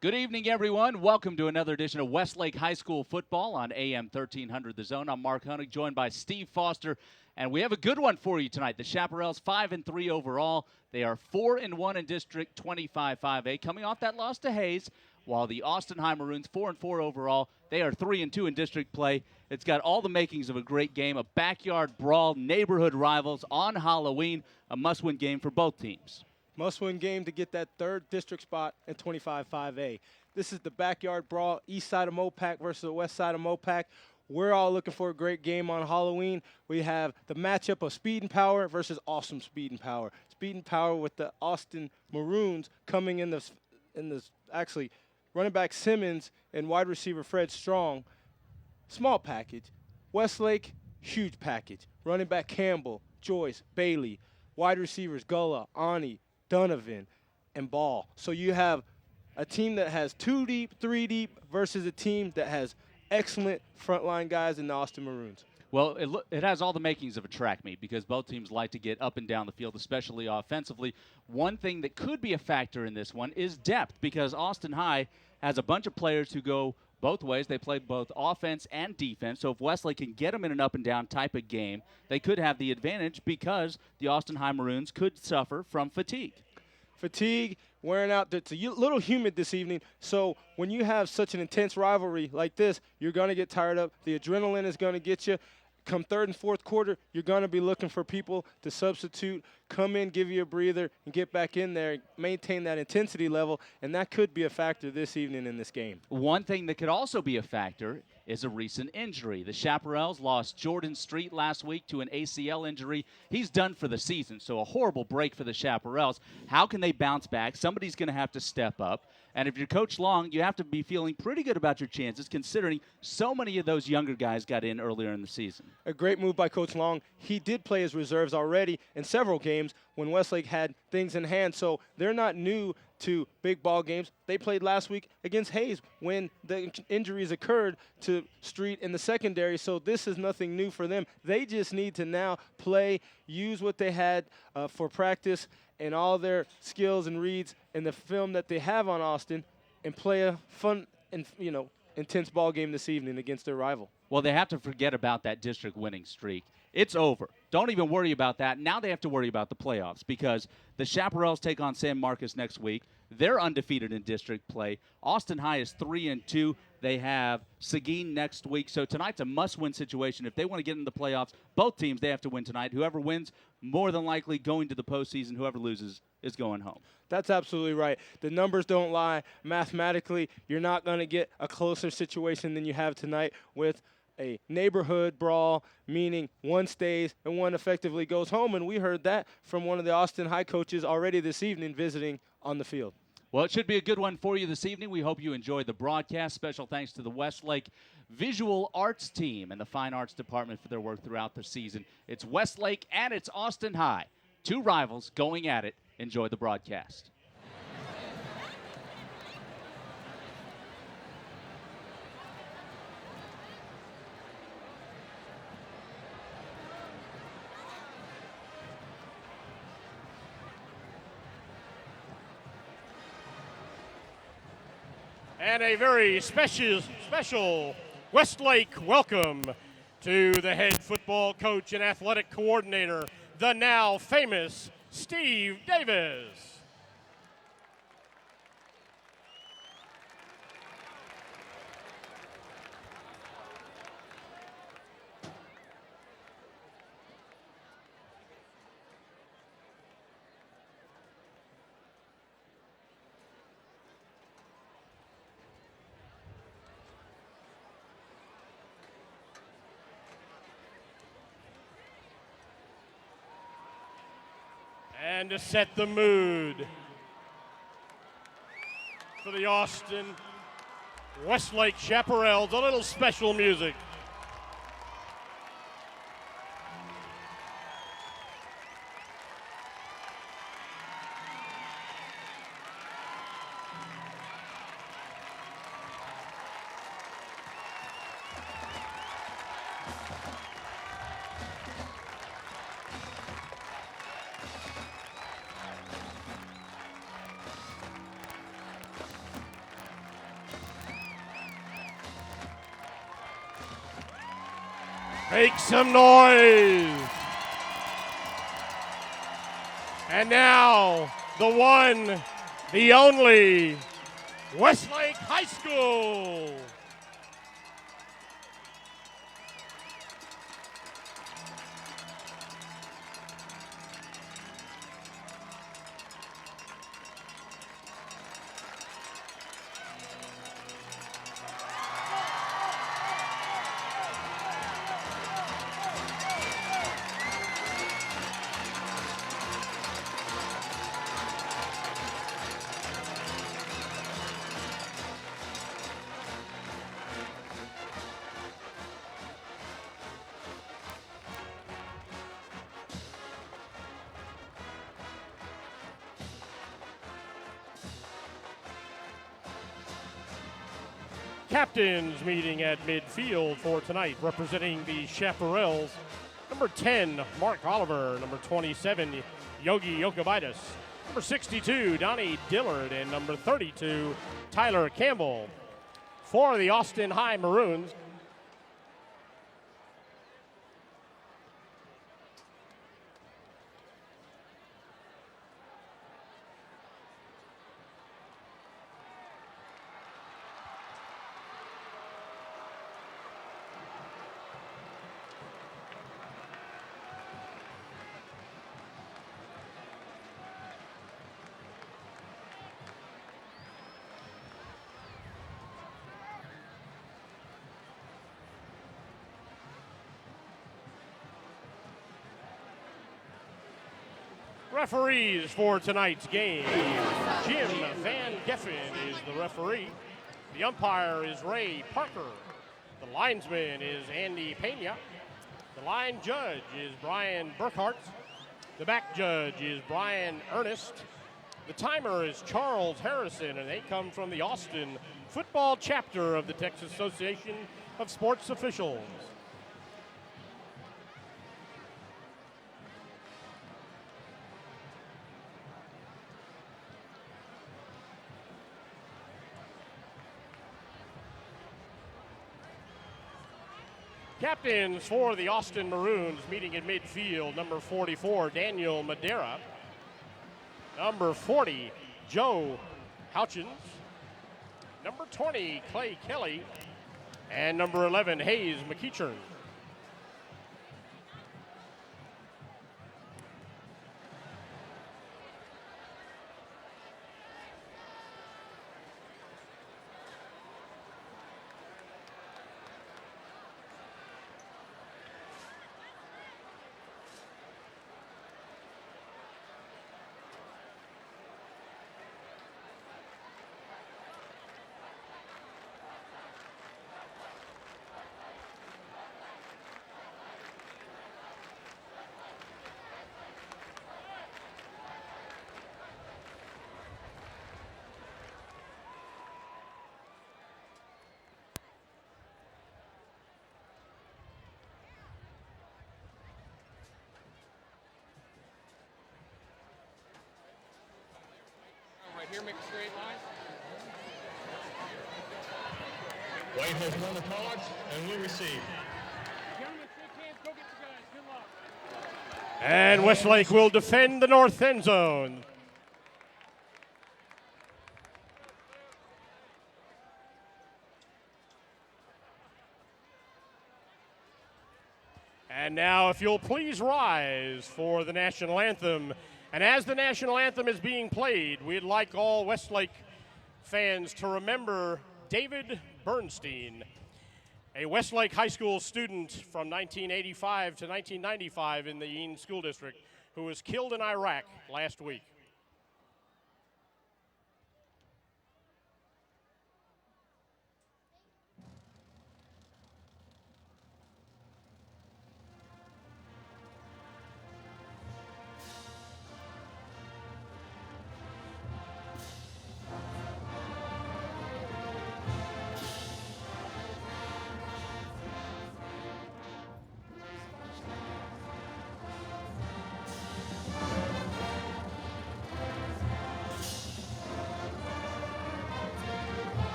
Good evening, everyone. Welcome to another edition of Westlake High School football on AM 1300 The Zone. I'm Mark Honig, joined by Steve Foster, and we have a good one for you tonight. The Chaparrals 5-3 overall. They are 4-1 in District 25-5A, coming off that loss to Hayes, while the Austin High Maroons 4-4 overall. They are 3-2 in district play. It's got all the makings of a great game, a backyard brawl, neighborhood rivals on Halloween, a must-win game for both teams. Must-win game to get that third district spot in 25-5A. This is the backyard brawl, east side of Mopac versus the west side of Mopac. We're all looking for a great game on Halloween. We have the matchup of speed and power versus awesome speed and power. Speed and power with the Austin Maroons coming in this actually running back Simmons and wide receiver Fred Strong. Small package. Westlake, huge package. Running back Campbell, Joyce, Bailey. Wide receivers Gullah, Ani, Donovan, and Ball. So you have a team that has 2 deep, 3 deep versus a team that has excellent frontline guys in the Austin Maroons. Well, it has all the makings of a track meet because both teams like to get up and down the field, especially offensively. One thing that could be a factor in this one is depth because Austin High has a bunch of players who go both ways. They play both offense and defense. So if Westlake can get them in an up-and-down type of game, they could have the advantage because the Austin High Maroons could suffer from fatigue. Fatigue, wearing out. It's a little humid this evening. So when you have such an intense rivalry like this, you're going to get tired of. The adrenaline is going to get you. Come third and fourth quarter, you're going to be looking for people to substitute, come in, give you a breather, and get back in there, maintain that intensity level, and that could be a factor this evening in this game. One thing that could also be a factor is a recent injury. The Chaparrals lost Jordan Street last week to an ACL injury. He's done for the season, so a horrible break for the Chaparrals. How can they bounce back? Somebody's going to have to step up. And if you're Coach Long, you have to be feeling pretty good about your chances considering so many of those younger guys got in earlier in the season. A great move by Coach Long. He did play his reserves already in several games when Westlake had things in hand, so they're not new to big ball games. They played last week against Hayes when the injuries occurred to Street in the secondary, so this is nothing new for them. They just need to now play, use what they had for practice and all their skills and reads and the film that they have on Austin and play a fun and intense ball game this evening against their rival. Well, they have to forget about that district winning streak. It's over. Don't even worry about that. Now they have to worry about the playoffs because the Chaparrals take on San Marcos next week. They're undefeated in district play. Austin High is 3-2. They have Seguin next week. So tonight's a must-win situation. If they want to get in the playoffs, both teams, they have to win tonight. Whoever wins, more than likely going to the postseason. Whoever loses is going home. That's absolutely right. The numbers don't lie. Mathematically, you're not going to get a closer situation than you have tonight with a neighborhood brawl, meaning one stays and one effectively goes home. And we heard that from one of the Austin High coaches already this evening visiting on the field. Well, it should be a good one for you this evening. We hope you enjoyed the broadcast. Special thanks to the Westlake Visual Arts team and the Fine Arts Department for their work throughout the season. It's Westlake and it's Austin High. Two rivals going at it. Enjoy the broadcast. And a very special Westlake welcome to the head football coach and athletic coordinator, the now famous Steve Davis. And to set the mood for the Austin Westlake Chaparrals, a little special music. Make some noise. And now, the one, the only, Westlake High School. Captains meeting at midfield for tonight, representing the Chaparrals. Number 10, Mark Oliver. Number 27, Yogi Yokovitis. Number 62, Donnie Dillard. And number 32, Tyler Campbell. For the Austin High Maroons, referees for tonight's game. Jim Van Geffen is the referee. The umpire is Ray Parker. The linesman is Andy Pena. The line judge is Brian Burkhart. The back judge is Brian Ernest. The timer is Charles Harrison, and they come from the Austin football chapter of the Texas Association of Sports Officials. Captains for the Austin Maroons meeting in midfield, number 44, Daniel Madera. Number 40, Joe Houchins. Number 20, Clay Kelly. And number 11, Hayes McEachern. Right here, make a straight line. White has won the toss and will receive. Gentlemen, shake hands. Go get your guys. Good luck. And Westlake will defend the north end zone. And now, if you'll please rise for the national anthem. And as the national anthem is being played, we'd like all Westlake fans to remember David Bernstein, a Westlake High School student from 1985 to 1995 in the Eanes School District, who was killed in Iraq last week.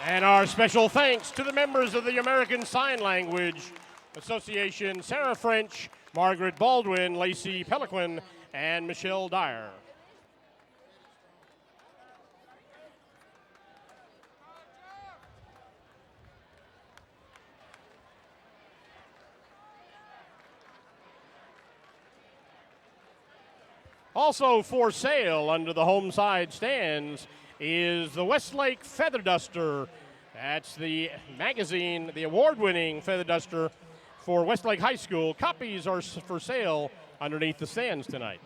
And our special thanks to the members of the American Sign Language Association, Sarah French, Margaret Baldwin, Lacey Peliquin, and Michelle Dyer. Also for sale under the home side stands is the Westlake Feather Duster. That's the magazine, the award-winning Feather Duster for Westlake High School. Copies are for sale underneath the stands tonight.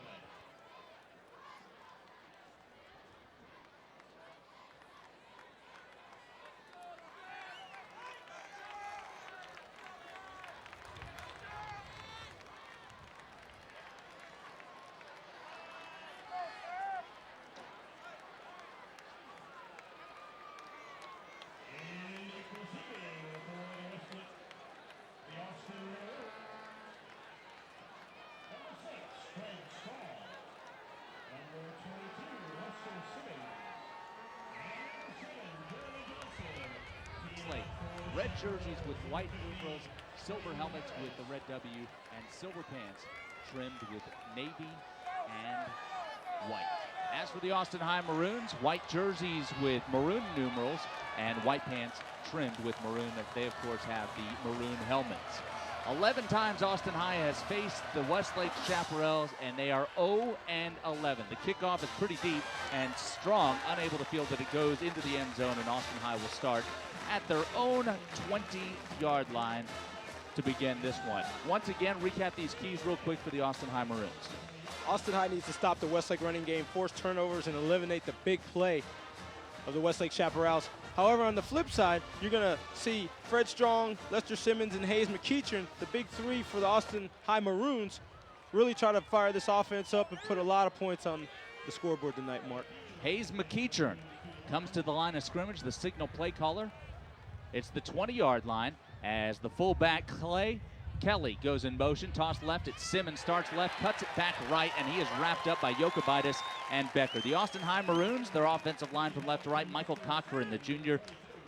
Red jerseys with white numerals, silver helmets with the red W, and silver pants trimmed with navy and white. As for the Austin High Maroons, white jerseys with maroon numerals and white pants trimmed with maroon. They, of course, have the maroon helmets. 11 times Austin High has faced the Westlake Chaparrals, and they are 0-11. The kickoff is pretty deep and strong, unable to field it. It goes into the end zone, and Austin High will start at their own 20-yard line to begin this one. Once again, recap these keys real quick for the Austin High Maroons. Austin High needs to stop the Westlake running game, force turnovers, and eliminate the big play of the Westlake Chaparrals. However, on the flip side, you're going to see Fred Strong, Lester Simmons, and Hayes McEachern, the big three for the Austin High Maroons, really try to fire this offense up and put a lot of points on the scoreboard tonight, Mark. Hayes McEachern comes to the line of scrimmage, the signal play caller. It's the 20-yard line as the fullback Kelly goes in motion, toss left, it's Simmons, starts left, cuts it back right, and he is wrapped up by Yokobitis and Becker. The Austin High Maroons, their offensive line from left to right, Michael Cochran, the junior,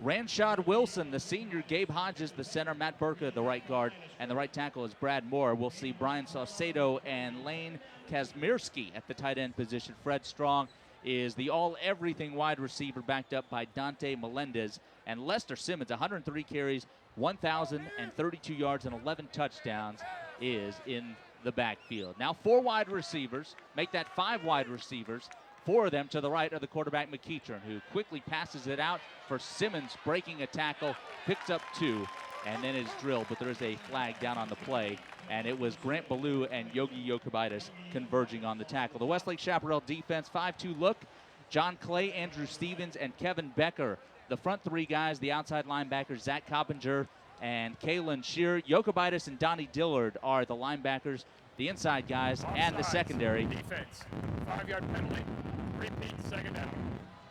Ranshad Wilson, the senior, Gabe Hodges, the center, Matt Burka, the right guard, and the right tackle is Brad Moore. We'll see Brian Saucedo and Lane Kazmierski at the tight end position. Fred Strong is the all-everything wide receiver backed up by Dante Melendez. And Lester Simmons, 103 carries, 1,032 yards, and 11 touchdowns, is in the backfield. Now 4 wide receivers, make that 5 wide receivers. 4 of them to the right of the quarterback McEachern, who quickly passes it out for Simmons, breaking a tackle, picks up 2, and then is drilled. But there is a flag down on the play, and it was Grant Ballou and Yogi Yokobitis converging on the tackle. The Westlake Chaparral defense, 5-2 look. John Clay, Andrew Stevens, and Kevin Becker. The front 3 guys, the outside linebackers, Zach Coppinger and Kalen Shear. Yokobitis and Donnie Dillard are the linebackers, the inside guys, and the secondary. Defense, 5-yard penalty. Repeat, second down.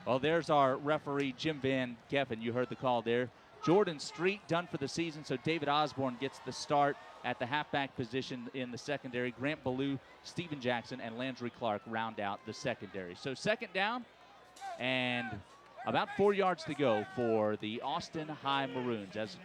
Well, there's our referee, Jim Van Geffen. You heard the call there. Jordan Street done for the season, so David Osborne gets the start at the halfback position in the secondary. Grant Ballou, Steven Jackson, and Landry Clark round out the secondary. So second down, and about 4 yards to go for the Austin High Maroons. As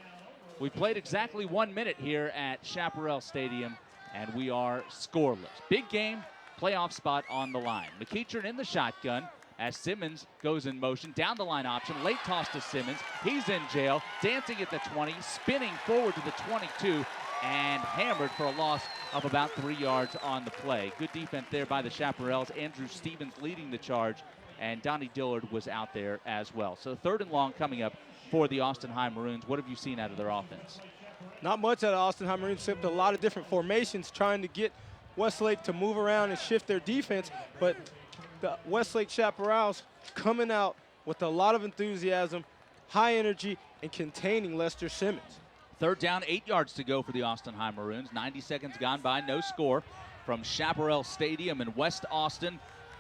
we played exactly 1 minute here at Chaparral Stadium, and we are scoreless. Big game, playoff spot on the line. McEachern in the shotgun as Simmons goes in motion. Down the line option, late toss to Simmons. He's in jail, dancing at the 20, spinning forward to the 22, and hammered for a loss of about 3 yards on the play. Good defense there by the Chaparrals. Andrew Stevens leading the charge, and Donnie Dillard was out there as well. So 3rd and long coming up for the Austin High Maroons. What have you seen out of their offense? Not much out of Austin High Maroons, except a lot of different formations trying to get Westlake to move around and shift their defense. But the Westlake Chaparrals coming out with a lot of enthusiasm, high energy, and containing Lester Simmons. 3rd down, 8 yards to go for the Austin High Maroons. 90 seconds gone by, no score from Chaparral Stadium in West Austin.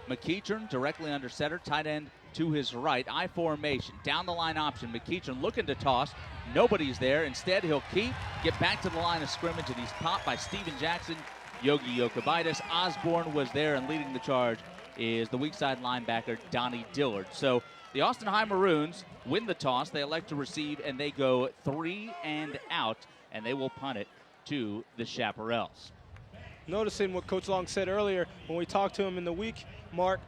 McEachern directly under center, tight end to his right. I formation, down the line option. McEachern looking to toss. Nobody's there. Instead, he'll get back to the line of scrimmage, and he's popped by Steven Jackson, Yogi Yokobitis. Osborne was there, and leading the charge is the weak side linebacker, Donnie Dillard. So The Austin High Maroons win the toss. They elect to receive, and they go 3 and out, and they will punt it to the Chaparrals. Noticing what Coach Long said earlier when we talked to him in the week, Mark,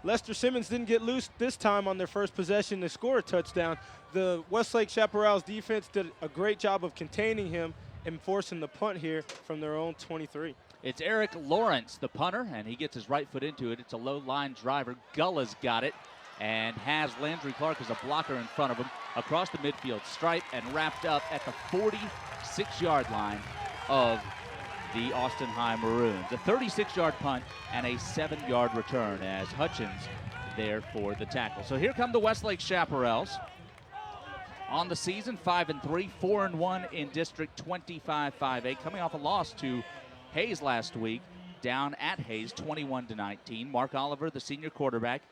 Lester Simmons didn't get loose this time on their first possession to score a touchdown. The Westlake Chaparrals defense did a great job of containing him and forcing the punt here from their own 23. It's Eric Lawrence, the punter, and he gets his right foot into it. It's a low-line driver. Gulla's got it and has Landry Clark as a blocker in front of him across the midfield stripe and wrapped up at the 46-yard line of the Austin High Maroons. A 36-yard punt and a 7-yard return as Hutchins there for the tackle. So here come the Westlake Chaparrals. On the season, 5-3, 4-1 in District 25-5A, coming off a loss to Hayes last week, down at Hayes, 21-19. Mark Oliver, the senior quarterback,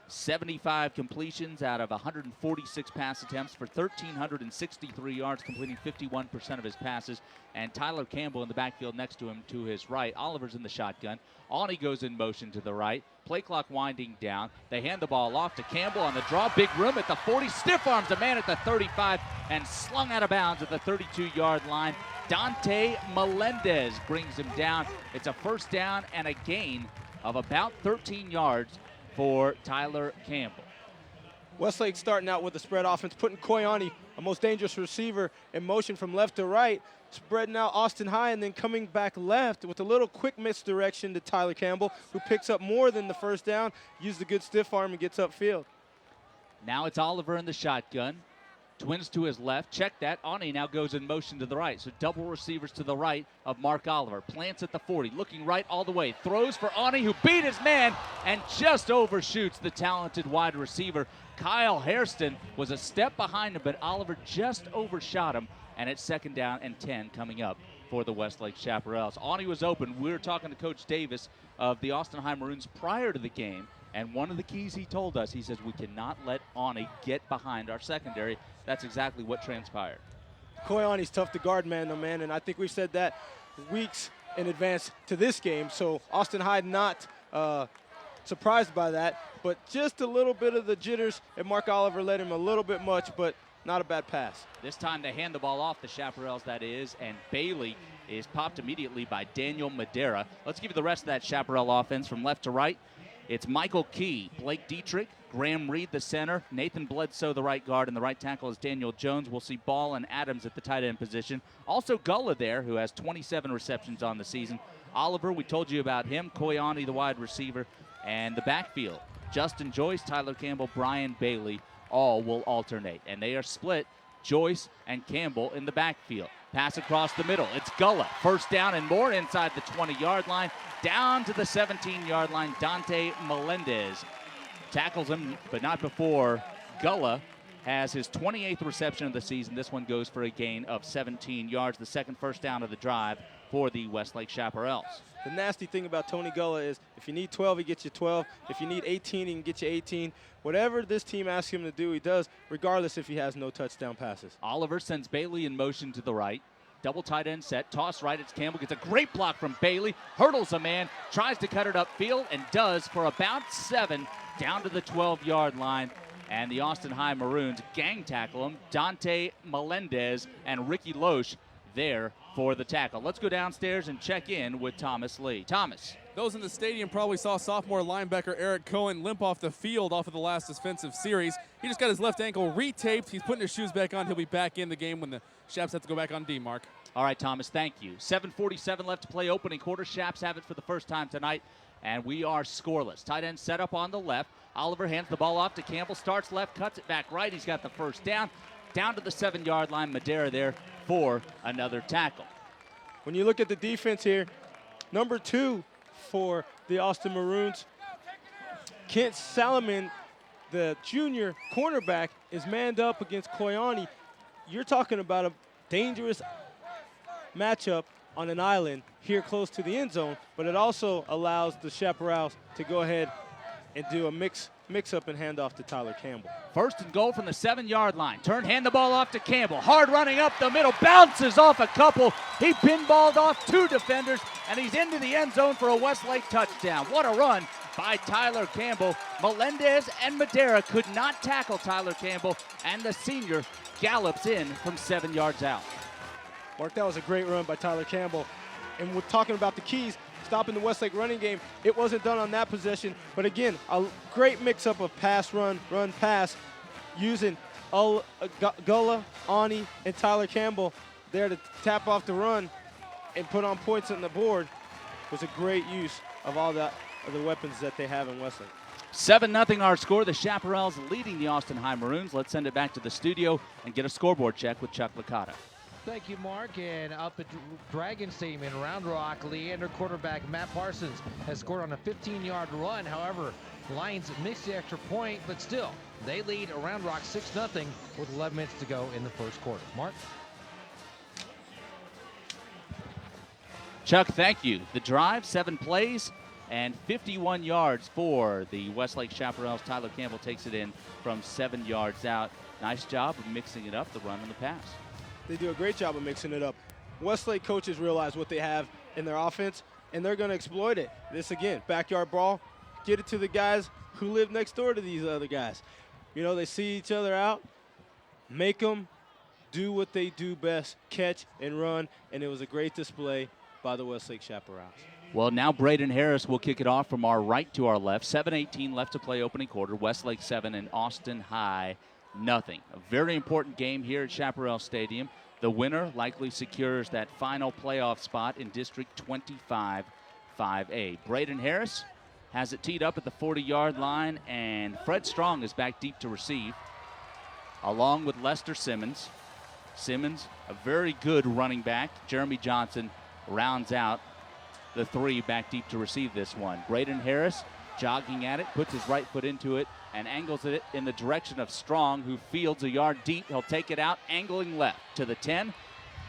75 completions out of 146 pass attempts for 1,363 yards, completing 51% of his passes. And Tyler Campbell in the backfield next to him to his right. Oliver's in the shotgun. Awney goes in motion to the right. Play clock winding down. They hand the ball off to Campbell on the draw. Big room at the 40. Stiff arms a man at the 35 and slung out of bounds at the 32-yard line. Dante Melendez brings him down. It's a first down and a gain of about 13 yards for Tyler Campbell. Westlake starting out with a spread offense, putting Koyani, a most dangerous receiver, in motion from left to right, spreading out Austin High and then coming back left with a little quick misdirection to Tyler Campbell, who picks up more than the first down, used a good stiff arm and gets upfield. Now it's Oliver in the shotgun. Twins to his left. Check that. Awney now goes in motion to the right. So double receivers to the right of Mark Oliver. Plants at the 40. Looking right all the way. Throws for Awney, who beat his man and just overshoots the talented wide receiver. Kyle Hairston was a step behind him, but Oliver just overshot him. And it's second down and 10 coming up for the Westlake Chaparrals. Awney was open. We were talking to Coach Davis of the Austin High Maroons prior to the game. And one of the keys he told us, he says, we cannot let Awney get behind our secondary. That's exactly what transpired. Koyani's tough to guard, man, though, man, and I think we've said that weeks in advance to this game. So Austin High not surprised by that, but just a little bit of the jitters, and Mark Oliver led him a little bit much, but not a bad pass. This time they hand the ball off, the Chaparrals that is, and Bailey is popped immediately by Daniel Madera. Let's give you the rest of that Chaparral offense from left to right. It's Michael Key, Blake Dietrich, Graham Reed, the center, Nathan Bledsoe, the right guard, and the right tackle is Daniel Jones. We'll see Ball and Adams at the tight end position. Also Gulla there, who has 27 receptions on the season. Oliver, we told you about him. Koyani, the wide receiver, and the backfield. Justin Joyce, Tyler Campbell, Brian Bailey, all will alternate. And they are split, Joyce and Campbell in the backfield. Pass across the middle. It's Gulla. First down and more inside the 20-yard line. Down to the 17-yard line. Dante Melendez tackles him, but not before Gulla has his 28th reception of the season. This one goes for a gain of 17 yards. The second first down of the drive for the Westlake Chaparrals. The nasty thing about Tony Gulla is if you need 12, he gets you 12. If you need 18, he can get you 18. Whatever this team asks him to do, he does, regardless if he has no touchdown passes. Oliver sends Bailey in motion to the right. Double tight end set. Toss right. It's Campbell. Gets a great block from Bailey. Hurdles a man. Tries to cut it upfield and does for about 7 down to the 12-yard line. And the Austin High Maroons gang tackle him. Dante Melendez and Ricky Loesch there for the tackle. Let's go downstairs and check in with Thomas Lee. Thomas. Those in the stadium probably saw sophomore linebacker Eric Cohen limp off the field off of the last defensive series. He just got his left ankle retaped. He's putting his shoes back on. He'll be back in the game when the Chaps have to go back on D, Mark. All right, Thomas, thank you. 7:47 left to play opening quarter. Chaps have it for the first time tonight, and we are scoreless. Tight end set up on the left. Oliver hands the ball off to Campbell. Starts left, cuts it back right. He's got the first down. Down to the 7-yard line. Madera there for another tackle. When you look at the defense here, number 2 for the Austin Maroons, Kent Salomon, the junior cornerback, is manned up against Koyani. You're talking about a dangerous matchup on an island here close to the end zone, but it also allows the Chaparrals to go ahead and do a mix-up and hand off to Tyler Campbell. First and goal from the 7-yard line. Hand the ball off to Campbell. Hard running up the middle. Bounces off a couple. He pinballed off 2 defenders, and he's into the end zone for a Westlake touchdown. What a run by Tyler Campbell. Melendez and Madera could not tackle Tyler Campbell, and the senior gallops in from 7 yards out. Mark, that was a great run by Tyler Campbell. And we're talking about the keys, stopping the Westlake running game. It wasn't done on that possession, but again, a great mix-up of pass, run, run, pass, using Gullah, Ani, and Tyler Campbell there to tap off the run and put on points on the board. Was a great use of all the weapons that they have in Westlake. 7-0 our score. The Chaparrals leading the Austin High Maroons. Let's send it back to the studio and get a scoreboard check with Chuck Licata. Thank you, Mark. And up at Dragon Stadium in Round Rock, Leander quarterback Matt Parsons has scored on a 15-yard run. However, Lions missed the extra point, but still, they lead Round Rock 6-0 with 11 minutes to go in the first quarter. Mark? Chuck, thank you. The drive, 7 plays, and 51 yards for the Westlake Chaparrals. Tyler Campbell takes it in from 7 yards out. Nice job of mixing it up, the run and the pass. They do a great job of mixing it up. Westlake coaches realize what they have in their offense, and they're going to exploit it. This, again, backyard brawl, get it to the guys who live next door to these other guys. You know, they see each other out, make them do what they do best, catch and run, and it was a great display by the Westlake Chaparrals. Well, now Braden Harris will kick it off from our right to our left. 7:18 left to play opening quarter. Westlake 7 and Austin High nothing. A very important game here at Chaparral Stadium. The winner likely secures that final playoff spot in District 25 5A. Braden Harris has it teed up at the 40-yard line, and Fred Strong is back deep to receive, along with Lester Simmons. Simmons, a very good running back. Jeremy Johnson rounds out the 3 back deep to receive this one. Braden Harris jogging at it, puts his right foot into it, and angles it in the direction of Strong, who fields a yard deep. He'll take it out, angling left to the 10.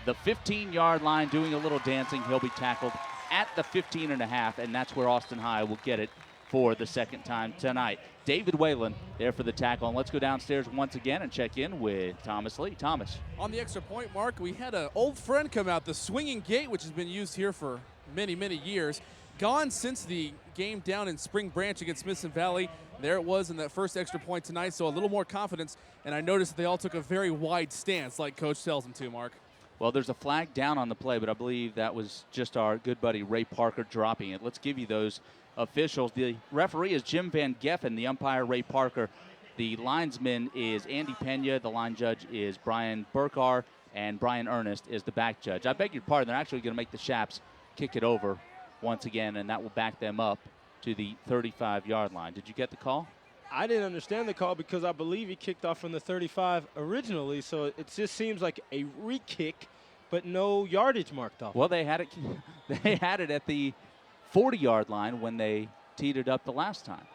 The 15-yard line, doing a little dancing. He'll be tackled at the 15.5, and that's where Austin High will get it for the second time tonight. David Whalen there for the tackle. And let's go downstairs once again and check in with Thomas Lee. Thomas. On the extra point, Mark, we had an old friend come out, the swinging gate, which has been used here for many, many years. Gone since the game down in Spring Branch against Smithson Valley. There it was in that first extra point tonight, so a little more confidence. And I noticed that they all took a very wide stance, like Coach tells them to, Mark. Well, there's a flag down on the play, but I believe that was just our good buddy Ray Parker dropping it. Let's give you those officials. The referee is Jim Van Geffen, the umpire Ray Parker. The linesman is Andy Pena. The line judge is Brian Burkar, and Brian Ernest is the back judge. I beg your pardon, they're actually going to make the Chaps kick it over once again, and that will back them up to the 35-yard line. Did you get the call? I didn't understand the call because I believe he kicked off from the 35 originally, so it just seems like a re-kick, but no yardage marked off. Well, they had it. They had it at the 40-yard line when they teed it up the last time.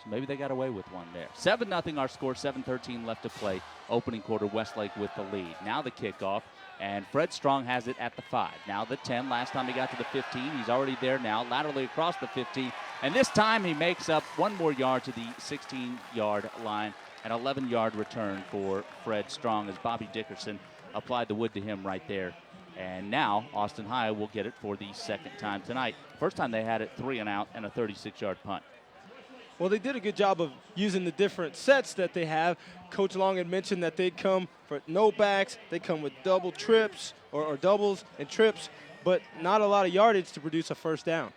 So maybe they got away with one there. 7-0 our score, 7:13 left to play. Opening quarter, Westlake with the lead. Now the kickoff, and Fred Strong has it at the 5. Now the 10. Last time he got to the 15. He's already there now, laterally across the 15. And this time he makes up one more yard to the 16-yard line. An 11-yard return for Fred Strong as Bobby Dickerson applied the wood to him right there. And now Austin High will get it for the second time tonight. First time they had it 3 and out and a 36-yard punt. Well, they did a good job of using the different sets that they have. Coach Long had mentioned that they'd come for no backs. They come with double trips or doubles and trips, but not a lot of yardage to produce a first down.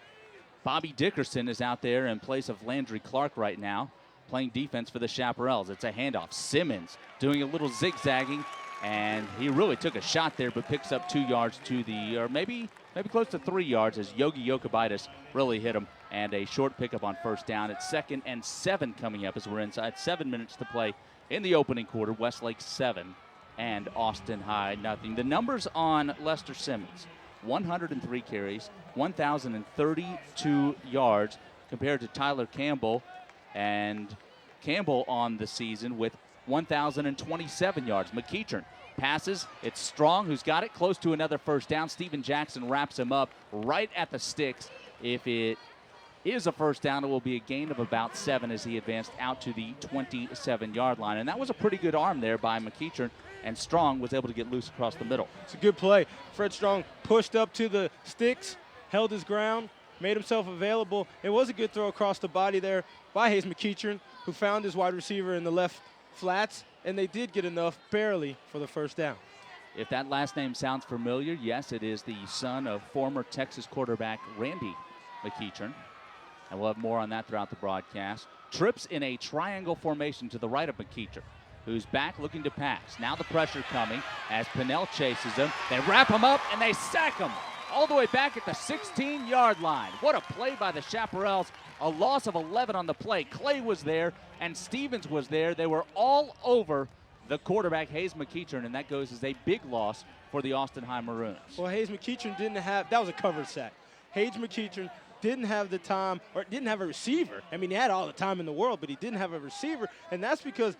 Bobby Dickerson is out there in place of Landry Clark right now, playing defense for the Chaparrals. It's a handoff. Simmons doing a little zigzagging, and he really took a shot there, but picks up 2 yards to the, or maybe close to 3 yards as Yogi Yokubaitis really hit him, and a short pickup on first down. It's 2nd and 7 coming up as we're inside 7 minutes to play in the opening quarter. Westlake 7 and Austin High nothing. The numbers on Lester Simmons: 103 carries, 1,032 yards compared to Tyler Campbell, and Campbell on the season with 1,027 yards. McEachern passes. It's Strong who's got it close to another first down. Steven Jackson wraps him up right at the sticks. If it is a first down, it will be a gain of about 7 as he advanced out to the 27-yard line. And that was a pretty good arm there by McEachern, and Strong was able to get loose across the middle. It's a good play. Fred Strong pushed up to the sticks, held his ground, made himself available. It was a good throw across the body there by Hayes McEachern, who found his wide receiver in the left flats, and they did get enough, barely, for the first down. If that last name sounds familiar, yes, it is the son of former Texas quarterback Randy McEachern. And we'll have more on that throughout the broadcast. Trips in a triangle formation to the right of McEachern, who's back looking to pass. Now the pressure coming as Pinnell chases him. They wrap him up, and they sack him all the way back at the 16-yard line. What a play by the Chaparrals. A loss of 11 on the play. Clay was there, and Stevens was there. They were all over the quarterback, Hayes McEachern, and that goes as a big loss for the Austin High Maroons. Well, Hayes McEachern didn't have – that was a covered sack. Hayes McEachern didn't have the time, or didn't have a receiver. I mean, he had all the time in the world, but he didn't have a receiver, and that's because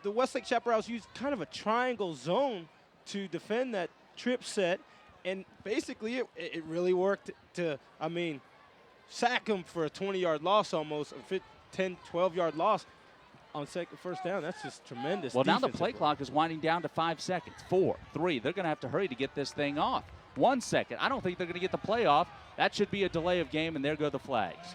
the Westlake Chaparrals used kind of a triangle zone to defend that trip set, and basically it really worked to, I mean, sack him for a 20-yard loss almost, a 10, 12-yard loss on first down. That's just tremendous. Well, now the play clock is winding down to 5 seconds. 4, 3. They're going to have to hurry to get this thing off. 1 second. I don't think they're going to get the play off. That should be a delay of game, and there go the flags.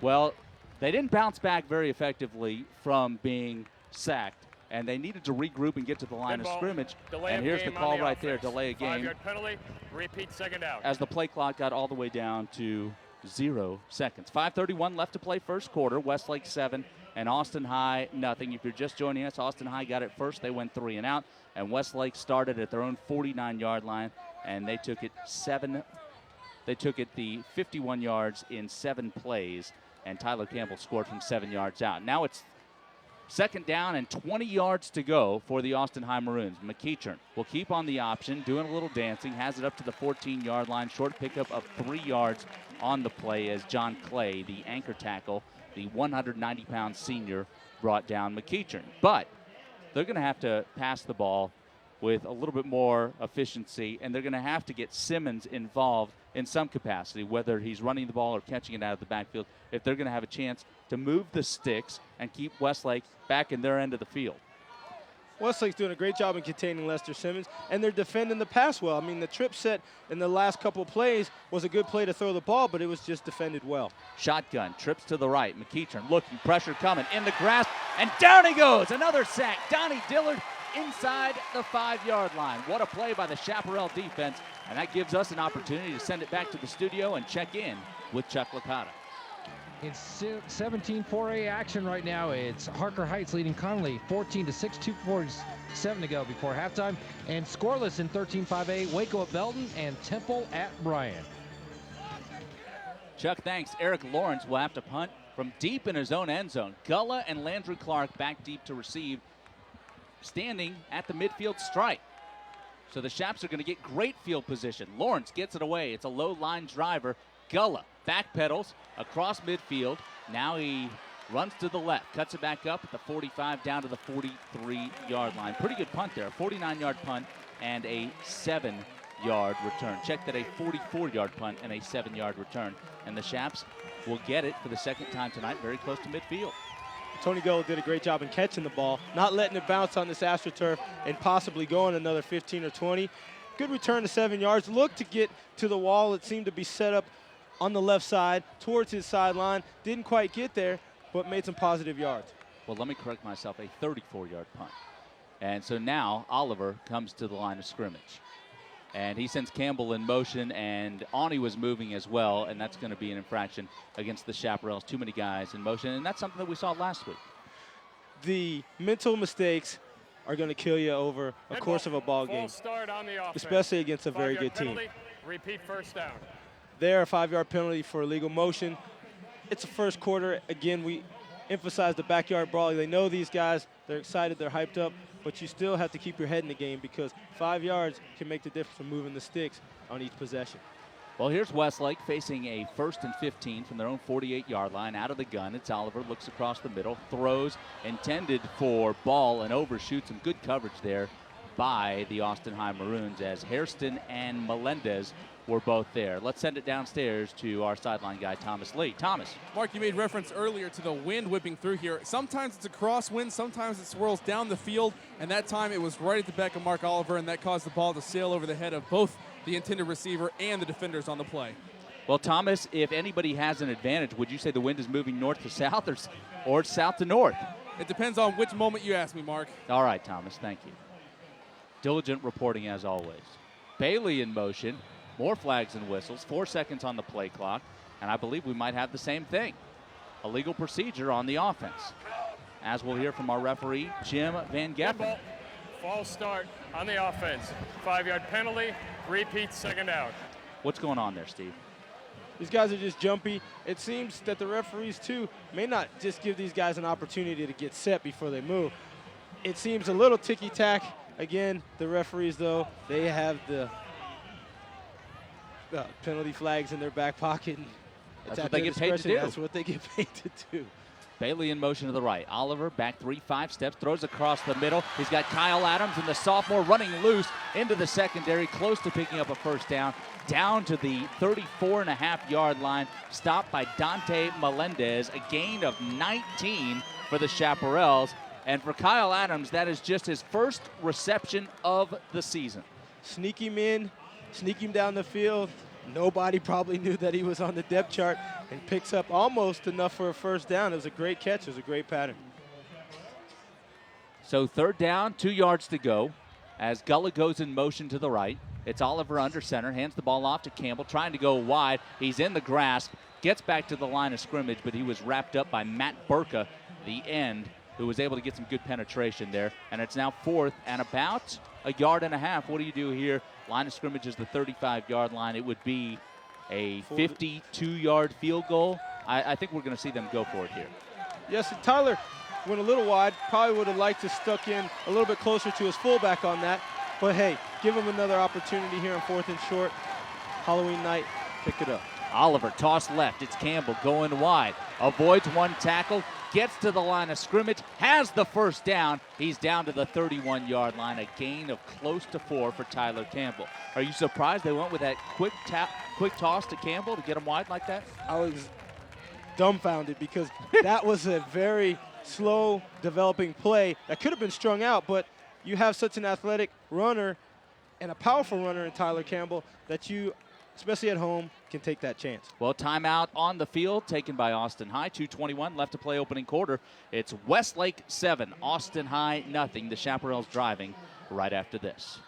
Well, they didn't bounce back very effectively from being sacked, and they needed to regroup and get to the line of scrimmage. And here's the call right there, delay of game. 5-yard penalty, repeat second down. As the play clock got all the way down to 0 seconds. 5:31 left to play first quarter. Westlake 7 and Austin High nothing. If you're just joining us, Austin High got it first. They went 3 and out, and Westlake started at their own 49-yard line, and they took it the 51 yards in 7 plays, and Tyler Campbell scored from 7 yards out. Now it's second down and 20 yards to go for the Austin High Maroons. McEachern will keep on the option, doing a little dancing, has it up to the 14-yard line. Short pickup of 3 yards on the play as John Clay, the anchor tackle, the 190-pound senior, brought down McEachern. But they're going to have to pass the ball with a little bit more efficiency, and they're going to have to get Simmons involved in some capacity, whether he's running the ball or catching it out of the backfield, if they're going to have a chance to move the sticks and keep Westlake back in their end of the field. Westlake's doing a great job in containing Lester Simmons, and they're defending the pass well. I mean, the trip set in the last couple of plays was a good play to throw the ball, but it was just defended well. Shotgun, trips to the right. McEachern looking, pressure coming, in the grasp, and down he goes. Another sack. Donnie Dillard inside the 5-yard line. What a play by the Chaparral defense, and that gives us an opportunity to send it back to the studio and check in with Chuck Licata. It's 17-4A action right now. It's Harker Heights leading Connolly 14-6, 2:47 to go before halftime. And scoreless in 13-5A, Waco at Belton and Temple at Bryan. Chuck, thanks. Eric Lawrence will have to punt from deep in his own end zone. Gullah and Landry Clark back deep to receive, standing at the midfield stripe. So the Chaps are going to get great field position. Lawrence gets it away. It's a low line driver. Gullah backpedals across midfield. Now he runs to the left, cuts it back up at the 45 down to the 43-yard line. Pretty good punt there, a 49-yard punt and a 7-yard return. Check that, a 44-yard punt and a 7-yard return. And the Chaps will get it for the second time tonight, very close to midfield. Tony Gullah did a great job in catching the ball, not letting it bounce on this AstroTurf and possibly going another 15 or 20. Good return to 7 yards. Looked to get to the wall. It seemed to be set up on the left side towards his sideline. Didn't quite get there, but made some positive yards. Well, let me correct myself, a 34-yard punt. And so now Oliver comes to the line of scrimmage. And he sends Campbell in motion, and Awney was moving as well, and that's going to be an infraction against the Chaparrals. Too many guys in motion, and that's something that we saw last week. The mental mistakes are going to kill you over a course of a ball game, especially against a very good team. Repeat first down. There, a 5-yard penalty for illegal motion. It's the first quarter. Again, we emphasize the backyard brawl. They know these guys. They're excited. They're hyped up. But you still have to keep your head in the game because 5 yards can make the difference from moving the sticks on each possession. Well, here's Westlake facing a 1st and 15 from their own 48-yard line. Out of the gun, it's Oliver, looks across the middle, throws, intended for ball, and overshoots. Some good coverage there by the Austin High Maroons as Hairston and Melendez were both there. Let's send it downstairs to our sideline guy, Thomas Lee. Thomas. Mark, you made reference earlier to the wind whipping through here. Sometimes it's a crosswind, sometimes it swirls down the field, and that time it was right at the back of Mark Oliver, and that caused the ball to sail over the head of both the intended receiver and the defenders on the play. Well, Thomas, if anybody has an advantage, would you say the wind is moving north to south or south to north? It depends on which moment you ask me, Mark. All right, Thomas, thank you. Diligent reporting as always. Bailey in motion. More flags and whistles. 4 seconds on the play clock. And I believe we might have the same thing. A legal procedure on the offense. As we'll hear from our referee, Jim Van Geffen. False start on the offense. 5-yard penalty. Repeat, second out. What's going on there, Steve? These guys are just jumpy. It seems that the referees, too, may not just give these guys an opportunity to get set before they move. It seems a little ticky-tack. Again, the referees, though, they have the penalty flags in their back pocket. That's what they get paid to do. That's what they get paid to do. Bailey in motion to the right. Oliver back 3-5 steps, throws across the middle. He's got Kyle Adams and the sophomore running loose into the secondary, close to picking up a first down, down to the 34.5-yard line, stopped by Dante Melendez, a gain of 19 for the Chaparrals. And for Kyle Adams, that is just his first reception of the season. Sneak him in, sneak him down the field. Nobody probably knew that he was on the depth chart, and picks up almost enough for a first down. It was a great catch. It was a great pattern. So 3rd down, 2 yards to go as Gullah goes in motion to the right. It's Oliver under center, hands the ball off to Campbell, trying to go wide. He's in the grasp, gets back to the line of scrimmage, but he was wrapped up by Matt Burka, the end, who was able to get some good penetration there. And it's now 4th and about 1.5 yards. What do you do here? Line of scrimmage is the 35-yard line. It would be a 52-yard field goal. I think we're going to see them go for it here. Yes, and Tyler went a little wide. Probably would have liked to stuck in a little bit closer to his fullback on that. But, hey, give him another opportunity here on 4th and short. Halloween night, pick it up. Oliver tossed left. It's Campbell going wide. Avoids one tackle. Gets to the line of scrimmage. Has the first down. He's down to the 31-yard line. A gain of close to 4 for Tyler Campbell. Are you surprised they went with that quick toss to Campbell to get him wide like that? I was dumbfounded because that was a very slow developing play that could have been strung out, but you have such an athletic runner and a powerful runner in Tyler Campbell that you, especially at home, can take that chance. Well, timeout on the field taken by Austin High. 2:21 left to play opening quarter. It's Westlake 7, Austin High nothing. The Chaparrals driving right after this.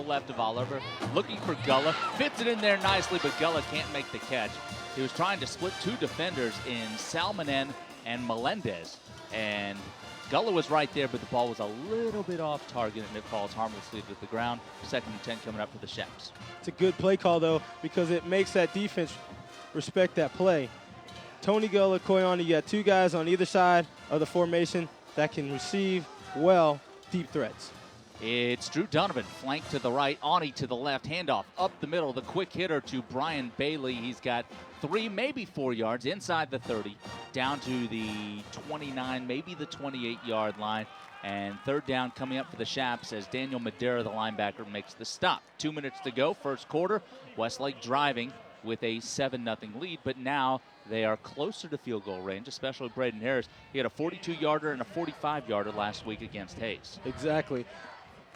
Left of Oliver, looking for Gullah, fits it in there nicely, but Gullah can't make the catch. He was trying to split 2 defenders in Salmonen and Melendez, and Gullah was right there, but the ball was a little bit off target, and it falls harmlessly to the ground. 2nd and 10 coming up for the Chaps. It's a good play call, though, because it makes that defense respect that play. Tony Gullah, Koyani, you got 2 guys on either side of the formation that can receive well deep threats. It's Drew Donovan, flank to the right, Ani to the left, handoff up the middle, the quick hitter to Brian Bailey. He's got 3, maybe 4 yards inside the 30, down to the 29, maybe the 28-yard line. And 3rd down coming up for the Chaps as Daniel Madera, the linebacker, makes the stop. 2 minutes to go, first quarter. Westlake driving with a 7-0 lead, but now they are closer to field goal range, especially Braden Harris. He had a 42-yarder and a 45-yarder last week against Hayes. Exactly.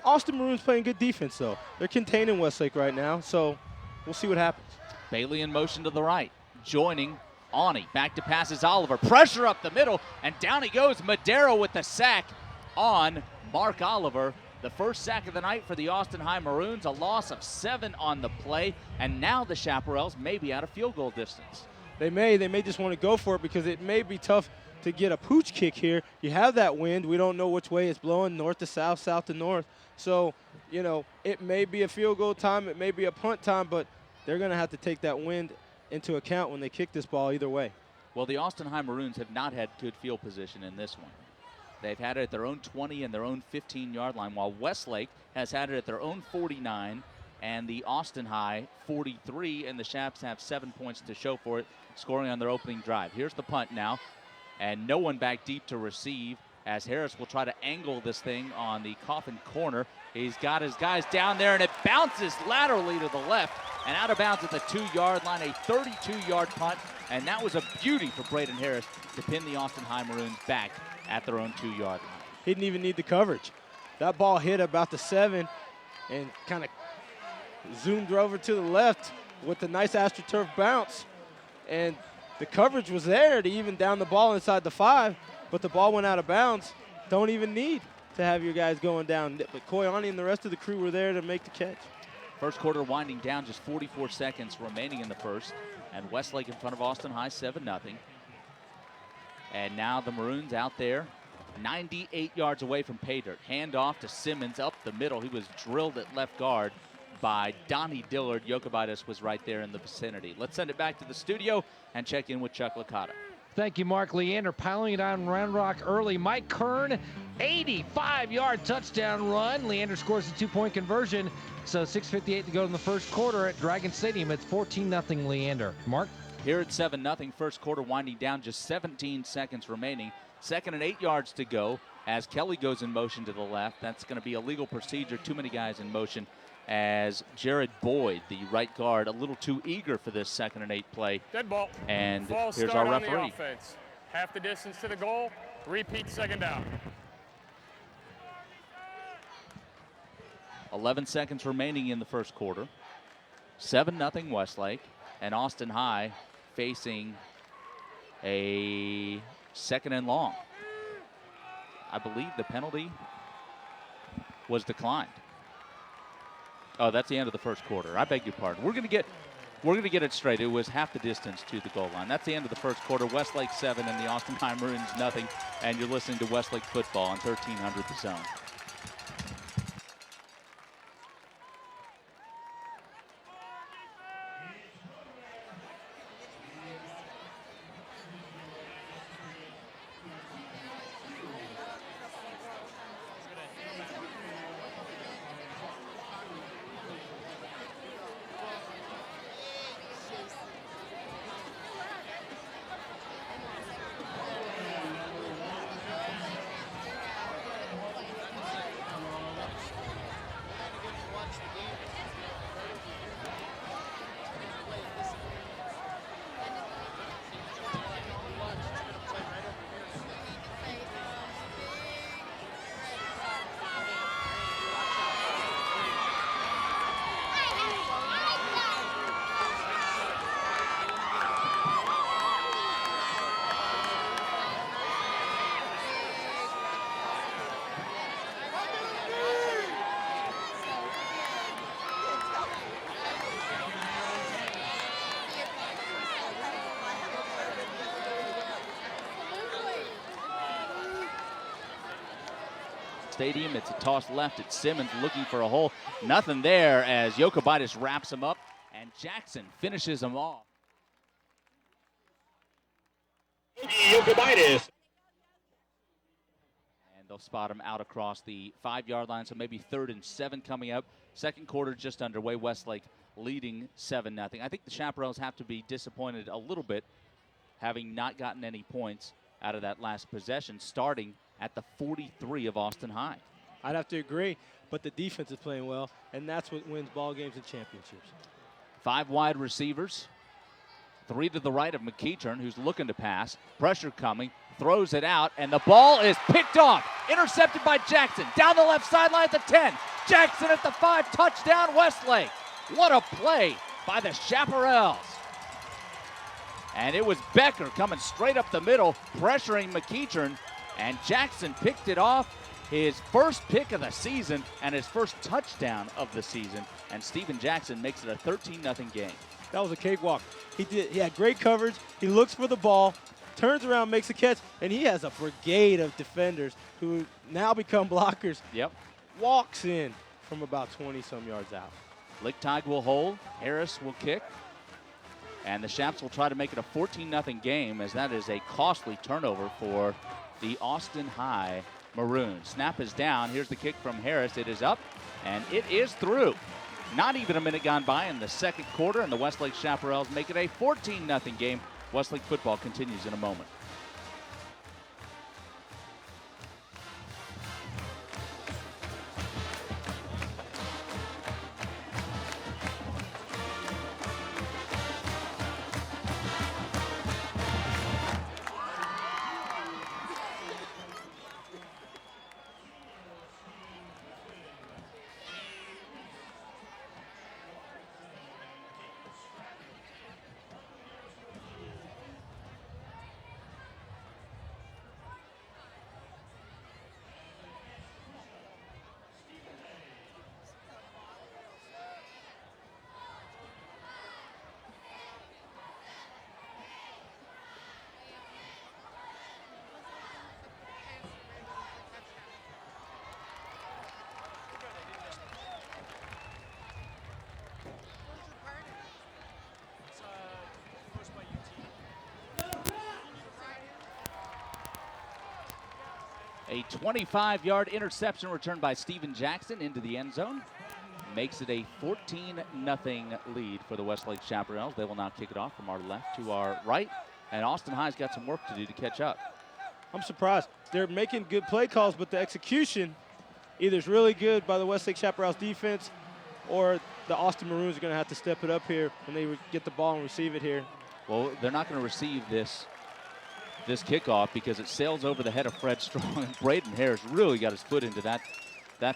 Austin Maroons playing good defense, though. They're containing Westlake right now, so we'll see what happens. Bailey in motion to the right, joining Awney back to passes Oliver. Pressure up the middle, and down he goes. Madero with the sack on Mark Oliver. The first sack of the night for the Austin High Maroons, a loss of 7 on the play, and now the Chaparrals may be out of field goal distance. They may just want to go for it because it may be tough to get a pooch kick here. You have that wind. We don't know which way it's blowing, north to south, south to north. So, you know, it may be a field goal time, it may be a punt time, but they're going to have to take that wind into account when they kick this ball either way. Well, the Austin High Maroons have not had good field position in this one. They've had it at their own 20 and their own 15-yard line, while Westlake has had it at their own 49 and the Austin High 43, and the Chaps have 7 points to show for it, scoring on their opening drive. Here's the punt now, and no one back deep to receive as Harris will try to angle this thing on the coffin corner. He's got his guys down there, and it bounces laterally to the left and out of bounds at the 2-yard line, a 32-yard punt, and that was a beauty for Braden Harris to pin the Austin High Maroons back at their own 2-yard line. He didn't even need the coverage. That ball hit about the 7 and kind of zoomed over to the left with a nice AstroTurf bounce. And the coverage was there to even down the ball inside the 5, but the ball went out of bounds. Don't even need to have your guys going down. But Koyani and the rest of the crew were there to make the catch. First quarter winding down, just 44 seconds remaining in the first, and Westlake in front of Austin High, 7-0. And now the Maroons out there, 98 yards away from pay dirt. Hand off to Simmons up the middle. He was drilled at left guard by Donnie Dillard. Jokovitis was right there in the vicinity. Let's send it back to the studio and check in with Chuck Licata. Thank you, Mark. Leander piling it on Round Rock early. Mike Kern, 85-yard touchdown run. Leander scores a 2-point conversion. So 6:58 to go in the first quarter at Dragon Stadium. It's 14-0 Leander. Mark? Here at 7-0, first quarter winding down, just 17 seconds remaining. 2nd and 8 yards to go as Kelly goes in motion to the left. That's going to be a legal procedure. Too many guys in motion as Jared Boyd, the right guard, a little too eager for this 2nd and 8 play. Dead ball. And Ball here's start our on the referee. offense. Half the distance to the goal. Repeat 2nd down. 11 seconds remaining in the first quarter. 7-0 Westlake, and Austin High facing a 2nd and long. I believe the penalty was declined. Oh, that's the end of the first quarter. I beg your pardon. We're going to get it straight. It was half the distance to the goal line. That's the end of the first quarter. Westlake 7 and the Austin High Maroons 0. And you're listening to Westlake football on 1300 The Zone. Stadium. It's a toss left. It's Simmons looking for a hole. Nothing there as Jokovitis wraps him up, and Jackson finishes him off. Jokovitis. And they'll spot him out across the 5-yard line, so maybe 3rd and 7 coming up. Second quarter just underway. Westlake leading 7-0. I think the Chaparrals have to be disappointed a little bit, having not gotten any points out of that last possession, starting at the 43 of Austin High. I'd have to agree, but the defense is playing well, and that's what wins ball games and championships. 5 wide receivers, 3 to the right of McEachern, who's looking to pass. Pressure coming, throws it out, and the ball is picked off. Intercepted by Jackson. Down the left sideline at the 10. Jackson at the 5, touchdown Westlake. What a play by the Chaparrals. And it was Becker coming straight up the middle, pressuring McEachern, and Jackson picked it off. His first pick of the season and his first touchdown of the season. And Steven Jackson makes it a 13-0 game. That was a cakewalk. He had great coverage. He looks for the ball, turns around, makes a catch, and he has a brigade of defenders who now become blockers. Yep. Walks in from about 20-some yards out. Lichtig will hold. Harris will kick. And the Chaps will try to make it a 14-0 game, as that is a costly turnover for the Austin High Maroons. Snap is down. Here's the kick from Harris. It is up, and it is through. Not even a minute gone by in the second quarter, and the Westlake Chaparrals make it a 14-0 game. Westlake football continues in a moment. A 25-yard interception returned by Steven Jackson into the end zone. Makes it a 14-0 lead for the Westlake Chaparrals. They will now kick it off from our left to our right. And Austin High's got some work to do to catch up. I'm surprised. They're making good play calls, but the execution either is really good by the Westlake Chaparrals defense, or the Austin Maroons are going to have to step it up here when they get the ball and receive it here. Well, they're not going to receive this kickoff because it sails over the head of Fred Strong, and Braden Harris really got his foot into that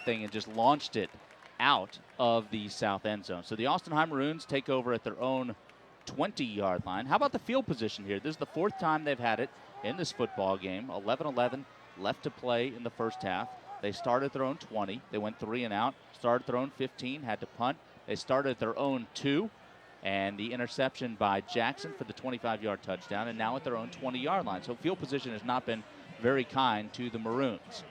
thing and just launched it out of the south end zone. So the Austin High Maroons take over at their own 20-yard line. How about the field position here? This is the fourth time they've had it in this football game. 11-11 left to play in the first half. They started at their own 20. They went 3 and out. Started at their own 15, had to punt. They started at their own 2. And the interception by Jackson for the 25-yard touchdown, and now at their own 20-yard line. So field position has not been very kind to the Maroons.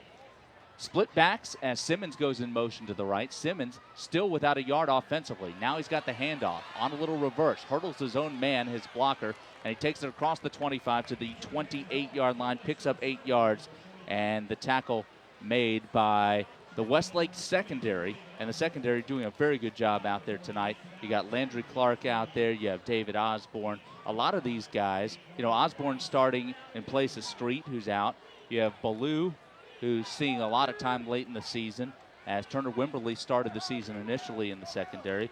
Split backs as Simmons goes in motion to the right. Simmons still without a yard offensively. Now he's got the handoff on a little reverse. Hurdles his own man, his blocker, and he takes it across the 25 to the 28-yard line, picks up 8 yards, and the tackle made by the Westlake secondary, and the secondary doing a very good job out there tonight. You got Landry Clark out there. You have David Osborne. A lot of these guys, Osborne starting in place of Street, who's out. You have Ballou, who's seeing a lot of time late in the season, as Turner Wimberly started the season initially in the secondary.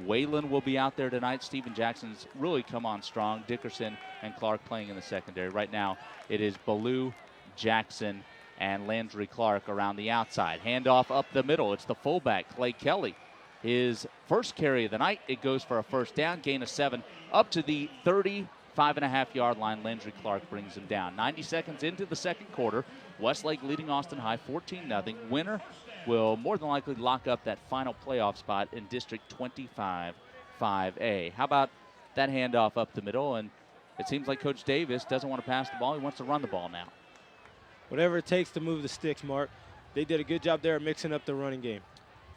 Whalen will be out there tonight. Steven Jackson's really come on strong. Dickerson and Clark playing in the secondary. Right now, it is Ballou, Jackson, and Landry Clark around the outside. Handoff up the middle. It's the fullback, Clay Kelly. His first carry of the night, it goes for a first down, gain of 7, up to the 35.5-yard line. Landry Clark brings him down. 90 seconds into the second quarter. Westlake leading Austin High 14-0. Winner will more than likely lock up that final playoff spot in District 25-5A. How about that handoff up the middle? And it seems like Coach Davis doesn't want to pass the ball. He wants to run the ball now. Whatever it takes to move the sticks, Mark. They did a good job there mixing up the running game.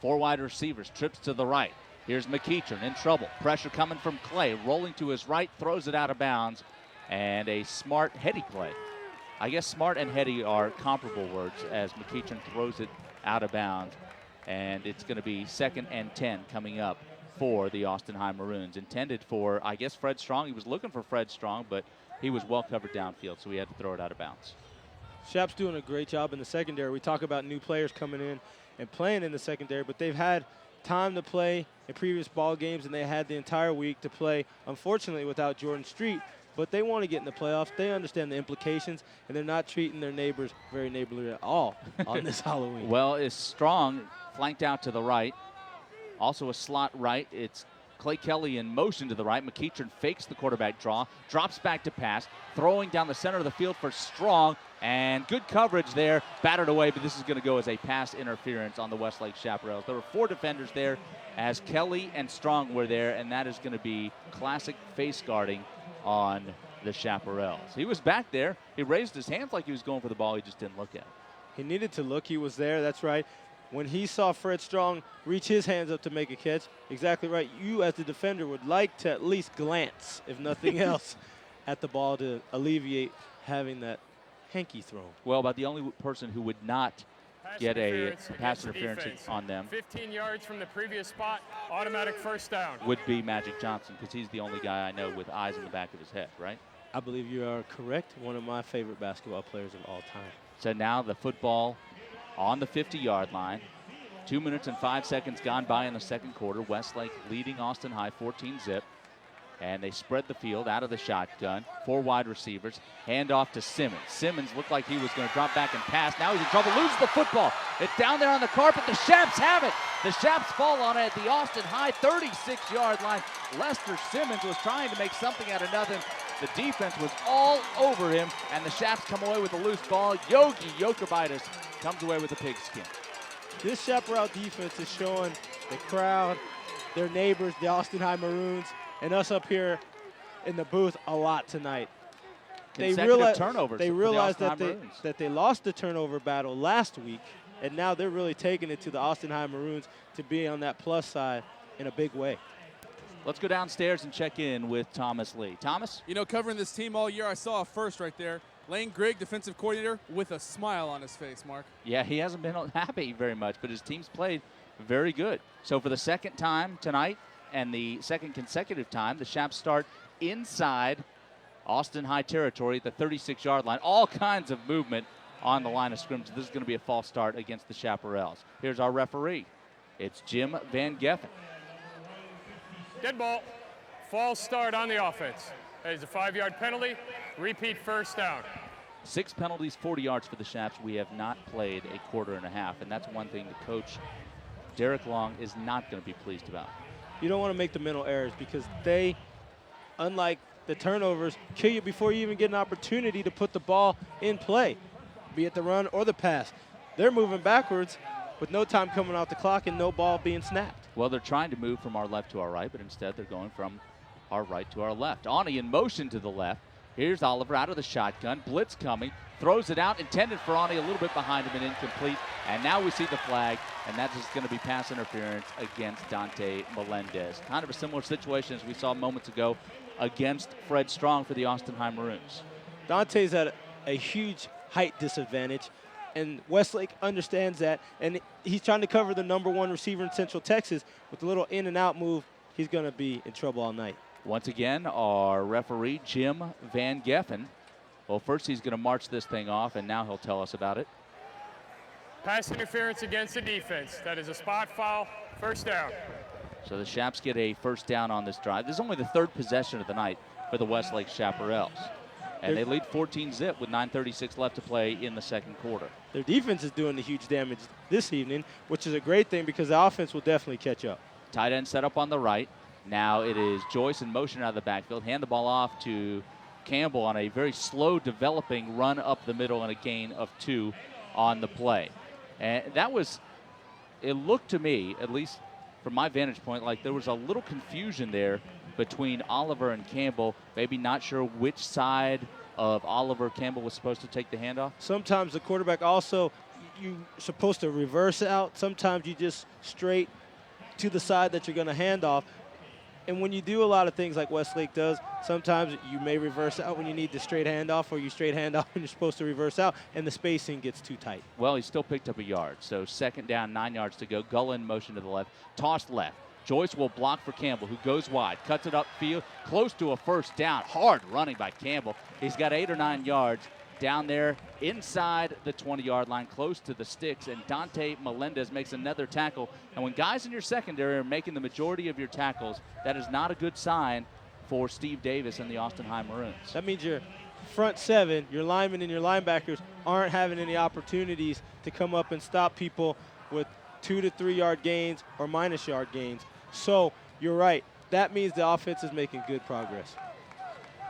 4 wide receivers, trips to the right. Here's McEachern in trouble. Pressure coming from Clay, rolling to his right, throws it out of bounds, and a smart, heady play. I guess smart and heady are comparable words as McEachern throws it out of bounds, and it's going to be 2nd and 10 coming up for the Austin High Maroons. Intended for, I guess, Fred Strong. He was looking for Fred Strong, but he was well covered downfield, so he had to throw it out of bounds. Chap's doing a great job in the secondary. We talk about new players coming in and playing in the secondary, but they've had time to play in previous ball games, and they had the entire week to play, unfortunately, without Jordan Street. But they want to get in the playoffs. They understand the implications, and they're not treating their neighbors very neighborly at all on this Halloween. Well, it's Strong flanked out to the right. Also a slot right. It's Clay Kelly in motion to the right. McEachern fakes the quarterback draw, drops back to pass, throwing down the center of the field for Strong, and good coverage there, battered away, but this is going to go as a pass interference on the Westlake Chaparrals. There were 4 defenders there as Kelly and Strong were there, and that is going to be classic face guarding on the Chaparrals. He was back there. He raised his hands like he was going for the ball. He just didn't look at it. He needed to look. He was there. That's right. When he saw Fred Strong reach his hands up to make a catch, exactly right. You, as the defender, would like to at least glance, if nothing else, at the ball to alleviate having that hanky thrown. Well, about the only person who would not get a pass interference on them 15 yards from the previous spot, automatic first down. would be Magic Johnson, because he's the only guy I know with eyes in the back of his head, right? I believe you are correct. One of my favorite basketball players of all time. So now the football on the 50-yard line. 2 minutes and 5 seconds gone by in the second quarter. Westlake leading Austin High 14-zip. And they spread the field out of the shotgun. 4 wide receivers. Hand off to Simmons. Simmons looked like he was going to drop back and pass. Now he's in trouble. Loses the football. It's down there on the carpet. The Chaps have it. The Chaps fall on it at the Austin High 36-yard line. Lester Simmons was trying to make something out of nothing. The defense was all over him, and the Chaps come away with a loose ball. Yogi Yokubaitis comes away with a pigskin. This Chaparral defense is showing the crowd, their neighbors, the Austin High Maroons, and us up here in the booth a lot tonight. Consecutive turnovers. They for the realized Austin that High Maroons. they lost the turnover battle last week, and now they're really taking it to the Austin High Maroons to be on that plus side in a big way. Let's go downstairs and check in with Thomas Lee. Thomas? You know, covering this team all year, I saw a first right there. Lane Grigg, defensive coordinator, with a smile on his face, Mark. Yeah, he hasn't been happy very much, but his team's played very good. So for the second time tonight and the second consecutive time, the Chaps start inside Austin High territory at the 36-yard line. All kinds of movement on the line of scrimmage. This is going to be a false start against the Chaparrals. Here's our referee. It's Jim Van Geffen. Dead ball. False start on the offense. That is a 5-yard penalty. Repeat first down. 6 penalties, 40 yards for the Chaps. We have not played a quarter and a half, and that's one thing the coach, Derek Long, is not going to be pleased about. You don't want to make the mental errors because they, unlike the turnovers, kill you before you even get an opportunity to put the ball in play, be it the run or the pass. They're moving backwards with no time coming off the clock and no ball being snapped. Well, they're trying to move from our left to our right, but instead they're going from our right to our left. Ani in motion to the left. Here's Oliver out of the shotgun. Blitz coming. Throws it out. Intended for Ani, a little bit behind him and incomplete. And now we see the flag, and that is going to be pass interference against Dante Melendez. Kind of a similar situation as we saw moments ago against Fred Strong for the Austin High Maroons. Dante's at a huge height disadvantage, and Westlake understands that, and he's trying to cover the #1 receiver in Central Texas with a little in and out move. He's going to be in trouble all night. Once again, our referee, Jim Van Geffen. Well, first he's going to march this thing off, and now he'll tell us about it. Pass interference against the defense. That is a spot foul. First down. So the Chaps get a first down on this drive. This is only the 3rd possession of the night for the Westlake Chaparrals. And they lead 14-zip with 9:36 left to play in the second quarter. Their defense is doing the huge damage this evening, which is a great thing because the offense will definitely catch up. Tight end set up on the right. Now it is Joyce in motion out of the backfield. Hand the ball off to Campbell on a very slow developing run up the middle and a gain of 2 on the play. And that was, it looked to me, at least from my vantage point, like there was a little confusion there between Oliver and Campbell, maybe not sure which side of Oliver Campbell was supposed to take the handoff. Sometimes the quarterback also, you're supposed to reverse out. Sometimes you just straight to the side that you're going to hand off. And when you do a lot of things like Westlake does, sometimes you may reverse out when you need the straight handoff, or you straight hand off when you're supposed to reverse out, and the spacing gets too tight. Well, he still picked up a yard. So second down, 9 yards to go. Gulla in motion to the left. Toss left. Joyce will block for Campbell, who goes wide. Cuts it upfield, close to a first down. Hard running by Campbell. He's got 8 or 9 yards down there inside the 20-yard line, close to the sticks, and Dante Melendez makes another tackle. And when guys in your secondary are making the majority of your tackles, that is not a good sign for Steve Davis and the Austin High Maroons. That means your front 7, your linemen and your linebackers, aren't having any opportunities to come up and stop people with 2 to 3 yard gains or minus yard gains. So you're right. that means the offense is making good progress.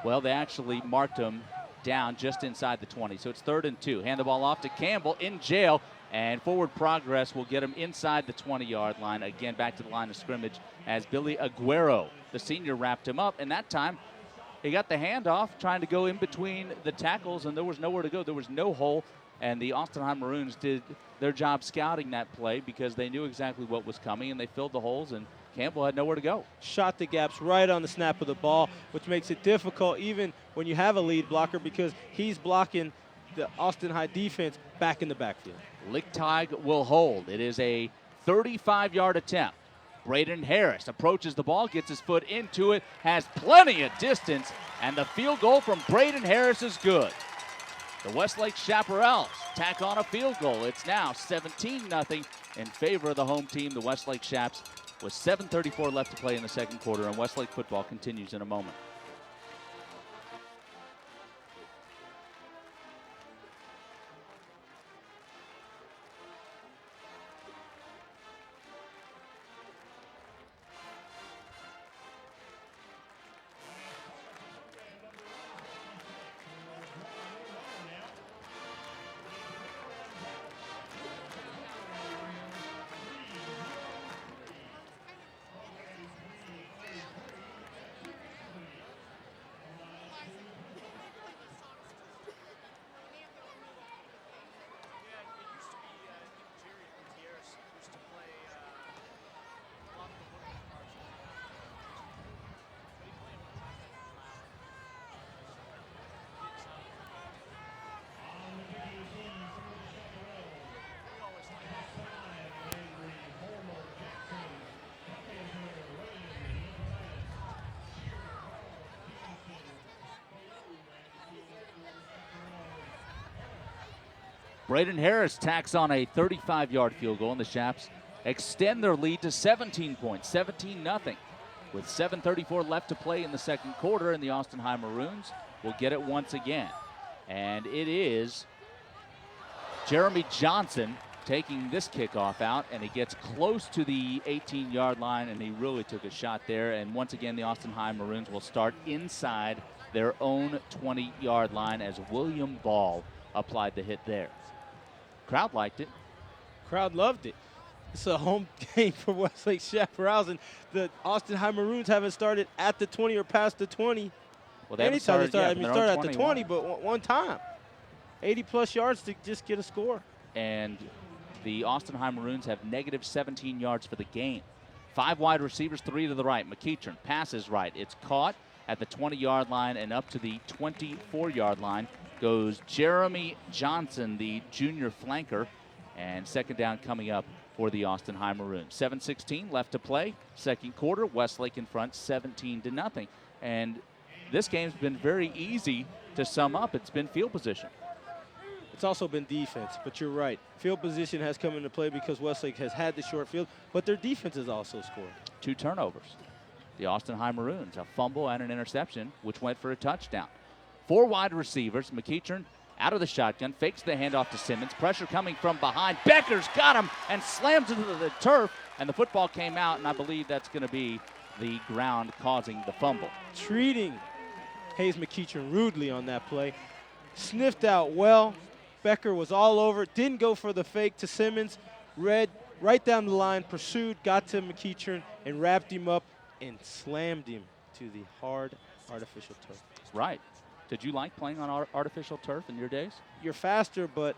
Well, they actually marked him down just inside the 20, so it's 3rd and 2. Hand the ball off to Campbell in jail, and forward progress will get him inside the 20-yard line. Again, back to the line of scrimmage as Billy Aguero, the senior, wrapped him up, and that time he got the handoff trying to go in between the tackles, and there was nowhere to go. There was no hole, and the Austin High Maroons did their job scouting that play because they knew exactly what was coming, and they filled the holes, and Campbell had nowhere to go. Shot the gaps right on the snap of the ball, which makes it difficult even when you have a lead blocker because he's blocking the Austin High defense back in the backfield. Lichtig will hold. It is a 35-yard attempt. Braden Harris approaches the ball, gets his foot into it, has plenty of distance, and the field goal from Braden Harris is good. The Westlake Chaparrals tack on a field goal. It's now 17-0 in favor of the home team, the Westlake Chaps, with 7:34 left to play in the second quarter, and Westlake football continues in a moment. Braden Harris tacks on a 35-yard field goal, and the Chaps extend their lead to 17 points, 17-0. With 7:34 left to play in the second quarter, and the Austin High Maroons will get it once again. And it is Jeremy Johnson taking this kickoff out, and he gets close to the 18-yard line, and he really took a shot there. And once again, the Austin High Maroons will start inside their own 20-yard line as William Ball applied the hit there. Crowd liked it. Crowd loved it. It's a home game for Westlake Chaparrals, and the Austin High Maroons haven't started at the 20 or past the 20. Well, they haven't started at the 20, but one time. 80-plus yards to just get a score. And the Austin High Maroons have negative 17 yards for the game. 5 wide receivers, 3 to the right. McEachern passes right. It's caught at the 20-yard line, and up to the 24-yard line goes Jeremy Johnson, the junior flanker, and second down coming up for the Austin High Maroons. 7:16 left to play, second quarter. Westlake in front, 17-0. And this game's been very easy to sum up. It's been field position. It's also been defense, but you're right. Field position has come into play because Westlake has had the short field, but their defense has also scored. 2 turnovers. The Austin High Maroons, a fumble and an interception, which went for a touchdown. 4 wide receivers. McEachern out of the shotgun, fakes the handoff to Simmons. Pressure coming from behind. Becker's got him and slams into the turf, and the football came out, and I believe that's going to be the ground causing the fumble. Treating Hayes McEachern rudely on that play. Sniffed out well. Becker was all over. Didn't go for the fake to Simmons. Read right down the line, pursued, got to McEachern, and wrapped him up and slammed him to the hard artificial turf. Right. Did you like playing on artificial turf in your days? You're faster, but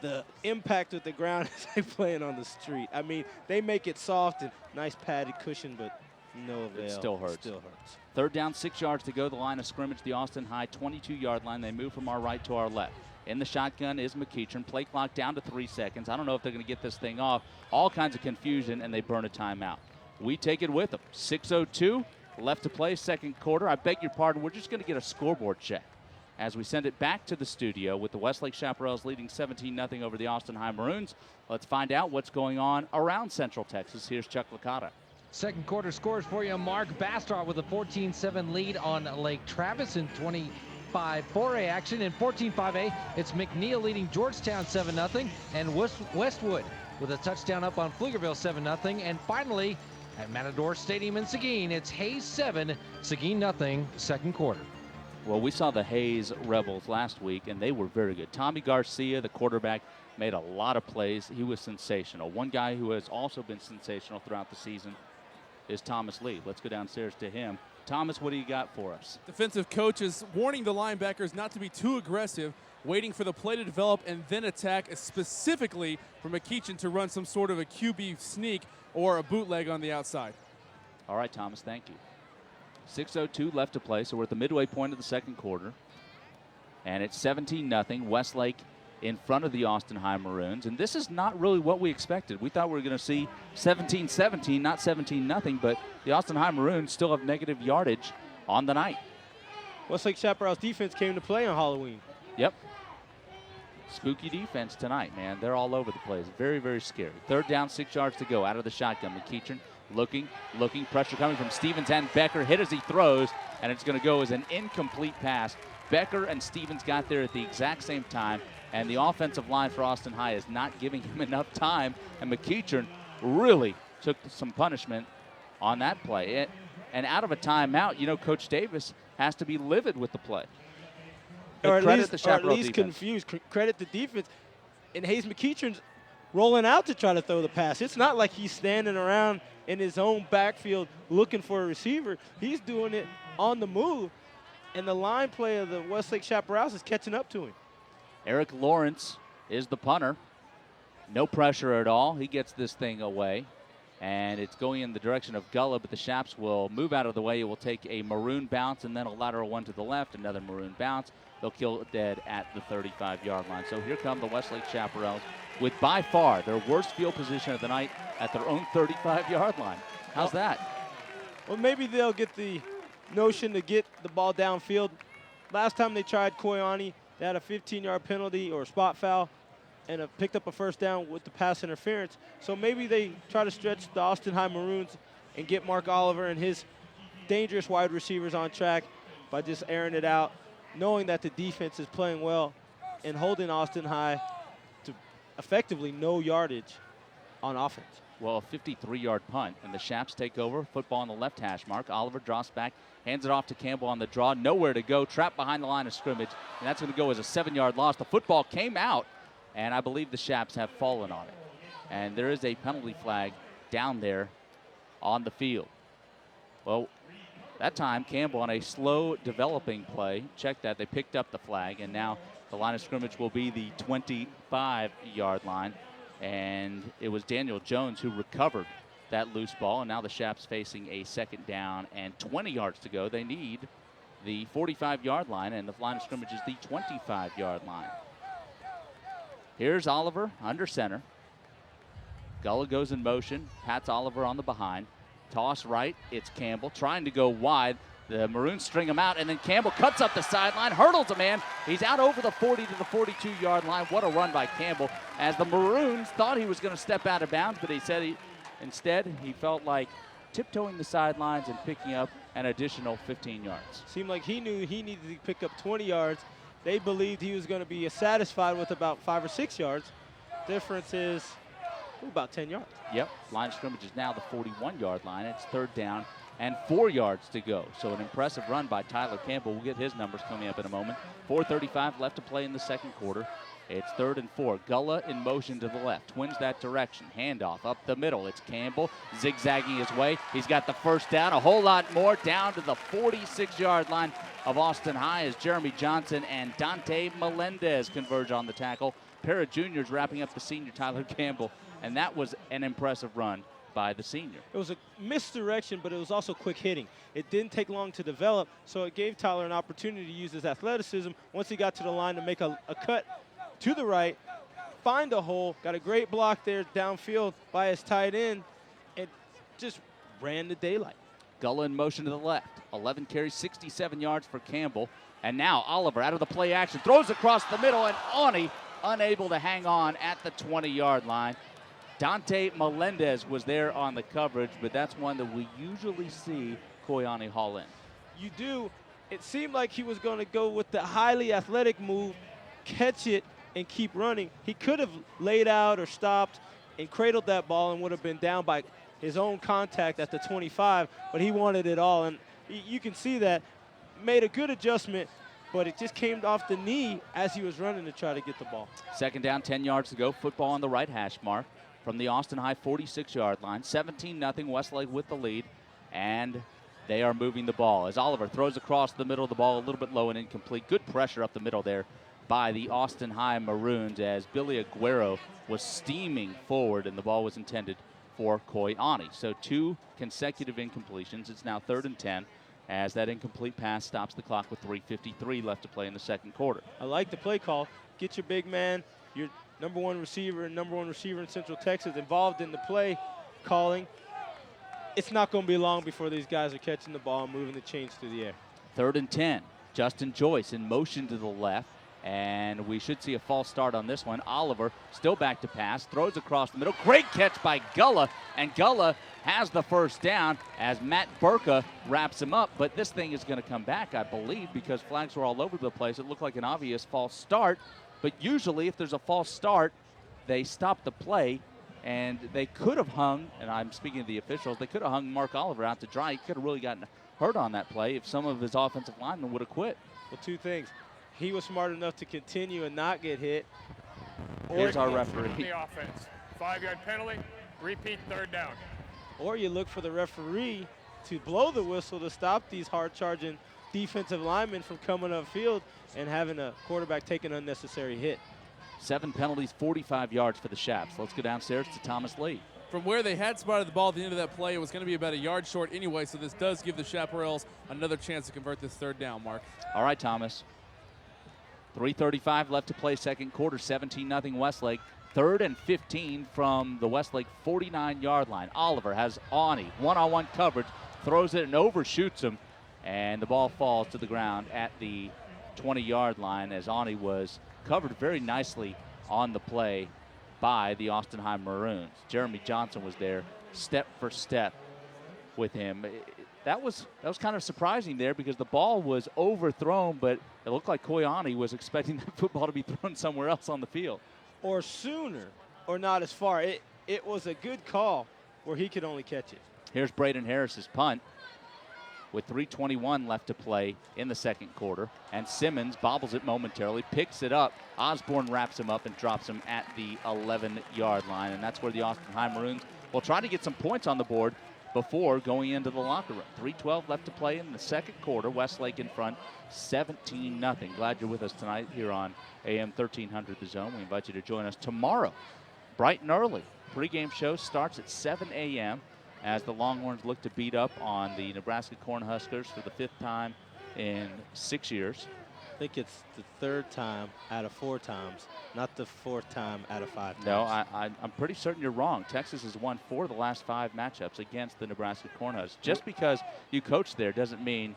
the impact with the ground is like playing on the street. I mean, they make it soft and nice padded cushion, but no avail. It still hurts. Still hurts. Third down, 6 yards to go. The line of scrimmage, the Austin High 22-yard line. They move from our right to our left. In the shotgun is McEachern. Play clock down to 3 seconds. I don't know if they're going to get this thing off. All kinds of confusion, and they burn a timeout. We take it with them. 6:02 left to play, second quarter. I beg your pardon, we're just going to get a scoreboard check as we send it back to the studio with the Westlake Chaparrals leading 17-0 over the Austin High Maroons. Let's find out what's going on around Central Texas. Here's Chuck Licata. Second quarter scores for you. Mark Bastrop with a 14-7 lead on Lake Travis in 25-4A action. In 14-5A, it's McNeil leading Georgetown 7-0, and Westwood with a touchdown up on Pflugerville 7-0. And finally, at Matador Stadium in Seguin. It's Hayes 7, Seguin nothing, second quarter. Well, we saw the Hayes Rebels last week, and they were very good. Tommy Garcia, the quarterback, made a lot of plays. He was sensational. One guy who has also been sensational throughout the season is Thomas Lee. Let's go downstairs to him. Thomas, what do you got for us? Defensive coach is warning the linebackers not to be too aggressive, waiting for the play to develop and then attack, specifically for McEachin to run some sort of a QB sneak or a bootleg on the outside. All right, Thomas, thank you. 6:02 left to play, so we're at the midway point of the second quarter. And it's 17-0, Westlake in front of the Austin High Maroons. And this is not really what we expected. We thought we were going to see 17-17, not 17-0, but the Austin High Maroons still have negative yardage on the night. Westlake Chaparral's defense came to play on Halloween. Yep. Spooky defense tonight, man. They're all over the place. Very, very scary. Third down, 6 yards to go out of the shotgun. McEachin looking, pressure coming from Stevens and Becker. Hit as he throws, and it's going to go as an incomplete pass. Becker and Stevens got there at the exact same time, and the offensive line for Austin High is not giving him enough time, and McEachin really took some punishment on that play. And out of a timeout, you know, Coach Davis has to be livid with the play. Or at credit least, the or at Chaparral least defense. confused. Credit the defense. And Hayes McEachin's rolling out to try to throw the pass. It's not like he's standing around in his own backfield looking for a receiver. He's doing it on the move. And the line play of the Westlake Chaparrals is catching up to him. Eric Lawrence is the punter. No pressure at all. He gets this thing away. And it's going in the direction of Gullah, but the Chaps will move out of the way. It will take a maroon bounce and then a lateral one to the left, another maroon bounce. They'll kill it dead at the 35-yard line. So here come the Westlake Chaparrals with by far their worst field position of the night at their own 35-yard line. How's that? Well, maybe they'll get the notion to get the ball downfield. Last time they tried Koyani, they had a 15-yard penalty or spot foul and picked up a first down with the pass interference. So maybe they try to stretch the Austin High Maroons and get Mark Oliver and his dangerous wide receivers on track by just airing it out, knowing that the defense is playing well and holding Austin High to effectively no yardage on offense. Well, a 53-yard punt, and the Chaps take over. Football on the left hash mark. Oliver drops back, hands it off to Campbell on the draw. Nowhere to go, trapped behind the line of scrimmage, and that's going to go as a 7-yard loss. The football came out, and I believe the Chaps have fallen on it. And there is a penalty flag down there on the field. Well, that time, Campbell on a slow developing play. Check that. They picked up the flag, and now the line of scrimmage will be the 25-yard line. And it was Daniel Jones who recovered that loose ball, and now the Chaps facing a second down and 20 yards to go. They need the 45-yard line, and the line of scrimmage is the 25-yard line. Here's Oliver under center. Gullah goes in motion, pats Oliver on the behind. Toss right, it's Campbell trying to go wide. The Maroons string him out, and then Campbell cuts up the sideline, hurdles a man. He's out over the 40 to the 42-yard line. What a run by Campbell, as the Maroons thought he was going to step out of bounds, but he said instead he felt like tiptoeing the sidelines and picking up an additional 15 yards. Seemed like he knew he needed to pick up 20 yards. They believed he was going to be satisfied with about 5 or 6 yards. Difference is about 10 yards. Yep, line of scrimmage is now the 41-yard line. It's third down and 4 yards to go. So an impressive run by Tyler Campbell. We'll get his numbers coming up in a moment. 4:35 left to play in the second quarter. It's 3rd and 4. Gullah in motion to the left. Twins that direction. Handoff up the middle. It's Campbell zigzagging his way. He's got the first down. A whole lot more down to the 46-yard line of Austin High as Jeremy Johnson and Dante Melendez converge on the tackle. Pair of juniors wrapping up the senior Tyler Campbell. And that was an impressive run by the senior. It was a misdirection, but it was also quick hitting. It didn't take long to develop, so it gave Tyler an opportunity to use his athleticism once he got to the line to make a cut to the right, find a hole, got a great block there downfield by his tight end, and just ran the daylight. Gullah in motion to the left. 11 carries, 67 yards for Campbell. And now Oliver out of the play action, throws across the middle, and Awney unable to hang on at the 20-yard line. Dante Melendez was there on the coverage, but that's one that we usually see Koyani haul in. You do. It seemed like he was going to go with the highly athletic move, catch it, and keep running. He could have laid out or stopped and cradled that ball and would have been down by his own contact at the 25, but he wanted it all. And you can see that. Made a good adjustment, but it just came off the knee as he was running to try to get the ball. Second down, 10 yards to go. Football on the right hash mark from the Austin High 46-yard line. 17-0, Westlake with the lead, and they are moving the ball as Oliver throws across the middle of the ball, a little bit low and incomplete. Good pressure up the middle there by the Austin High Maroons as Billy Aguero was steaming forward, and the ball was intended for Koyani. So 2 consecutive incompletions. It's now 3rd and 10 as that incomplete pass stops the clock with 3:53 left to play in the second quarter. I like the play call. Get your big man, your number one receiver in Central Texas involved in the play calling. It's not going to be long before these guys are catching the ball and moving the chains through the air. 3rd and 10. Justin Joyce in motion to the left, and we should see a false start on this one. Oliver still back to pass, throws across the middle. Great catch by Gulla, and Gulla has the first down as Matt Burka wraps him up. But this thing is going to come back, I believe, because flags were all over the place. It looked like an obvious false start, but usually if there's a false start, they stop the play, and they could have hung, and I'm speaking of the officials, they could have hung Mark Oliver out to dry. He could have really gotten hurt on that play if some of his offensive linemen would have quit. Well, 2 things. He was smart enough to continue and not get hit. Here's our referee. The offense. 5-yard penalty. Repeat 3rd down. Or you look for the referee to blow the whistle to stop these hard-charging defensive linemen from coming upfield and having a quarterback take an unnecessary hit. 7 penalties, 45 yards for the Chaps. Let's go downstairs to Thomas Lee. From where they had spotted the ball at the end of that play, it was going to be about a yard short anyway, so this does give the Chaparrals another chance to convert this 3rd down, Mark. All right, Thomas. 3:35 left to play second quarter, 17-0 Westlake. 3rd and 15 from the Westlake 49-yard line. Oliver has Ani, one-on-one coverage, throws it and overshoots him, and the ball falls to the ground at the 20-yard line as Ani was covered very nicely on the play by the Austin High Maroons. Jeremy Johnson was there step for step with him. That was kind of surprising there because the ball was overthrown, but it looked like Koyani was expecting that football to be thrown somewhere else on the field. Or sooner, or not as far. It was a good call where he could only catch it. Here's Braden Harris's punt with 3:21 left to play in the second quarter, and Simmons bobbles it momentarily, picks it up. Osborne wraps him up and drops him at the 11-yard line, and that's where the Austin High Maroons will try to get some points on the board before going into the locker room. 3:12 left to play in the second quarter. Westlake in front, 17-0. Glad you're with us tonight here on AM 1300 The Zone. We invite you to join us tomorrow, bright and early. Pre-game show starts at 7 a.m. as the Longhorns look to beat up on the Nebraska Cornhuskers for the 5th time in 6 years. I think it's the 3rd time out of 4 times, not the 4th time out of 5 times. No, I'm pretty certain you're wrong. Texas has won 4 of the last 5 matchups against the Nebraska Cornhuskers. Just because you coach there doesn't mean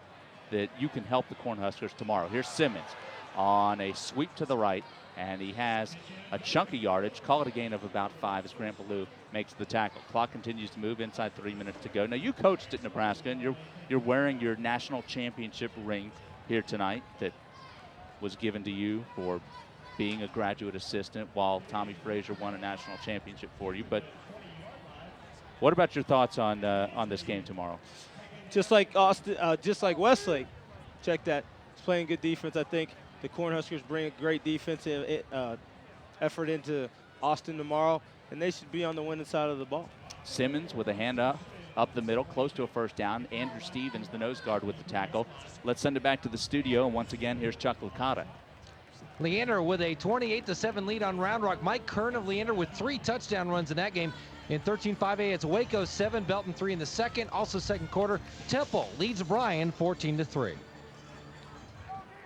that you can help the Cornhuskers tomorrow. Here's Simmons on a sweep to the right, and he has a chunk of yardage. Call it a gain of about 5 as Grant Ballou makes the tackle. Clock continues to move, inside 3 minutes to go. Now, you coached at Nebraska, and you're wearing your national championship ring here tonight that was given to you for being a graduate assistant while Tommy Frazier won a national championship for you. But what about your thoughts on this game tomorrow? Just like Westlake, check that. It's playing good defense. I think the Cornhuskers bring a great defensive effort into Austin tomorrow, and they should be on the winning side of the ball. Simmons with a hand up the middle, close to a first down. Andrew Stevens, the nose guard, with the tackle. Let's send it back to the studio, and once again, here's Chuck Licata. Leander with a 28-7 lead on Round Rock. Mike Kern of Leander with 3 touchdown runs in that game. In 13-5A, it's Waco 7, Belton 3 in the second. Also second quarter, Temple leads Bryan 14-3.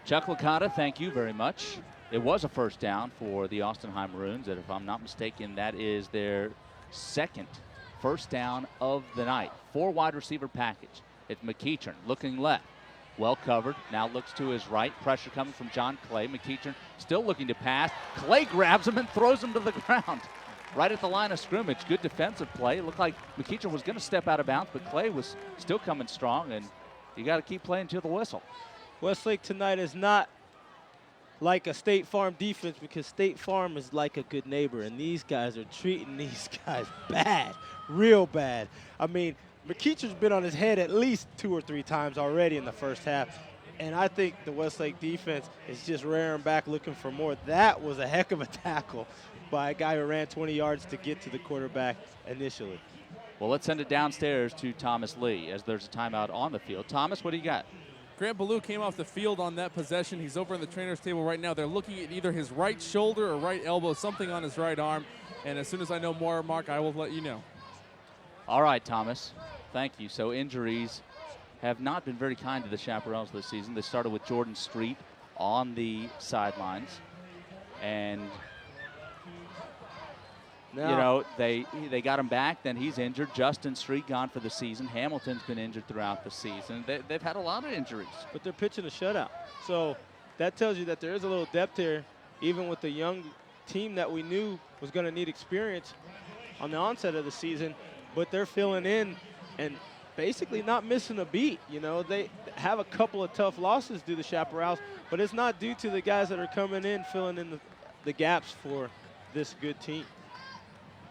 Chuck Licata, thank you very much. It was a first down for the Austin High Maroons, and if I'm not mistaken, that is their second first down of the night. 4 wide receiver package. It's McEachern looking left. Well covered. Now looks to his right. Pressure coming from John Clay. McEachern still looking to pass. Clay grabs him and throws him to the ground. Right at the line of scrimmage. Good defensive play. It looked like McEachern was going to step out of bounds, but Clay was still coming strong, and you got to keep playing to the whistle. Westlake tonight is not like a State Farm defense because State Farm is like a good neighbor, and these guys are treating these guys bad, real bad. I mean, McKeecher's been on his head at least 2 or 3 times already in the first half, and I think the Westlake defense is just rearing back looking for more. That was a heck of a tackle by a guy who ran 20 yards to get to the quarterback initially. Well, let's send it downstairs to Thomas Lee as there's a timeout on the field. Thomas, what do you got? Grant Ballou came off the field on that possession. He's over in the trainer's table right now. They're looking at either his right shoulder or right elbow, something on his right arm. And as soon as I know more, Mark, I will let you know. All right, Thomas. Thank you. So injuries have not been very kind to the Chaparrals this season. They started with Jordan Street on the sidelines. And, you know, they got him back. Then he's injured. Justin Street gone for the season. Hamilton's been injured throughout the season. They've had a lot of injuries. But they're pitching a shutout. So that tells you that there is a little depth here, even with the young team that we knew was going to need experience on the onset of the season. But they're filling in and basically not missing a beat. You know, they have a couple of tough losses due to the Chaparrals, but it's not due to the guys that are coming in, filling in the gaps for this good team.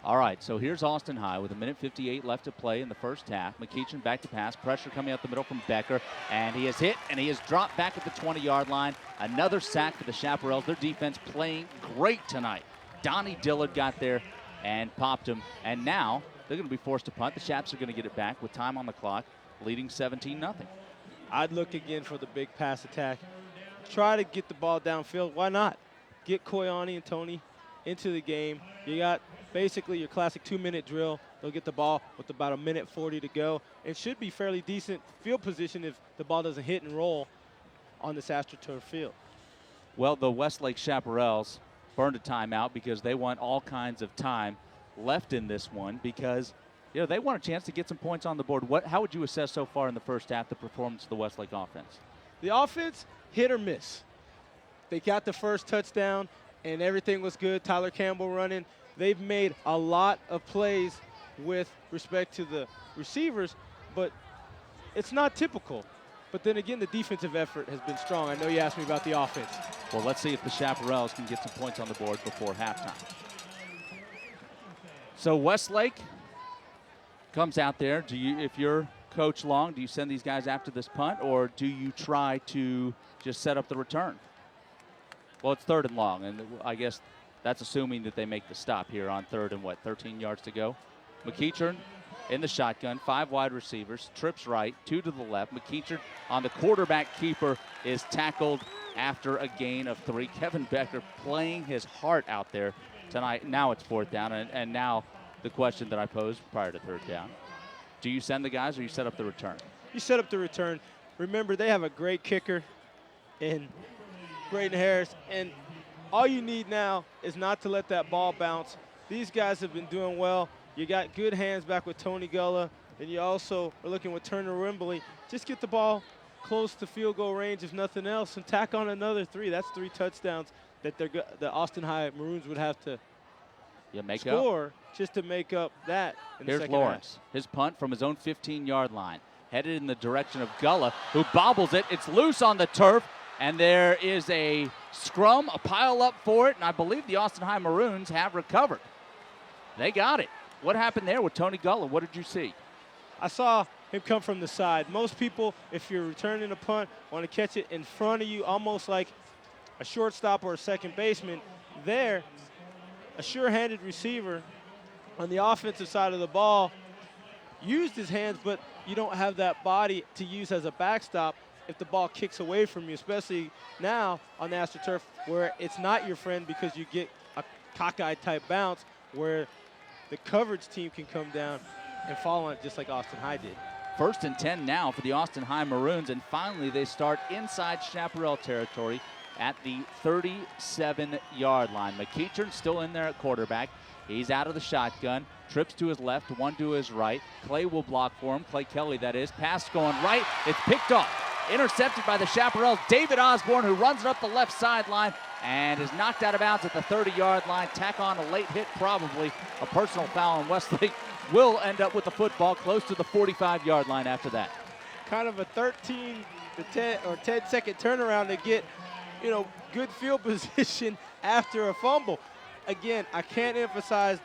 All right, so here's Austin High with 1:58 left to play in the first half. McKeechan back to pass, pressure coming out the middle from Becker, and he is hit, and he is dropped back at the 20-yard line. Another sack for the Chaparrals. Their defense playing great tonight. Donnie Dillard got there and popped him, and now they're going to be forced to punt. The Chaps are going to get it back with time on the clock, leading 17-0. I'd look again for the big pass attack. Try to get the ball downfield. Why not? Get Koyani and Tony into the game. You got basically your classic 2-minute drill. They'll get the ball with about 1:40 to go. It should be fairly decent field position if the ball doesn't hit and roll on this AstroTurf field. Well, the Westlake Chaparrals burned a timeout because they want all kinds of time left in this one because, you know, they want a chance to get some points on the board. How would you assess so far in the first half the performance of the Westlake offense? The offense, hit or miss. They got the first touchdown, and everything was good. Tyler Campbell running. They've made a lot of plays with respect to the receivers, but it's not typical. But then again, the defensive effort has been strong. I know you asked me about the offense. Well, let's see if the Chaparrals can get some points on the board before halftime. So Westlake comes out there. If you're Coach Long, do you send these guys after this punt, or do you try to just set up the return? Well, it's 3rd and long, and I guess that's assuming that they make the stop here on 3rd and 13 yards to go. McKeechern in the shotgun, 5 wide receivers, trips right, 2 to the left. McKeechern on the quarterback keeper is tackled after a gain of 3. Kevin Becker playing his heart out there tonight. Now it's 4th down, and now the question that I posed prior to 3rd down. Do you send the guys or you set up the return? You set up the return. Remember, they have a great kicker in Braden Harris, and all you need now is not to let that ball bounce. These guys have been doing well. You got good hands back with Tony Gullah, and you also are looking with Turner Wimbley. Just get the ball close to field goal range, if nothing else, and tack on another 3. That's 3 touchdowns that the Austin High Maroons would have to score just to make up that in the second Lawrence. half. His punt from his own 15-yard line, headed in the direction of Gullah, who bobbles it. It's loose on the turf, and there is a scrum, a pile up for it, and I believe the Austin High Maroons have recovered. They got it. What happened there with Tony Gullah? What did you see? I saw him come from the side. Most people, if you're returning a punt, want to catch it in front of you, almost like a shortstop or a second baseman. There, a sure-handed receiver on the offensive side of the ball used his hands, but you don't have that body to use as a backstop if the ball kicks away from you, especially now on the AstroTurf where it's not your friend because you get a cockeyed type bounce where the coverage team can come down and fall on it just like Austin High did. 1st and 10 now for the Austin High Maroons, and finally they start inside Chaparral territory at the 37-yard line. McKeechern still in there at quarterback. He's out of the shotgun, trips to his left, 1 to his right. Clay will block for him, Clay Kelly that is. Pass going right, it's picked off. Intercepted by the Chaparrals. David Osborne, who runs it up the left sideline and is knocked out of bounds at the 30-yard line. Tack on a late hit, probably a personal foul, and Westlake will end up with the football close to the 45-yard line after that. Kind of a 13 to 10 or 10-second turnaround to get good field position after a fumble. Again, I can't emphasize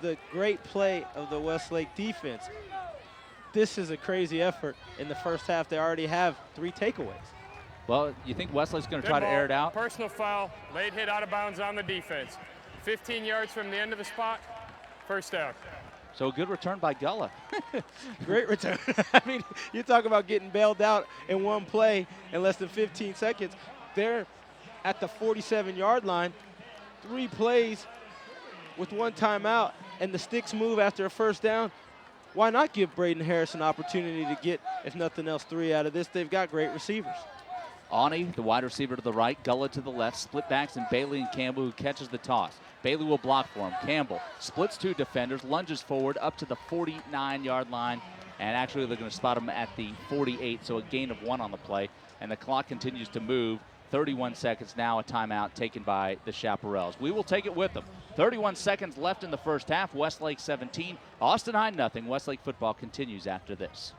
the great play of the Westlake defense. This is a crazy effort. In the first half, they already have 3 takeaways. Well, you think Westlake's going to Dead try to ball, air it out? Personal foul, late hit out of bounds on the defense. 15 yards from the end of the spot, first down. So a good return by Gullah. Great return. I mean, you talk about getting bailed out in one play in less than 15 seconds. They're at the 47-yard line, 3 plays with 1 timeout, and the sticks move after a first down. Why not give Braden Harris an opportunity to get, if nothing else, 3 out of this? They've got great receivers. Awney, the wide receiver to the right, Gullah to the left, split backs, and Bailey and Campbell who catches the toss. Bailey will block for him. Campbell splits 2 defenders, lunges forward up to the 49-yard line, and actually they're going to spot him at the 48, so a gain of 1 on the play, and the clock continues to move. 31 seconds now, a timeout taken by the Chaparrals. We will take it with them. 31 seconds left in the first half. Westlake 17, Austin High nothing. Westlake football continues after this.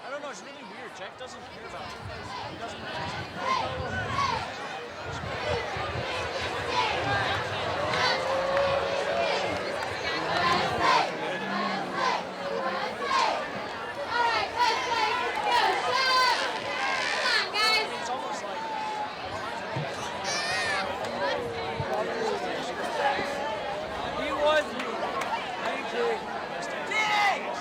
I don't know, it's really weird. Jack doesn't care about it. He doesn't It's almost like he was you. Thank you. Mr. Diggs!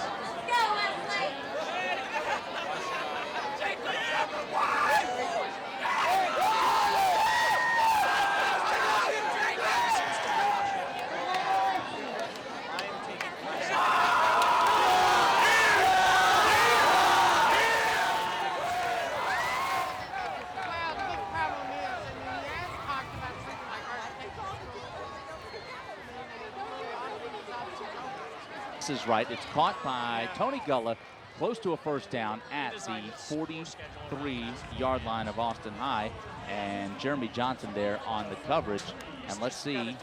This is right. It's caught by Tony Gullah close to a first down at the 43-yard line of Austin High, and Jeremy Johnson there on the coverage. And let's see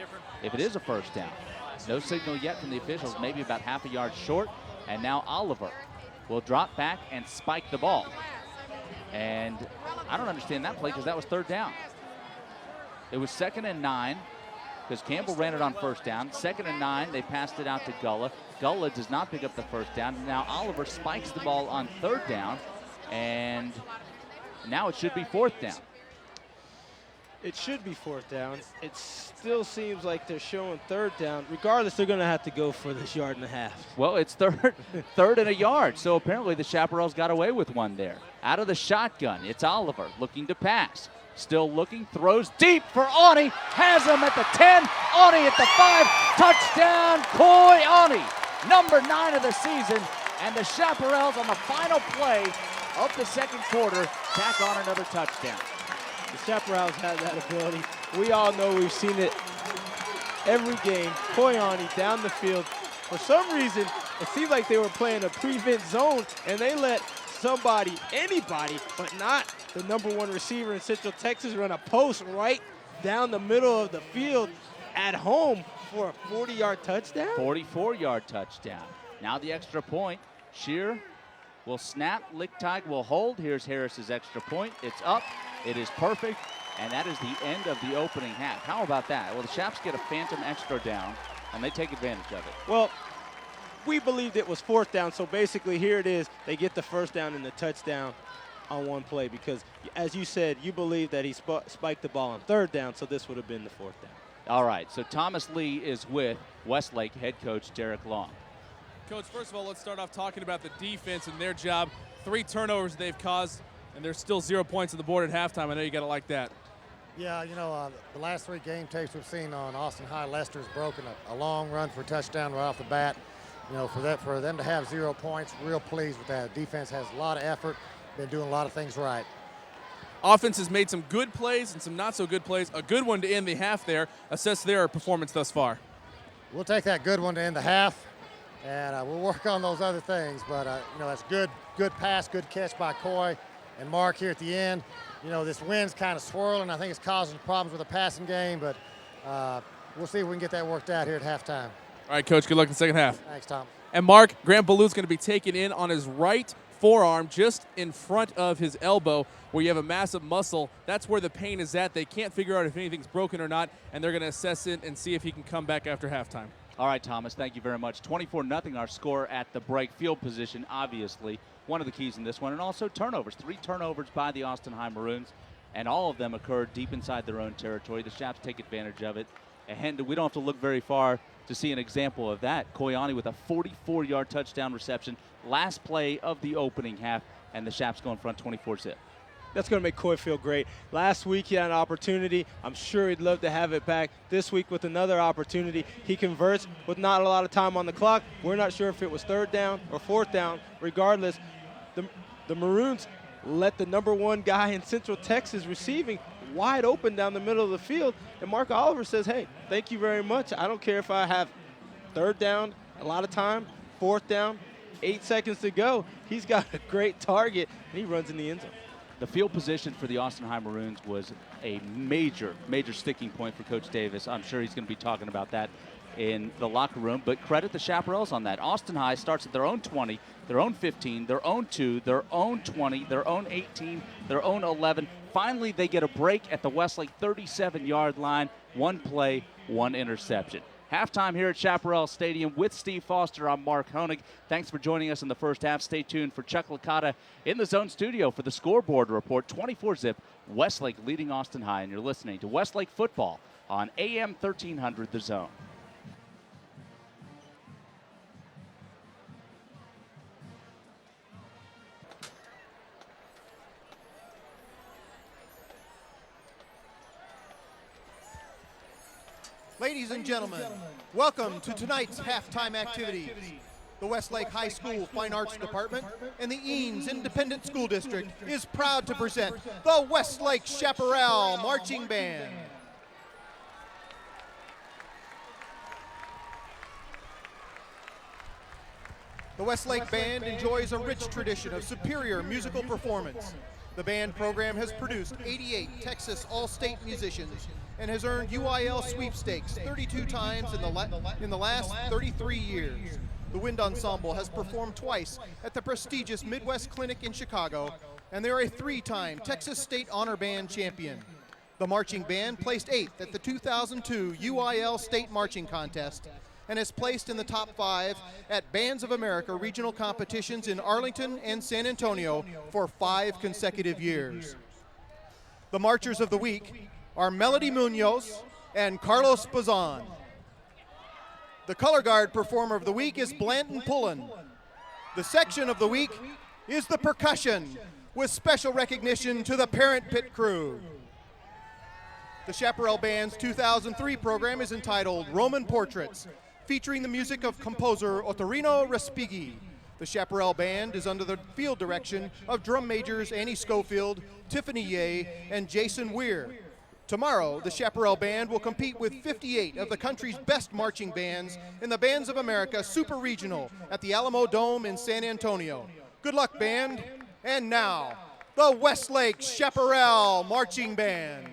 if it is a first down. No signal yet from the officials, maybe about half a yard short. And now Oliver will drop back and spike the ball. And I don't understand that play because that was 3rd down. It was 2nd and 9 because Campbell ran it on first down. 2nd and 9, they passed it out to Gullah. Gullah does not pick up the first down. Now Oliver spikes the ball on 3rd down, and now it should be 4th down. It should be 4th down. It still seems like they're showing 3rd down. Regardless, they're going to have to go for this 1.5 yards. Well, it's third and a yard, so apparently the Chaparrals got away with one there. Out of the shotgun, it's Oliver looking to pass. Still looking, throws deep for Awney, has him at the 10, Awney at the 5, touchdown, Coy Awney, number 9 of the season, and the Chaparrals on the final play of the 2nd quarter tack on another touchdown. The Chaparrals have that ability. We all know, we've seen it every game. Coy Awney down the field. For some reason, it seemed like they were playing a prevent zone, and they let somebody, anybody, but not the number 1 receiver in Central Texas, run a post right down the middle of the field at home for a 40-yard touchdown? 44-yard touchdown. Now the extra point. Shear will snap. Lichtig will hold. Here's Harris's extra point. It's up. It is perfect. And that is the end of the opening half. How about that? Well, the Chaps get a phantom extra down, and they take advantage of it. Well, we believed it was 4th down, so basically here it is. They get the first down and the touchdown on one play because, as you said, you believe that he spiked the ball on 3rd down, so this would have been the 4th down. All right, so Thomas Lee is with Westlake head coach Derek Long. Coach, first of all, let's start off talking about the defense and their job. 3 turnovers they've caused, and there's still 0 points on the board at halftime. I know you got to like that. Yeah, the last 3 game tapes we've seen on Austin High, Lester's broken a long run for a touchdown right off the bat. For them to have 0 points, real pleased with that. Defense has a lot of effort, been doing a lot of things right. Offense has made some good plays and some not so good plays. A good one to end the half there. Assess their performance thus far. We'll take that good one to end the half, and we'll work on those other things. But, that's good pass, good catch by Coy, And Mark, here at the end, you know, this wind's kind of swirling. I think it's causing problems with the passing game, but we'll see if we can get that worked out here at halftime. All right, Coach, good luck in the second half. Thanks, Tom. And Mark, Grant Ballou's going to be taken in on his right forearm, just in front of his elbow, where you have a massive muscle. That's where the pain is at. They can't figure out if anything's broken or not, and they're going to assess it and see if he can come back after halftime. All right, Thomas, thank you very much. 24-0 our score at the break. Field position, obviously, one of the keys in this one, and also turnovers. 3 turnovers by the Austin High Maroons, and all of them occurred deep inside their own territory. The Chaps take advantage of it, and we don't have to look very far to see an example of that. Koyani with a 44-yard touchdown reception, last play of the opening half, and the Chaps go in front 24-zip. That's going to make Coy feel great. Last week he had an opportunity. I'm sure he'd love to have it back. This week with another opportunity, he converts with not a lot of time on the clock. We're not sure if it was 3rd down or 4th down. Regardless, the Maroons let the #1 guy in Central Texas receiving wide open down the middle of the field. And Mark Oliver says, hey, thank you very much. I don't care if I have 3rd down, a lot of time, 4th down, 8 seconds to go. He's got a great target, and he runs in the end zone. The field position for the Austin High Maroons was a major, major sticking point for Coach Davis. I'm sure he's going to be talking about that in the locker room, but credit the Chaparrals on that. Austin High starts at their own 20, their own 15, their own 2, their own 20, their own 18, their own 11. Finally, they get a break at the Westlake 37-yard line. 1 play, 1 interception. Halftime here at Chaparral Stadium with Steve Foster. I'm Mark Honig. Thanks for joining us in the first half. Stay tuned for Chuck Licata in the Zone studio for the scoreboard report. 24-zip, Westlake leading Austin High, and you're listening to Westlake football on AM 1300 The Zone. Ladies and gentlemen, welcome to tonight's halftime activities. The Westlake High School Fine Arts Department and the Eanes Independent School District is proud to present the Westlake Chaparral Marching Band. The Westlake Band enjoys a rich tradition of superior musical performance. The band program has produced 88 Texas All-State musicians and has earned UIL sweepstakes 32 times in the last 33 years. The Wind Ensemble has performed twice at the prestigious Midwest Clinic in Chicago, and they're a 3-time Texas State Honor Band champion. The marching band placed 8th at the 2002 UIL State Marching Contest and has placed in the top 5 at Bands of America regional competitions in Arlington and San Antonio for 5 consecutive years. The marchers of the week are Melody Munoz and Carlos Bazan. The color guard performer of the week is Blanton Pullen. The section of the week is the percussion, with special recognition to the Parent Pit Crew. The Chaparral Band's 2003 program is entitled Roman Portraits, featuring the music of composer Ottorino Respighi. The Chaparral Band is under the field direction of drum majors Annie Schofield, Tiffany Ye, and Jason Weir. Tomorrow, the Chaparral Band will compete with 58 of the country's best marching bands in the Bands of America Super Regional at the Alamo Dome in San Antonio. Good luck, band. And now, the Westlake Chaparral Marching Band.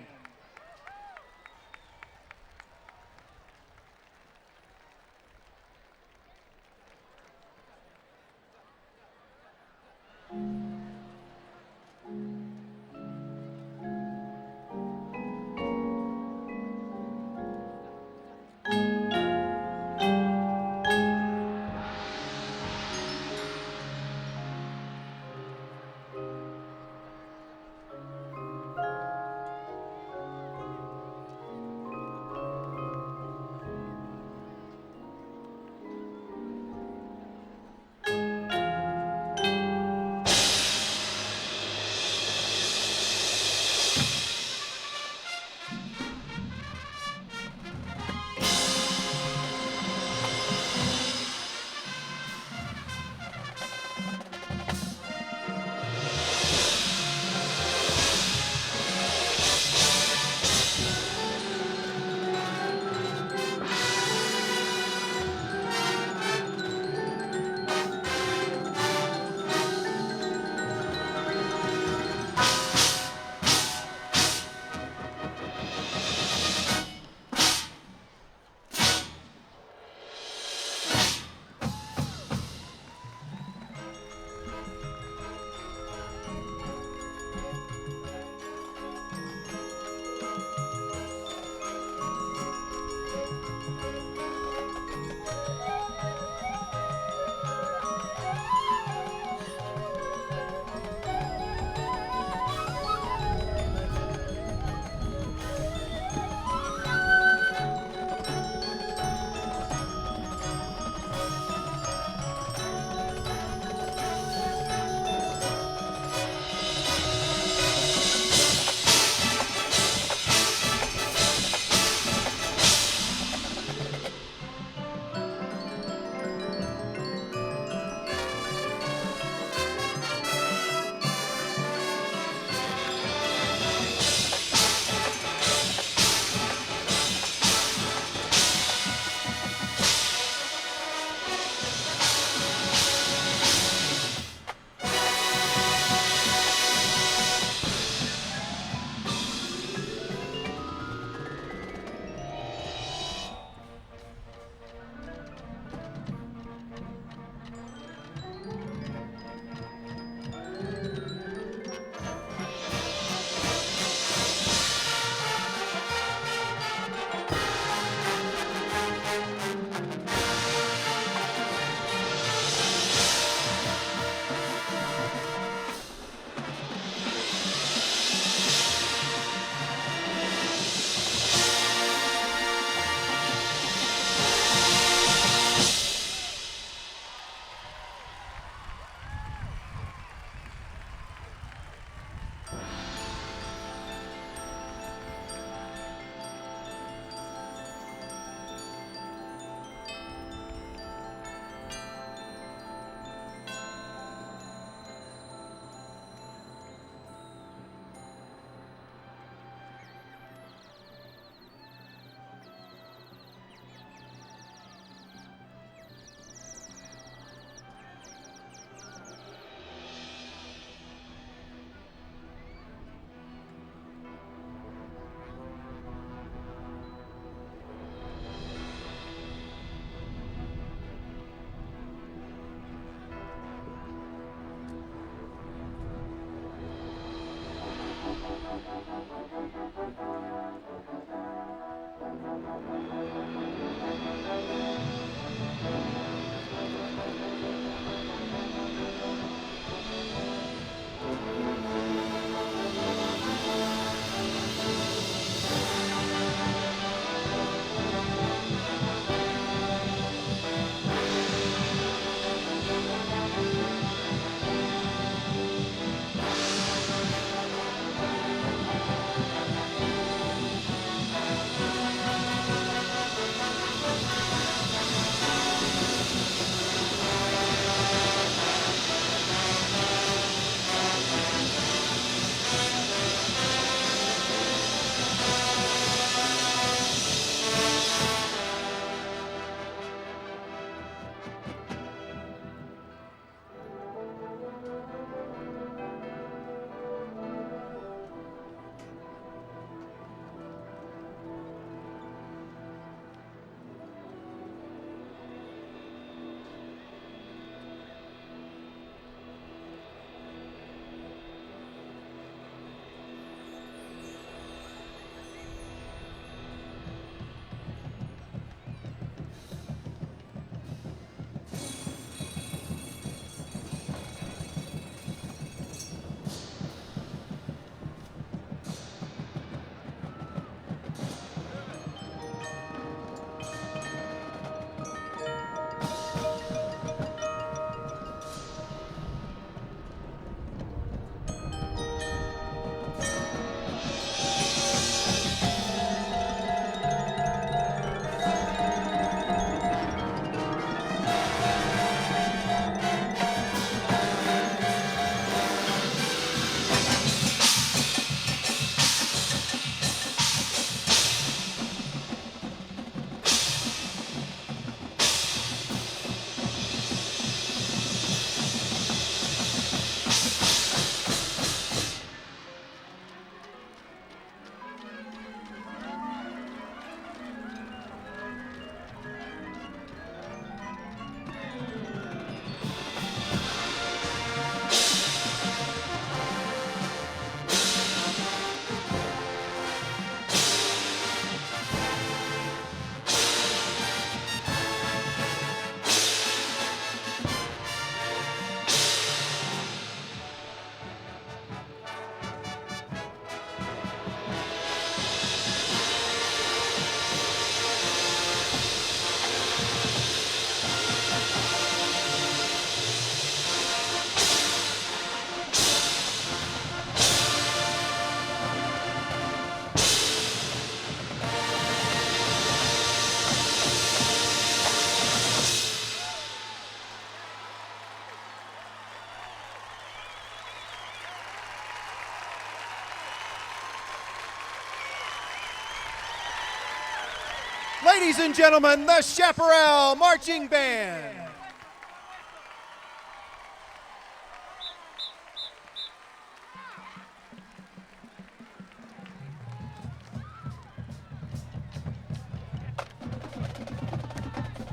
Ladies and gentlemen, the Chaparral Marching Band.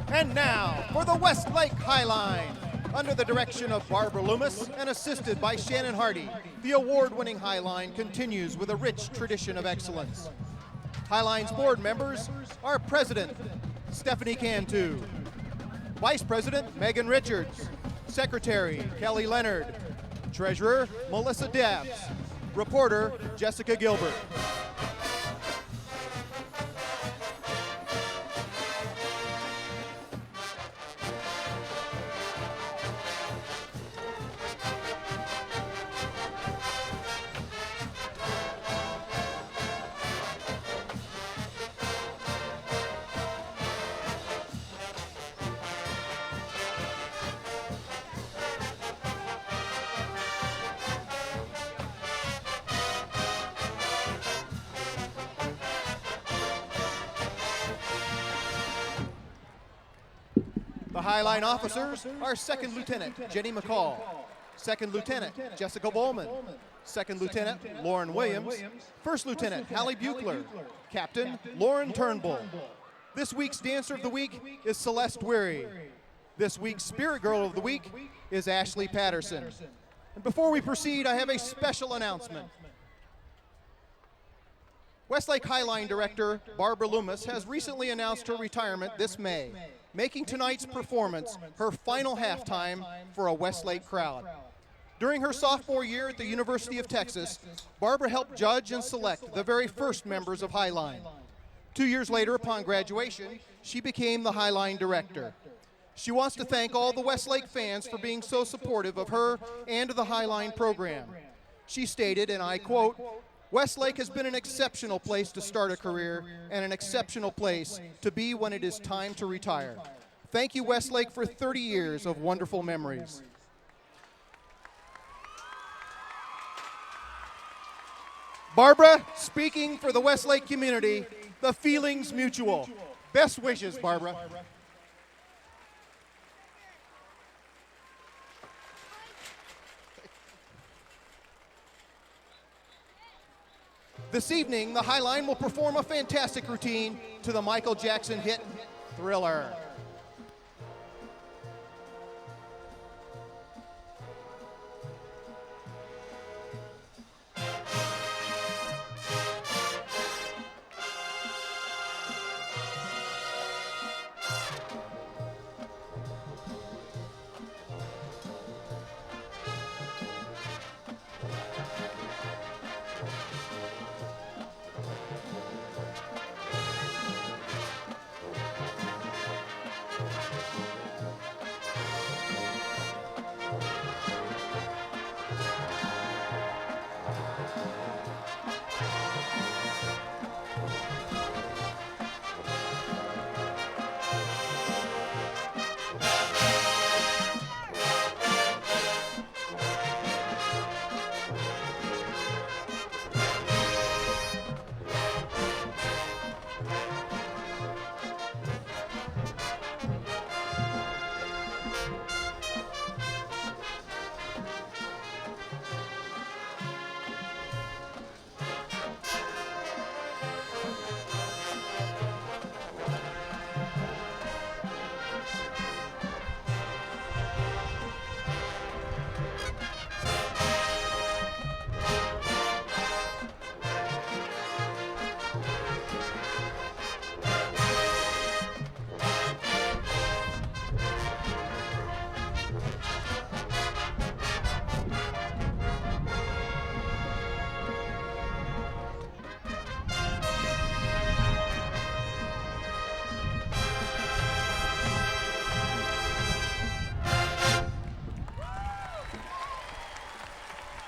And now for the Westlake Highline. Under the direction of Barbara Loomis and assisted by Shannon Hardy, the award-winning Highline continues with a rich tradition of excellence. Highline's board members are President Stephanie Cantu, Vice President Megan Richards, Secretary Kelly Leonard, Treasurer Melissa Dabbs, Reporter Jessica Gilbert. The Highline officers are Second Lieutenant Jenny McCall, Second Lieutenant Jessica Bowman, Second Lieutenant Lauren Williams, First Lieutenant Hallie Buechler, Captain Lauren Turnbull. This week's Dancer of the Week is Celeste Weary. This week's Spirit Girl of the Week is Ashley Patterson. And before we proceed, I have a special announcement. Westlake Highline Director Barbara Loomis has recently announced her retirement this May, making tonight's performance her final halftime for a Westlake crowd. During her sophomore year at the University of Texas, Barbara helped judge and select the very first members of Highline. 2 years later, upon graduation, she became the Highline Director. She wants to thank all the Westlake fans for being so supportive of her and of the Highline program. She stated, and I quote, "Westlake has been an exceptional place to start a career and an exceptional place to be when it is time to retire. Thank you, Westlake, for 30 years of wonderful memories." Barbara, speaking for the Westlake community, the feeling's mutual. Best wishes, Barbara. This evening, the Highline will perform a fantastic routine to the Michael Jackson hit, Thriller.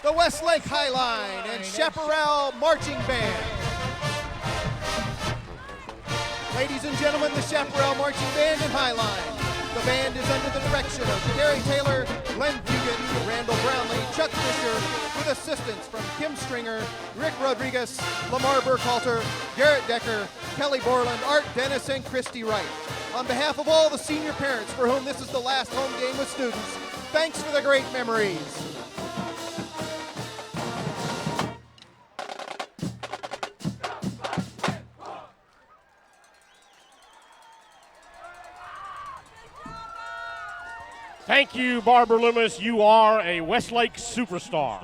The Westlake Highline and Chaparral Marching Band. Ladies and gentlemen, the Chaparral Marching Band and Highline. The band is under the direction of Gary Taylor, Glenn Fugit, Randall Brownlee, Chuck Fisher, with assistance from Kim Stringer, Rick Rodriguez, Lamar Burkhalter, Garrett Decker, Kelly Borland, Art Dennis, and Christy Wright. On behalf of all the senior parents for whom this is the last home game with students, thanks for the great memories. Thank you, Barbara Loomis. You are a Westlake superstar.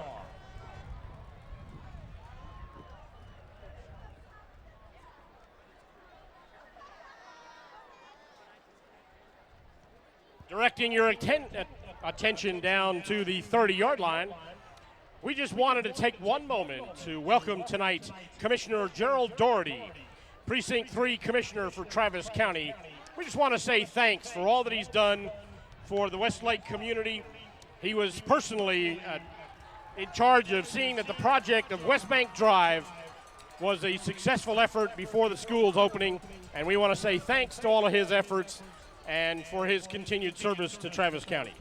Directing your attention down to the 30-yard line, we just wanted to take one moment to welcome tonight Commissioner Gerald Doherty, Precinct 3 Commissioner for Travis County. We just want to say thanks for all that he's done for the Westlake community. He was personally in charge of seeing that the project of West Bank Drive was a successful effort before the school's opening, and we want to say thanks to all of his efforts and for his continued service to Travis County.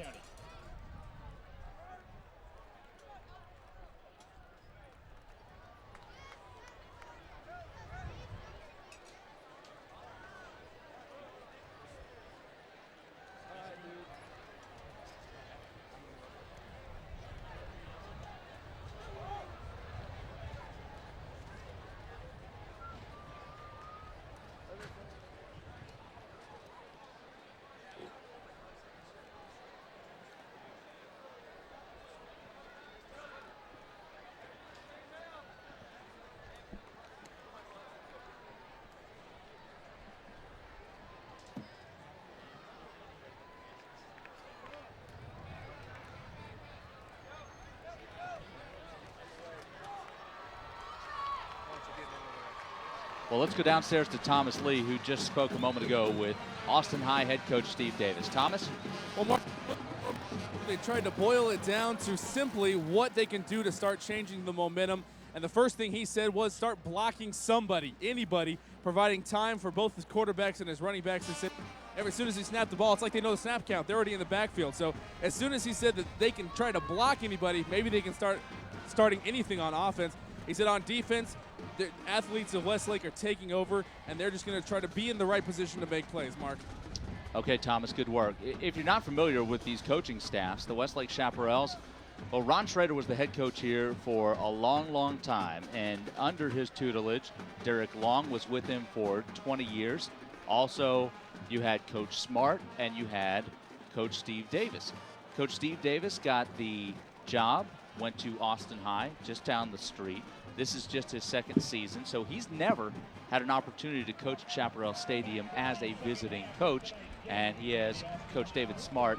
Well, let's go downstairs to Thomas Lee, who just spoke a moment ago with Austin High head coach Steve Davis. Thomas? Well, Mark, they tried to boil it down to simply what they can do to start changing the momentum. And the first thing he said was start blocking somebody, anybody, providing time for both his quarterbacks and his running backs to sit. As soon as he snapped the ball, it's like they know the snap count. They're already in the backfield. So as soon as he said that they can try to block anybody, maybe they can start starting anything on offense. He said on defense, the athletes of Westlake are taking over, and they're just going to try to be in the right position to make plays, Mark. Okay, Thomas, good work. If you're not familiar with these coaching staffs, the Westlake Chaparrals, well, Ron Schrader was the head coach here for a long, long time, and under his tutelage, Derek Long was with him for 20 years. Also, you had Coach Smart, and you had Coach Steve Davis. Coach Steve Davis got the job, went to Austin High, just down the street. This is just his second season, so he's never had an opportunity to coach at Chaparral Stadium as a visiting coach, and he has Coach David Smart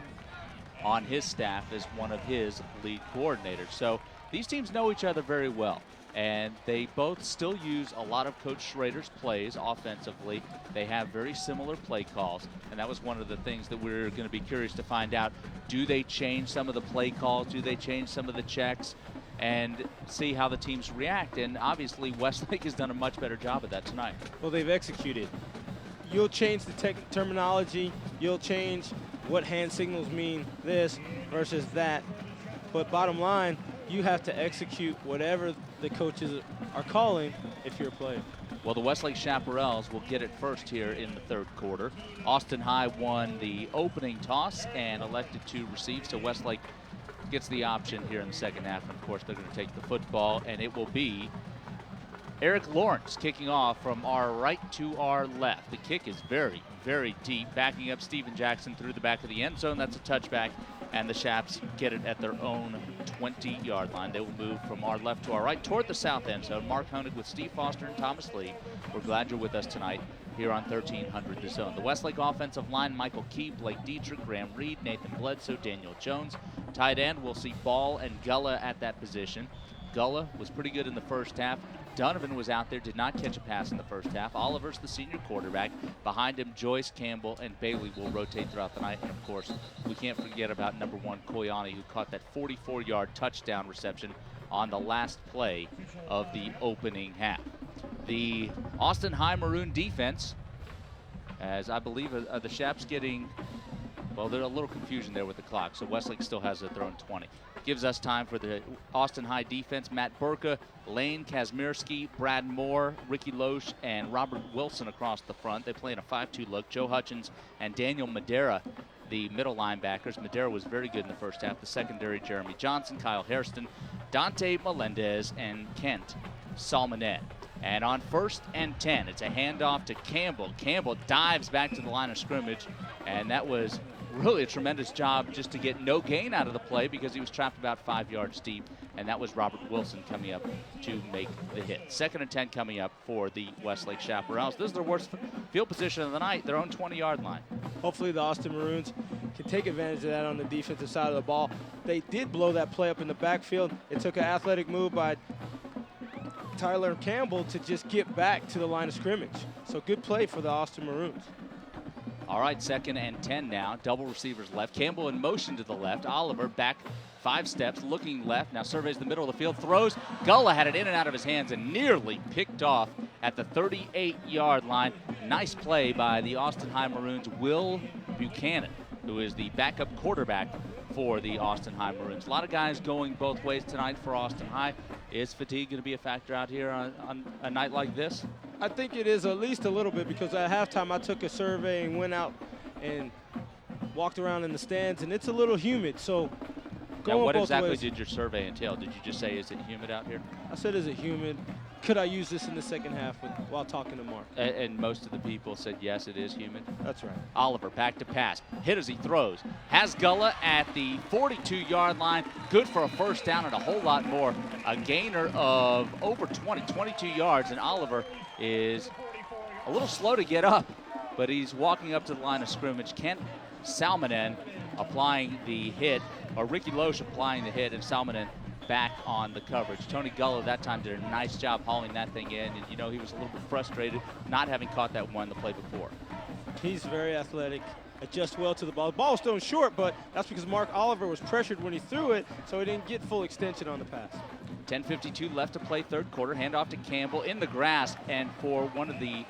on his staff as one of his lead coordinators. So these teams know each other very well, and they both still use a lot of Coach Schrader's plays offensively. They have very similar play calls, and that was one of the things that we're going to be curious to find out. Do they change some of the play calls? Do they change some of the checks? And see how the teams react. And obviously Westlake has done a much better job of that tonight. Well, they've executed. You'll change the terminology. You'll change what hand signals mean this versus that. But bottom line, you have to execute whatever the coaches are calling if you're a player. Well, the Westlake Chaparrals will get it first here in the third quarter. Austin High won the opening toss and elected to receive, so Westlake gets the option here in the second half. And of course, they're going to take the football, and it will be Eric Lawrence kicking off from our right to our left. The kick is very, very deep, backing up Steven Jackson through the back of the end zone. That's a touchback, and the Chaps get it at their own 20-yard line. They will move from our left to our right toward the south end zone. Mark Honig with Steve Foster and Thomas Lee. We're glad you're with us tonight here on 1300 The Zone. The Westlake offensive line, Michael Key, Blake Dietrich, Graham Reed, Nathan Bledsoe, Daniel Jones. Tight end, we'll see Ball and Gullah at that position. Gullah was pretty good in the first half. Donovan was out there, did not catch a pass in the first half. Oliver's the senior quarterback. Behind him, Joyce, Campbell, and Bailey will rotate throughout the night. And of course, we can't forget about number 1, Koyani, who caught that 44-yard touchdown reception on the last play of the opening half. The Austin High Maroon defense, as I believe the Chaps getting Well, there's a little confusion there with the clock, so Westlake still has their thrown 20. Gives us time for the Austin High defense. Matt Burka, Lane Kazmierski, Brad Moore, Ricky Loesch, and Robert Wilson across the front. They play in a 5-2 look. Joe Hutchins and Daniel Madera, the middle linebackers. Madera was very good in the first half. The secondary, Jeremy Johnson, Kyle Hairston, Dante Melendez, and Kent Salmonet. And on 1st and 10, it's a handoff to Campbell. Campbell dives back to the line of scrimmage, and that was really a tremendous job just to get no gain out of the play because he was trapped about 5 yards deep, and that was Robert Wilson coming up to make the hit. 2nd and 10 coming up for the Westlake Chaparrals. This is their worst field position of the night, their own 20-yard line. Hopefully the Austin Maroons can take advantage of that on the defensive side of the ball. They did blow that play up in the backfield. It took an athletic move by Tyler Campbell to just get back to the line of scrimmage. So good play for the Austin Maroons. All right, 2nd and 10 now. Double receivers left. Campbell in motion to the left. Oliver back 5 steps, looking left. Now surveys the middle of the field, throws. Gullah had it in and out of his hands and nearly picked off at the 38-yard line. Nice play by the Austin High Maroons' Will Buchanan, who is the backup quarterback for the Austin High Maroons. A lot of guys going both ways tonight for Austin High. Is fatigue going to be a factor out here on a night like this? I think it is at least a little bit, because at halftime I took a survey and went out and walked around in the stands, and it's a little humid. So now, what both exactly ways. did your survey entail? Did you just say, is it humid out here? I said, is it humid? Could I use this in the second half while talking to Mark? And most of the people said, yes, it is humid. That's right. Oliver back to pass. Hit as he throws. Has Gullah at the 42-yard line. Good for a first down and a whole lot more. A gainer of over 22 yards, and Oliver is a little slow to get up, but he's walking up to the line of scrimmage. Kent Salmonen applying the hit, or Ricky Loesch applying the hit, and Salmonen back on the coverage. Tony Gullah that time did a nice job hauling that thing in, and you know he was a little bit frustrated not having caught that one the play before. He's very athletic, adjusts well to the ball. The ball was thrown short, but that's because Mark Oliver was pressured when he threw it, so he didn't get full extension on the pass. 10:52 left to play, 3rd quarter. Handoff to Campbell in the grass, and for one of the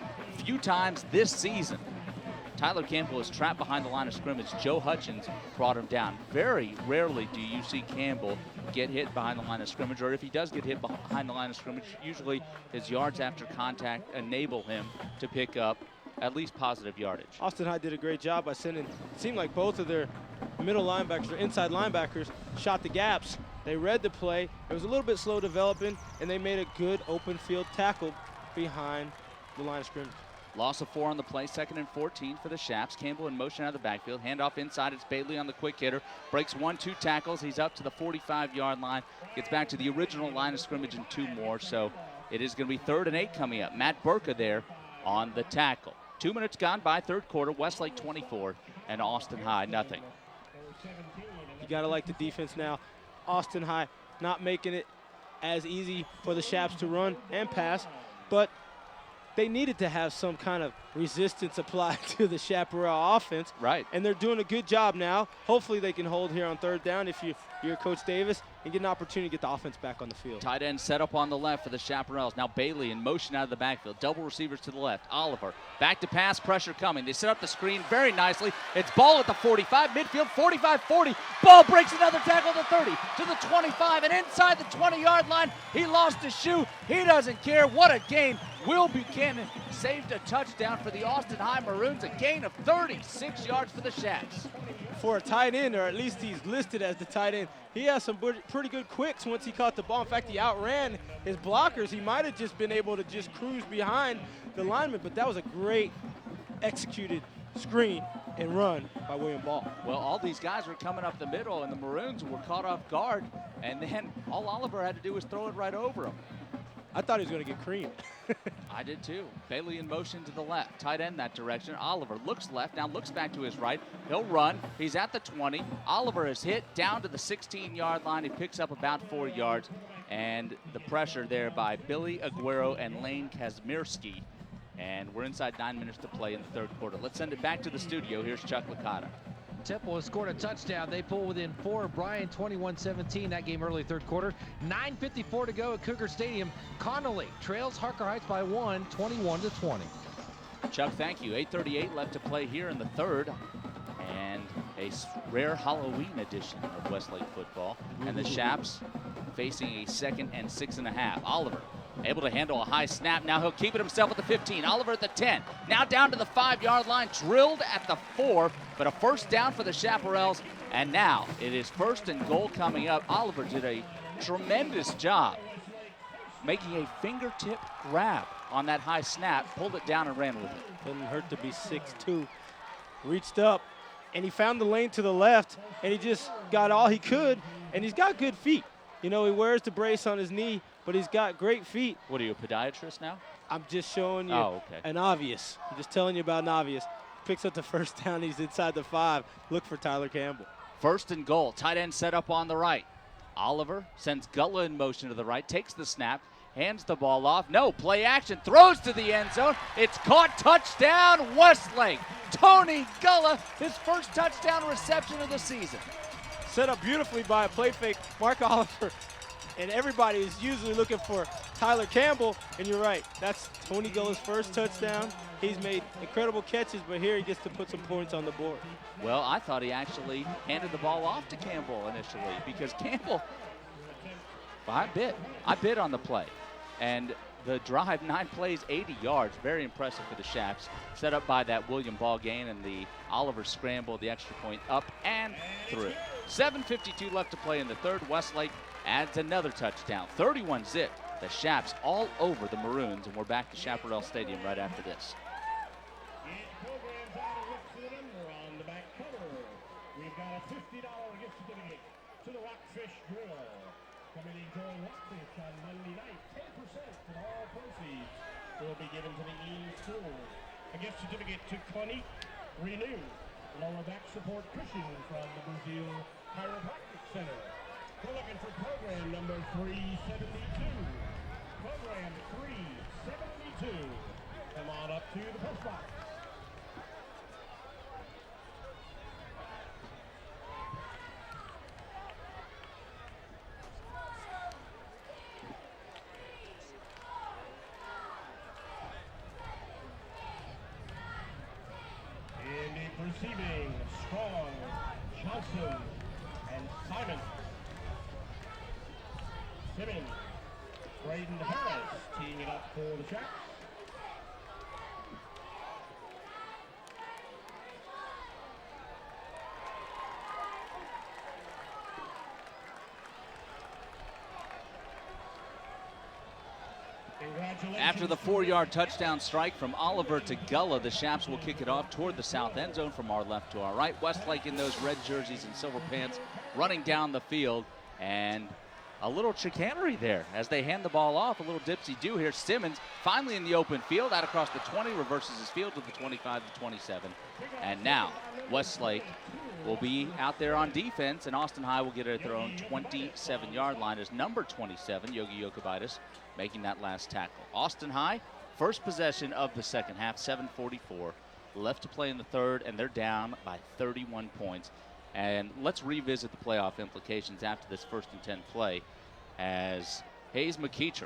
few times this season, Tyler Campbell is trapped behind the line of scrimmage. Joe Hutchins brought him down. Very rarely do you see Campbell get hit behind the line of scrimmage, or if he does get hit behind the line of scrimmage, usually his yards after contact enable him to pick up at least positive yardage. Austin High did a great job by sending, it seemed like both of their middle linebackers or inside linebackers shot the gaps. They read the play. It was a little bit slow developing, and they made a good open field tackle behind the line of scrimmage. Loss of 4 on the play, 2nd and 14 for the Chaps. Campbell in motion out of the backfield. Handoff inside, it's Bailey on the quick hitter. Breaks 1-2 tackles, he's up to the 45-yard line. Gets back to the original line of scrimmage and 2 more, so it is going to be 3rd and 8 coming up. Matt Burka there on the tackle. 2 minutes gone by, 3rd quarter. Westlake 24 and Austin High nothing. You got to like the defense now. Austin High not making it as easy for the Chaps to run and pass, but they needed to have some kind of resistance applied to the Chaparral offense. Right. And they're doing a good job now. Hopefully they can hold here on 3rd down if you're Coach Davis and get an opportunity to get the offense back on the field. Tight end set up on the left for the Chaparrals. Now Bailey in motion out of the backfield. Double receivers to the left. Oliver back to pass, pressure coming. They set up the screen very nicely. It's ball at the 45, midfield 45-40. Ball breaks another tackle to the 30, to the 25, and inside the 20-yard line. He lost his shoe. He doesn't care. What a game. Will Buchanan saved a touchdown for the Austin High Maroons, a gain of 36 yards for the Chaps. For a tight end, or at least he's listed as the tight end, he has some pretty good quicks once he caught the ball. In fact, he outran his blockers. He might have just been able to just cruise behind the lineman, but that was a great executed screen and run by William Ball. Well, all these guys were coming up the middle, and the Maroons were caught off guard, and then all Oliver had to do was throw it right over him. I thought he was going to get creamed. I did too. Bailey in motion to the left. Tight end that direction. Oliver looks left, now looks back to his right. He'll run. He's at the 20. Oliver is hit down to the 16-yard line. He picks up about 4 yards. And the pressure there by Billy Aguero and Lane Kazmierski. And we're inside 9 minutes to play in the 3rd quarter. Let's send it back to the studio. Here's Chuck Licata. Temple has scored a touchdown. They pull within 4. Bryan 21-17 that game early 3rd quarter. 9:54 to go at Cougar Stadium. Connolly trails Harker Heights by 1, 21-20. Chuck, thank you. 8:38 left to play here in the 3rd. And rare Halloween edition of Westlake football. And the Chaps facing a 2nd and 6.5. Oliver able to handle a high snap. Now he'll keep it himself at the 15. Oliver at the 10. Now down to the 5-yard line, drilled at the 4, but a first down for the Chaparrals. And now it is 1st and goal coming up. Oliver did a tremendous job making a fingertip grab on that high snap, pulled it down and ran with it. Doesn't hurt to be 6'2". Reached up, and he found the lane to the left, and he just got all he could, and he's got good feet. You know, he wears the brace on his knee, but he's got great feet. What are you, a podiatrist now? I'm just showing you an obvious. I'm just telling you about an obvious. Picks up the first down. He's inside the 5. Look for Tyler Campbell. 1st and goal. Tight end set up on the right. Oliver sends Gullah in motion to the right, takes the snap, hands the ball off. No, play action, throws to the end zone. It's caught, touchdown, Westlake. Tony Gullah, his first touchdown reception of the season. Set up beautifully by a play fake, Mark Oliver. And everybody is usually looking for Tyler Campbell, and you're right, that's Tony Gullah's first touchdown. He's made incredible catches, but here he gets to put some points on the board. Well, I thought he actually handed the ball off to Campbell initially, because Campbell, I bid on the play. And the drive, 9 plays, 80 yards, very impressive for the Chaps. Set up by that William ball gain and the Oliver scramble, the extra point up and through. 7:52 left to play in the third. Westlake adds another touchdown, 31-zip. The Chaps all over the Maroons, and we're back to Chaparral Stadium right after this. We've got a $50 gift certificate to the Rockfish Grill. Come and enjoy Rockfish on Monday night. 10% of all proceeds will be given to the Eames School. A gift certificate to Clinique Renew. Lower back support cushion from the Brazil Chiropractic Center. We're looking for program number 372. Program 372. Come on up to the press box. Receiving Strong, Johnson, and Simon. Simmons, Braden Harris teeing it up for the Chaps. After the 4-yard touchdown strike from Oliver to Gullah, the Chaps will kick it off toward the south end zone from our left to our right. Westlake in those red jerseys and silver pants running down the field, and a little chicanery there as they hand the ball off. A little dipsy-do here. Simmons finally in the open field, out across the 20, reverses his field to the 25 to 27. And now Westlake will be out there on defense, and Austin High will get it at their own 27-yard line as number 27, Yogi Yokobitis, making that last tackle. Austin High, first possession of the second half, 7:44 left to play in the third, and they're down by 31 points. And let's revisit the playoff implications after this 1st and 10 play, as Hayes McKeecher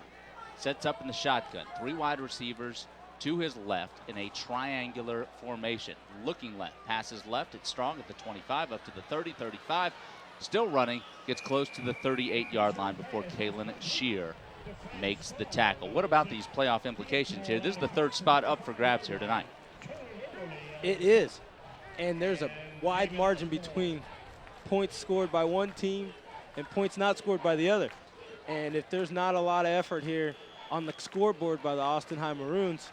sets up in the shotgun. 3 wide receivers to his left in a triangular formation. Looking left, passes left, it's Strong at the 25, up to the 30, 35. Still running, gets close to the 38-yard line before Kalen Shear makes the tackle. What about these playoff implications here? This is the 3rd spot up for grabs here tonight. It is, and there's a wide margin between points scored by one team and points not scored by the other. And if there's not a lot of effort here on the scoreboard by the Austin High Maroons,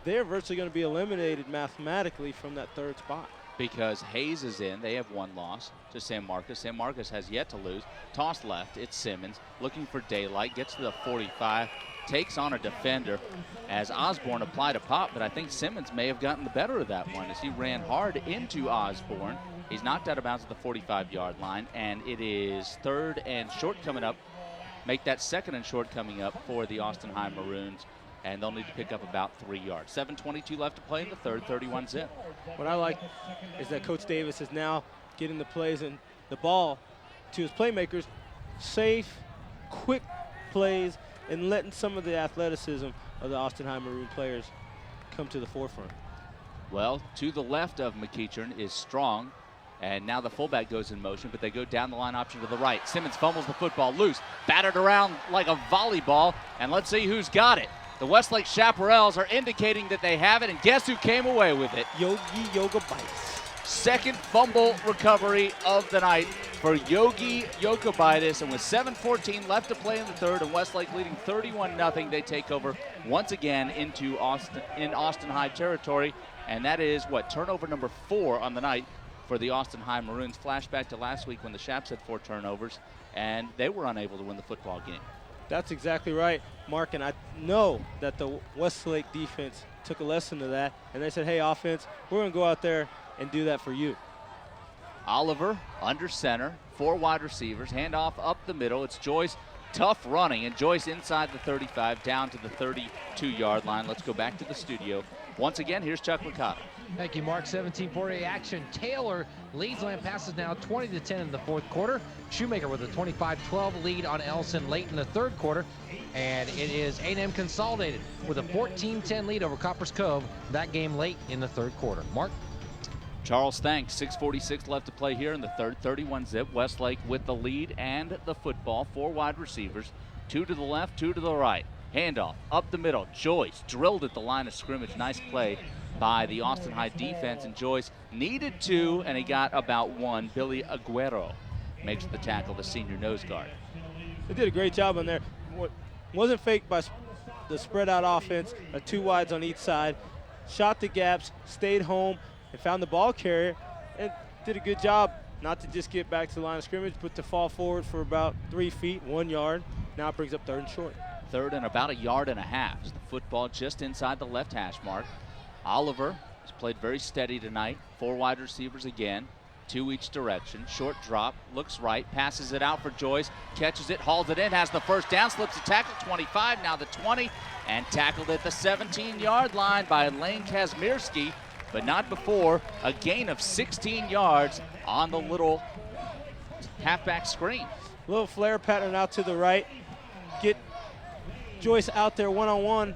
they're virtually going to be eliminated mathematically from that 3rd spot. Because Hayes is in. They have 1 loss to San Marcos. San Marcos has yet to lose. Toss left. It's Simmons looking for daylight. Gets to the 45. Takes on a defender as Osborne applied a pop, but I think Simmons may have gotten the better of that one as he ran hard into Osborne. He's knocked out of bounds at the 45-yard line, and it is 3rd and short coming up. Make that 2nd and short coming up for the Austin High Maroons, and they'll need to pick up about 3 yards. 7:22 left to play in the third, 31-zip. What I like is that Coach Davis is now getting the plays and the ball to his playmakers. Safe, quick plays, and letting some of the athleticism of the Austin High Maroon players come to the forefront. Well, to the left of McEachern is Strong, And now the fullback goes in motion, but they go down the line option to the right. Simmons fumbles the football loose, battered around like a volleyball, and let's see who's got it. The Westlake Chaparrals are indicating that they have it, and guess who came away with it? Yogi Yogabitis. Second fumble recovery of the night for Yogi Yogabitis, and with 7:14 left to play in the third, and Westlake leading 31-0, they take over once again into Austin High territory, and that is turnover number 4 on the night for the Austin High Maroons. Flashback to last week when the Chaps had 4 turnovers, and they were unable to win the football game. That's exactly right, Mark, and I know that the Westlake defense took a lesson to that, and they said, hey, offense, we're going to go out there and do that for you. Oliver under center, 4 wide receivers, handoff up the middle. It's Joyce, tough running, and Joyce inside the 35, down to the 32-yard line. Let's go back to the studio. Once again, here's Chuck Licata. Thank you, Mark. 17:48 action. Taylor leads Land passes now 20-10 in the fourth quarter. Shoemaker with a 25-12 lead on Elson late in the third quarter. And it is A&M Consolidated with a 14-10 lead over Coppers Cove. That game late in the third quarter. Mark? Charles, thanks. 6:46 left to play here in the third. 31-zip. Westlake with the lead and the football. 4 wide receivers. 2 to the left, 2 to the right. Handoff up the middle. Joyce drilled at the line of scrimmage. Nice play by the Austin High defense, and Joyce needed 2, and he got about 1. Billy Aguero makes the tackle, the senior nose guard. They did a great job on there. Wasn't faked by the spread out offense, 2 wides on each side. Shot the gaps, stayed home, and found the ball carrier, and did a good job not to just get back to the line of scrimmage, but to fall forward for about 3 feet, 1 yard. Now it brings up 3rd and short. 3rd and about 1.5 yards. The football just inside the left hash mark. Oliver has played very steady tonight. 4 wide receivers again, 2 each direction. Short drop, looks right, passes it out for Joyce, catches it, hauls it in, has the first down, slips a tackle, 25, now the 20, and tackled at the 17-yard line by Lane Kazmierski, but not before a gain of 16 yards on the little halfback screen. Little flare pattern out to the right. Get Joyce out there one-on-one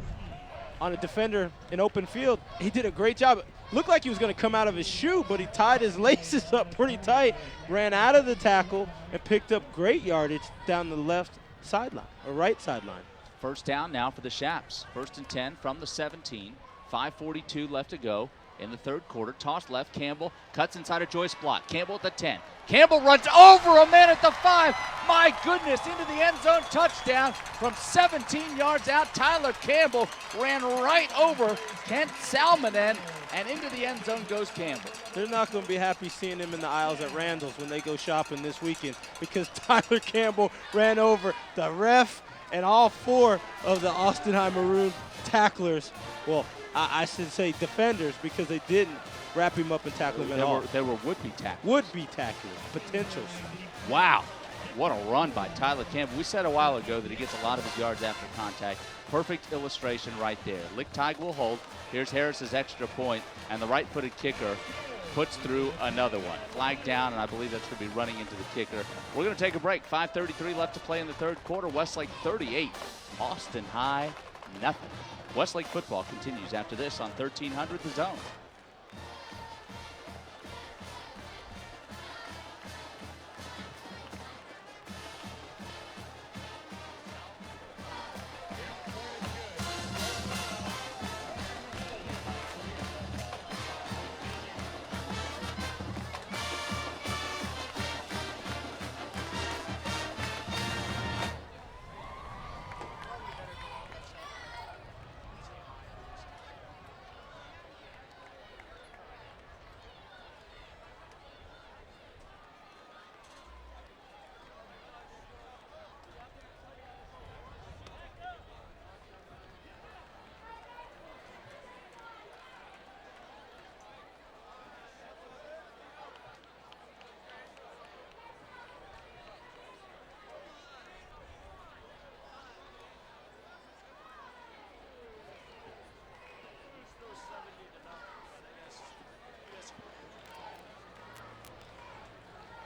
on a defender in open field. He did a great job. Looked like he was going to come out of his shoe, but he tied his laces up pretty tight, ran out of the tackle, and picked up great yardage down the left sideline, or right sideline. First down now for the Chaps. 1st and 10 from the 17. 5:42 left to go in the third quarter. Toss left, Campbell cuts inside a Joyce block. Campbell at the 10. Campbell runs over a man at the 5. My goodness, into the end zone, touchdown from 17 yards out. Tyler Campbell ran right over Kent Salmonen, and into the end zone goes Campbell. They're not going to be happy seeing him in the aisles at Randall's when they go shopping this weekend, because Tyler Campbell ran over the ref and all 4 of the Austin High Maroon tacklers. Well, I should say defenders, because they didn't wrap him up and tackle him at all. They were would-be tacklers. Would-be tacklers, potentials. Wow, what a run by Tyler Campbell. We said a while ago that he gets a lot of his yards after contact. Perfect illustration right there. Lick Tig will hold. Here's Harris's extra point, and the right-footed kicker puts through another one. Flag down, and I believe that's going to be running into the kicker. We're going to take a break. 5:33 left to play in the third quarter. Westlake 38, Austin High nothing. Westlake football continues after this on 1300 The Zone.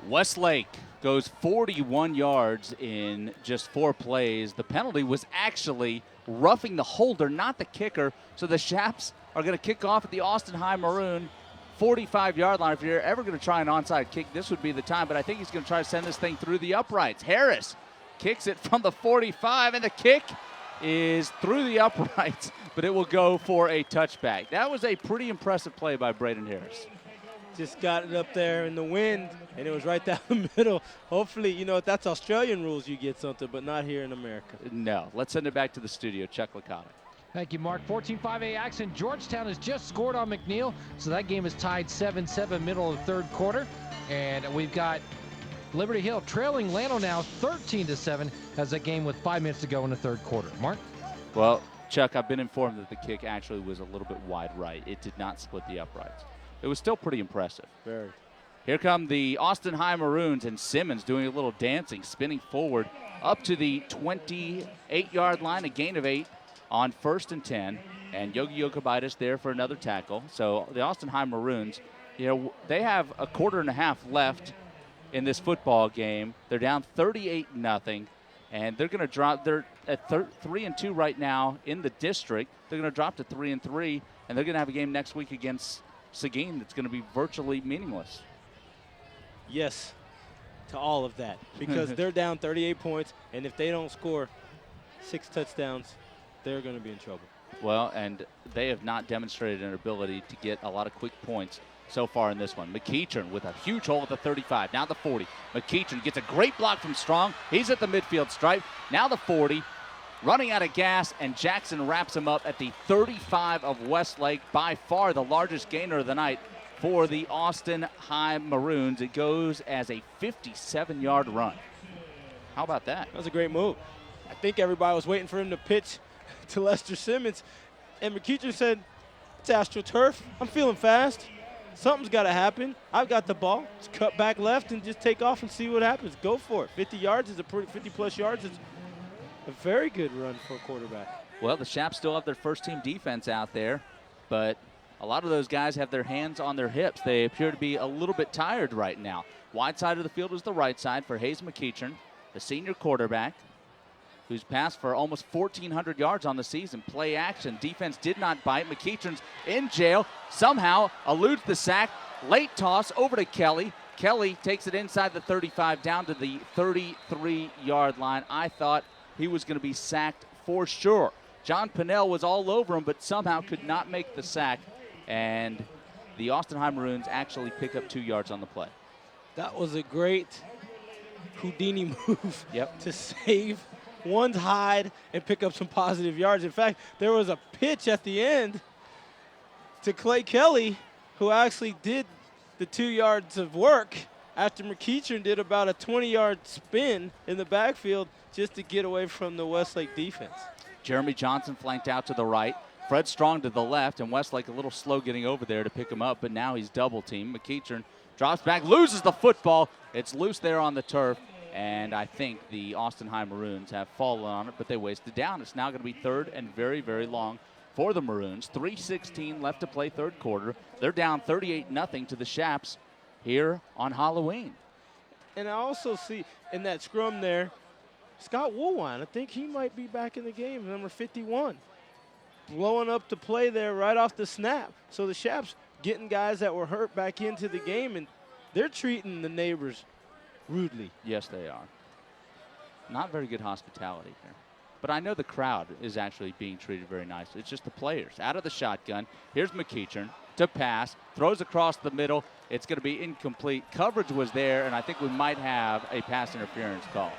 Westlake goes 41 yards in just 4 plays. The penalty was actually roughing the holder, not the kicker. So the Chaps are going to kick off at the Austin High Maroon 45-yard line. If you're ever going to try an onside kick, this would be the time, but I think he's going to try to send this thing through the uprights. Harris kicks it from the 45, and the kick is through the uprights, but it will go for a touchback. That was a pretty impressive play by Braden Harris. Just got it up there in the wind, and it was right down the middle. Hopefully, you know, if that's Australian rules, you get something, but not here in America. No. Let's send it back to the studio. Chuck Licata. Thank you, Mark. 14-5A action. Georgetown has just scored on McNeil, so that game is tied 7-7 middle of the third quarter. And we've got Liberty Hill trailing Llano now 13-7 as a game with 5 minutes to go in the third quarter. Mark? Well, Chuck, I've been informed that the kick actually was a little bit wide right. It did not split the uprights. It was still pretty impressive. Very. Here come the Austin High Maroons, and Simmons doing a little dancing, spinning forward up to the 28-yard line, a gain of 8 on 1st and 10. And Yogi Yokobitis there for another tackle. So the Austin High Maroons, you know, they have a quarter and a half left in this football game. They're down 38-0, and they're going to drop. They're at 3-2 right now in the district. They're going to drop to 3-3, and they're going to have a game next week against Seguin that's going to be virtually meaningless. Yes, to all of that, because they're down 38 points, and if they don't score 6 touchdowns, they're going to be in trouble. Well, and they have not demonstrated an ability to get a lot of quick points so far in this one. McEachern with a huge hole at the 35, now the 40. McEachern gets a great block from Strong. He's at the midfield stripe. Now the 40, running out of gas, and Jackson wraps him up at the 35 of Westlake, by far the largest gainer of the night for the Austin High Maroons. It goes as a 57-yard run. How about that? That was a great move. I think everybody was waiting for him to pitch to Lester Simmons, and McEachern said, it's AstroTurf. I'm feeling fast. Something's got to happen. I've got the ball. Just cut back left and just take off and see what happens. Go for it. 50 yards is 50-plus yards is a very good run for a quarterback. Well, the Chaps still have their first-team defense out there, but a lot of those guys have their hands on their hips. They appear to be a little bit tired right now. Wide side of the field is the right side for Hayes McEachern, the senior quarterback, who's passed for almost 1,400 yards on the season. Play action. Defense did not bite. McEachern's in jail. Somehow eludes the sack. Late toss over to Kelly. Kelly takes it inside the 35 down to the 33-yard line. I thought he was going to be sacked for sure. John Pinnell was all over him, but somehow could not make the sack. And the Austin High Maroons actually pick up 2 yards on the play. That was a great Houdini move Yep. to save one's hide and pick up some positive yards. In fact, there was a pitch at the end to Clay Kelly, who actually did the 2 yards of work after McEachern did about a 20-yard spin in the backfield just to get away from the Westlake defense. Jeremy Johnson flanked out to the right. Fred Strong to the left, and Westlake a little slow getting over there to pick him up, but now he's double-teamed. McEachern drops back, loses the football. It's loose there on the turf, and I think the Austin High Maroons have fallen on it, but they wasted down. It's now going to be third and very, very long for the Maroons. 3:16 left to play third quarter. They're down 38-0 to the Chaps here on Halloween. And I also see in that scrum there, Scott Woolwine, I think he might be back in the game, number 51. Blowing up the play there right off the snap. So the Chaps getting guys that were hurt back into the game, and they're treating the neighbors rudely. Yes, they are. Not very good hospitality here. But I know the crowd is actually being treated very nicely. It's just the players. Out of the shotgun, here's McEachern to pass, throws across the middle. It's going to be incomplete. Coverage was there, and I think we might have a pass interference call.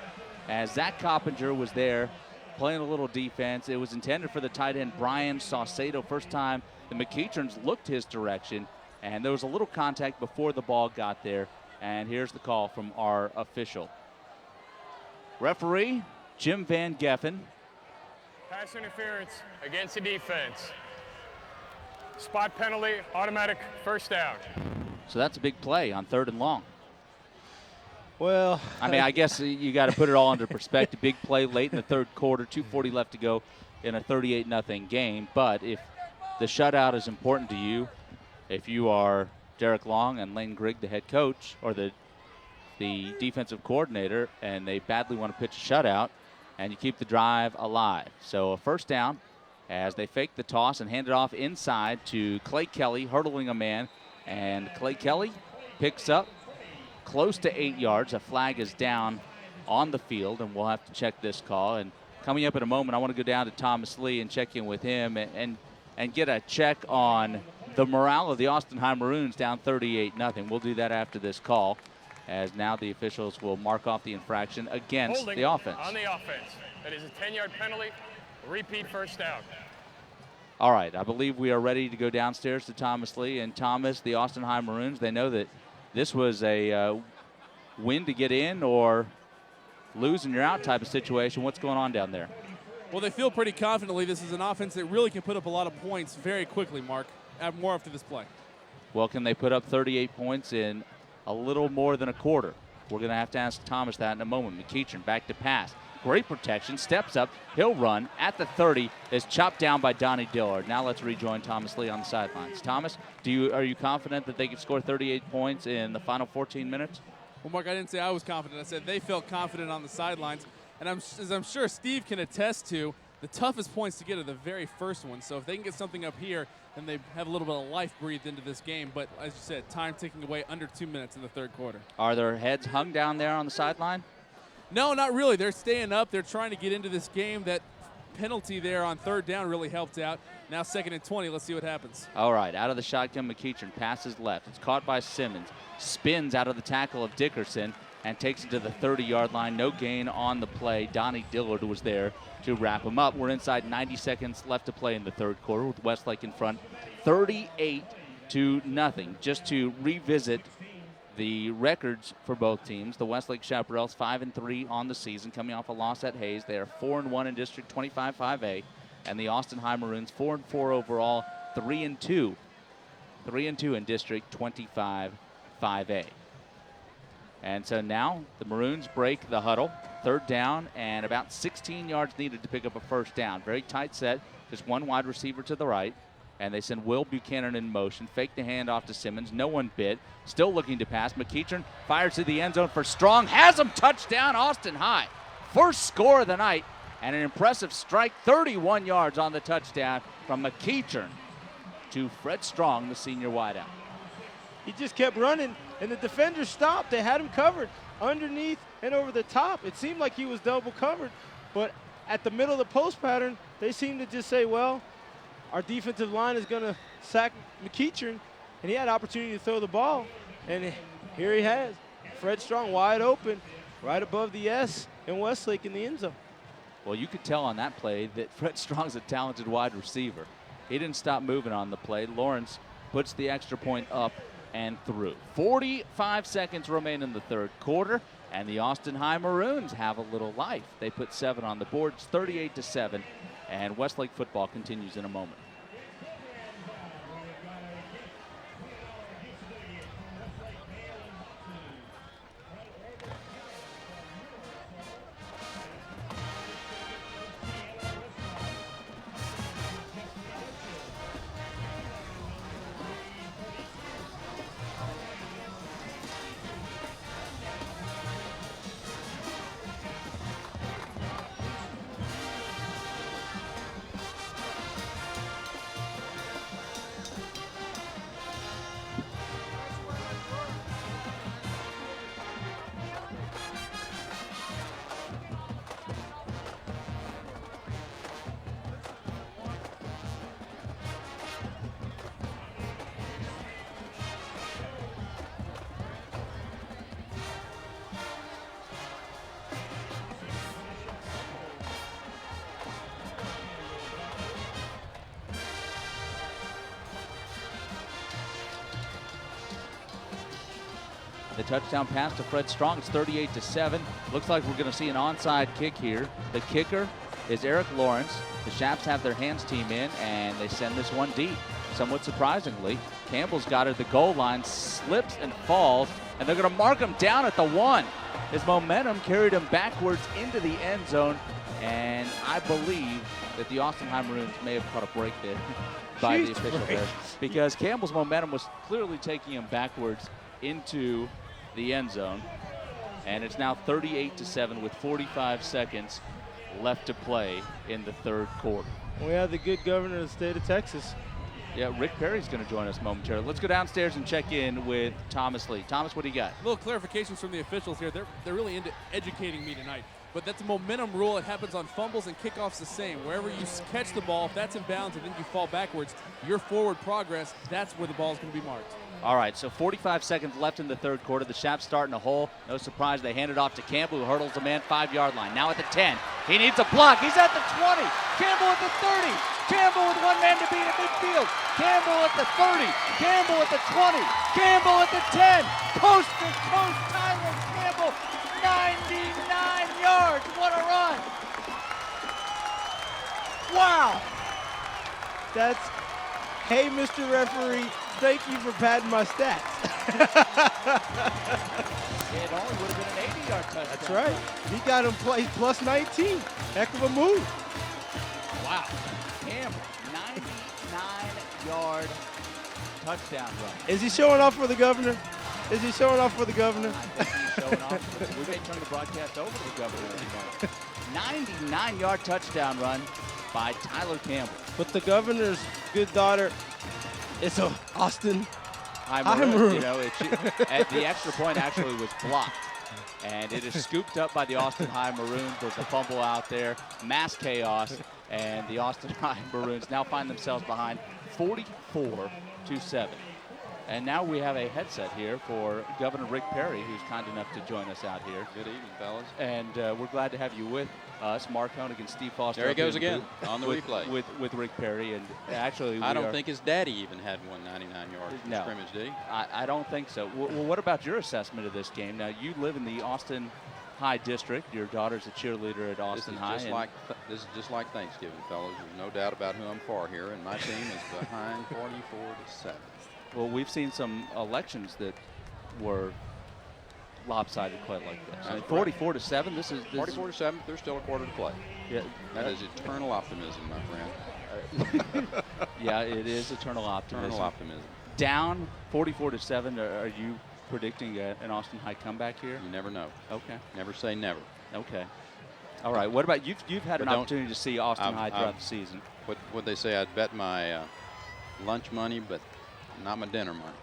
As Zach Coppinger was there playing a little defense. It was intended for the tight end, Brian Saucedo. First time the McEacherns looked his direction, and there was a little contact before the ball got there. And here's the call from our official. Referee, Jim Van Geffen. Pass interference against the defense. Spot penalty, automatic first down. So that's a big play on 3rd and long. Well, I mean, I guess you got to put it all into perspective. Big play late in the third quarter, 2:40 left to go in a 38-0 game. But if the shutout is important to you, if you are Derek Long and Lane Grigg, the head coach, or the defensive coordinator, and they badly want to pitch a shutout, and you keep the drive alive. So a first down as they fake the toss and hand it off inside to Clay Kelly, hurdling a man And Clay Kelly picks up close to 8 yards. A flag is down on the field, and we'll have to check this call. And coming up in a moment, I want to go down to Thomas Lee and check in with him and get a check on the morale of the Austin High Maroons, down 38-0. We'll do that after this call, as now the officials will mark off the infraction against Holding the offense. on the offense. That is a 10-yard penalty. Repeat first down. All right, I believe we are ready to go downstairs to Thomas Lee. And Thomas, the Austin High Maroons, they know that this was a win to get in or lose and you're out type of situation. What's going on down there? Well, they feel pretty confidently. This is an offense that really can put up a lot of points very quickly, Mark. Add more after this play. Well, can they put up 38 points in a little more than a quarter? We're going to have to ask Thomas that in a moment. McEachern back to pass. Great protection, steps up, he'll run at the 30, is chopped down by Donnie Dillard. Now let's rejoin Thomas Lee on the sidelines. Thomas, are you confident that they could score 38 points in the final 14 minutes? Well, Mark, I didn't say I was confident. I said they felt confident on the sidelines. And as I'm sure Steve can attest to, the toughest points to get are the very first ones. So if they can get something up here, then they have a little bit of life breathed into this game. But as you said, time ticking away, under 2 minutes in the third quarter. Are their heads hung down there on the sideline? No, not really. They're staying up. They're trying to get into this game. That penalty there on third down really helped out. Now 2nd and 20. Let's see what happens. All right, out of the shotgun, McEachern passes left. It's caught by Simmons. Spins out of the tackle of Dickerson and takes it to the 30-yard line. No gain on the play. Donnie Dillard was there to wrap him up. We're inside 90 seconds left to play in the third quarter with Westlake in front, 38-0. Just to revisit the records for both teams, the Westlake Chaparrals 5-3 on the season, coming off a loss at Hayes. They are 4-1 in District 25-5A, and the Austin High Maroons 4-4 overall, 3-2 in District 25-5A. And so now the Maroons break the huddle, third down, and about 16 yards needed to pick up a first down. Very tight set, just one wide receiver to the right. And they send Will Buchanan in motion. Fake the handoff to Simmons. No one bit. Still looking to pass. McEachern fires to the end zone for Strong. Has him. Touchdown, Austin High. First score of the night. And an impressive strike. 31 yards on the touchdown from McEachern to Fred Strong, the senior wideout. He just kept running, and the defenders stopped. They had him covered underneath and over the top. It seemed like he was double covered. But at the middle of the post pattern, they seemed to just say, well, our defensive line is going to sack McEachern, and he had opportunity to throw the ball, and here he has. Fred Strong wide open, right above the S in Westlake in the end zone. Well, you could tell on that play that Fred Strong's a talented wide receiver. He didn't stop moving on the play. Lawrence puts the extra point up and through. 45 seconds remain in the third quarter, and the Austin High Maroons have a little life. They put 7 on the board. It's 38-7. And Westlake football continues in a moment. The touchdown pass to Fred Strong. It's 38-7. Looks like we're going to see an onside kick here. The kicker is Eric Lawrence. The Chaps have their hands team in, and they send this one deep. Somewhat surprisingly, Campbell's got it at the goal line, slips and falls, and they're going to mark him down at the 1. His momentum carried him backwards into the end zone, and I believe that the Austin High Maroons may have caught a break there by the official there, because Campbell's momentum was clearly taking him backwards into the end zone, and it's now 38-7 with 45 seconds left to play in the third quarter. We have the good governor of the state of Texas Yeah, Rick Perry's going to join us momentarily. Let's go downstairs and check in with Thomas Lee. Thomas, what do you got? Little clarifications from the officials here. They're really into educating me tonight. But that's a momentum rule. It happens on fumbles and kickoffs the same. Wherever you catch the ball, if that's in bounds and then you fall backwards, your forward progress, that's where the ball is going to be marked. All right, so 45 seconds left in the third quarter. The Chaps starting a hole. No surprise, they hand it off to Campbell, who hurdles the man 5-yard line. Now at the 10. He needs a block. He's at the 20. Campbell at the 30. Campbell with one man to beat at midfield. Campbell at the 30. Campbell at the 20. Campbell at the 10. Coast to coast, Tyler Campbell. 99 yards. What a run. Wow. That's, hey, Mr. Referee, thank you for padding my stats. It only would have been an 80-yard touchdown. That's right. He got him plus 19. Heck of a move. Wow. Campbell, 99-yard touchdown run. Is he showing off for the governor? Is he showing off for the governor? I think he's showing off. We may turn the broadcast over to the governor in a moment. 99-yard touchdown run by Tyler Campbell. But the governor's good daughter is Austin Maroons. You know, the extra point actually was blocked. And it is scooped up by the Austin High Maroons. There's a fumble out there, mass chaos, and the Austin High Maroons now find themselves behind 44-7. And now we have a headset here for Governor Rick Perry, who's kind enough to join us out here. Good evening, fellas. And we're glad to have you with us, Mark Honig and Steve Foster. There he goes again on the replay. With Rick Perry. And actually, I don't think his daddy even had one 99-yard scrimmage, did he? I don't think so. Well, what about your assessment of this game? Now, you live in the Austin High District. Your daughter's a cheerleader at Austin High. This is just like Thanksgiving, fellas. There's no doubt about who I'm for here, and my team is behind 44-7. Well, we've seen some elections that were lopsided quite like this. 44-7. This is 44-7. There's still a quarter to play. Yeah, that is eternal optimism, my friend. Yeah, it is eternal optimism. Eternal optimism. Down 44-7. Are you predicting an Austin High comeback here? You never know. Okay. Never say never. Okay. All right. What about you've had an opportunity to see Austin High throughout the season? What they say? I'd bet my lunch money, but not my dinner money.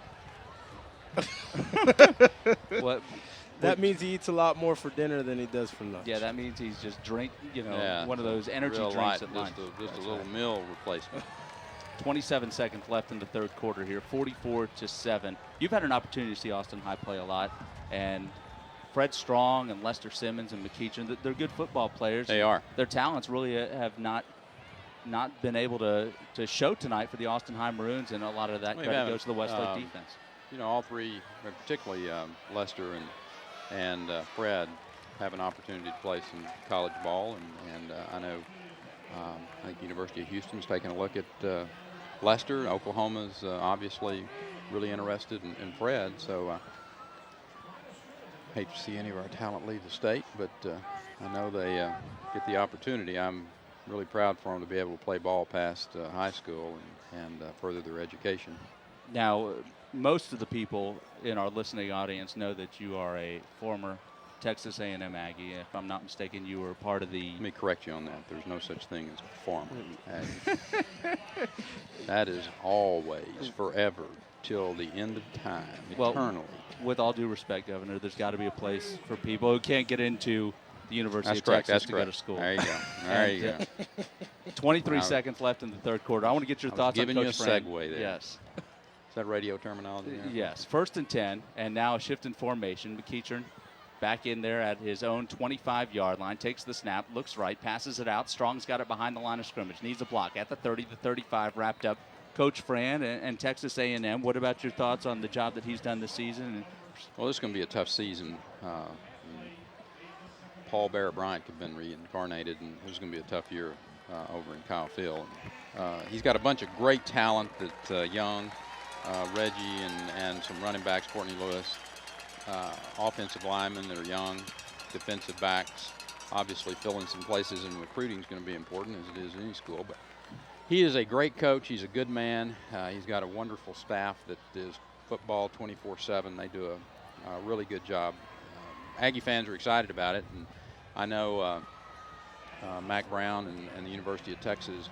That means he eats a lot more for dinner than he does for lunch. Yeah, that means he's just one of those energy drinks light, at lunch. Just a little meal replacement. 27 seconds left in the third quarter here, 44-7. You've had an opportunity to see Austin High play a lot, and Fred Strong and Lester Simmons and McEachin, they're good football players. They are. Their talents really have not been able to show tonight for the Austin High Maroons, and a lot of that credit goes to the Westlake defense. You know, all three, particularly Lester and Fred, have an opportunity to play some college ball, and I know I think University of Houston's taking a look at Lester. Oklahoma's obviously really interested in Fred, so hate to see any of our talent leave the state, but I know they get the opportunity. I'm really proud for them to be able to play ball past high school and further their education. Now, most of the people in our listening audience know that you are a former Texas A&M Aggie. If I'm not mistaken, you were part of the... Let me correct you on that. There's no such thing as former Aggie. That is always, forever, till the end of time, eternally. With all due respect, Governor, there's got to be a place for people who can't get into the University of Texas to go to school. There you go. There you go. 23 seconds left in the third quarter. I want to get your thoughts on Coach giving you a Fran. segue there. Yes. Is that radio terminology there? Yes. 1st and 10, and now a shift in formation. McEachern back in there at his own 25-yard line, takes the snap, looks right, passes it out. Strong's got it behind the line of scrimmage, needs a block at the 30, the 35, wrapped up. Coach Fran and Texas A&M, what about your thoughts on the job that he's done this season? Well, this is going to be a tough season. Paul Barrett-Bryant could have been reincarnated, and it was going to be a tough year over in Kyle Field. He's got a bunch of great talent that Young, Reggie, and some running backs, Courtney Lewis, offensive linemen that are young, defensive backs. Obviously, filling some places in recruiting is going to be important, as it is in any school. But he is a great coach. He's a good man. He's got a wonderful staff that is football 24/7. They do a really good job. Aggie fans are excited about it, and I know Mac Brown and the University of Texas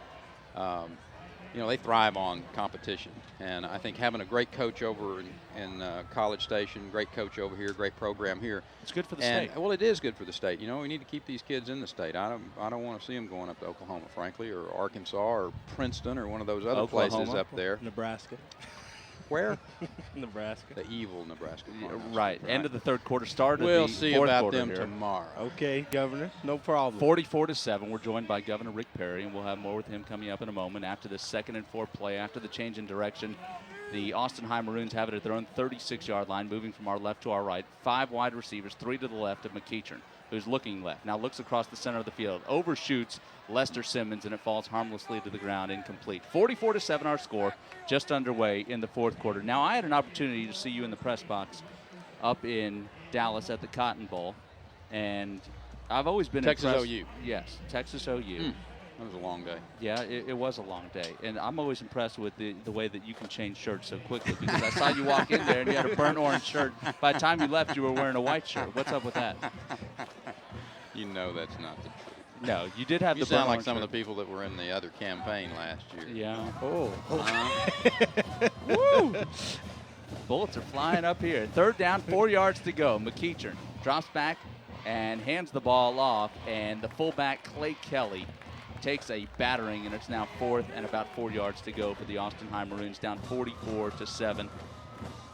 they thrive on competition. And I think having a great coach over in College Station, great coach over here, great program here. It's good for the state. Well, it is good for the state. We need to keep these kids in the state. I don't want to see them going up to Oklahoma, frankly, or Arkansas, or Princeton, or one of those other places up there. Nebraska. Where? Nebraska. The evil Nebraska. Right. End of the third quarter, start of We'll the see fourth about quarter them here. tomorrow. Okay, Governor, no problem. 44-7. We're joined by Governor Rick Perry, and we'll have more with him coming up in a moment. After the 2nd and 4 play, after the change in direction, the Austin High Maroons have it at their own 36-yard line, moving from our left to our right. 5 wide receivers, 3 to the left of McEachern, who's looking left. Now looks across the center of the field, overshoots Lester Simmons, and it falls harmlessly to the ground, incomplete. 44-7 our score, just underway in the fourth quarter. Now, I had an opportunity to see you in the press box up in Dallas at the Cotton Bowl, and I've always been Texas impressed. OU. Yes, Texas OU. That was a long day. Yeah, it was a long day. And I'm always impressed with the way that you can change shirts so quickly, because I saw you walk in there and you had a burnt orange shirt. By the time you left, you were wearing a white shirt. What's up with that? That's not the truth. No, you did have You the sound burnt like orange some shirt. of the people that were in the other campaign last year. Yeah. Oh. Woo! Bullets are flying up here. 3rd down, 4 yards to go. McEachern drops back and hands the ball off, and the fullback, Clay Kelly, takes a battering, and it's now 4th and about 4 yards to go for the Austin High Maroons, down 44-7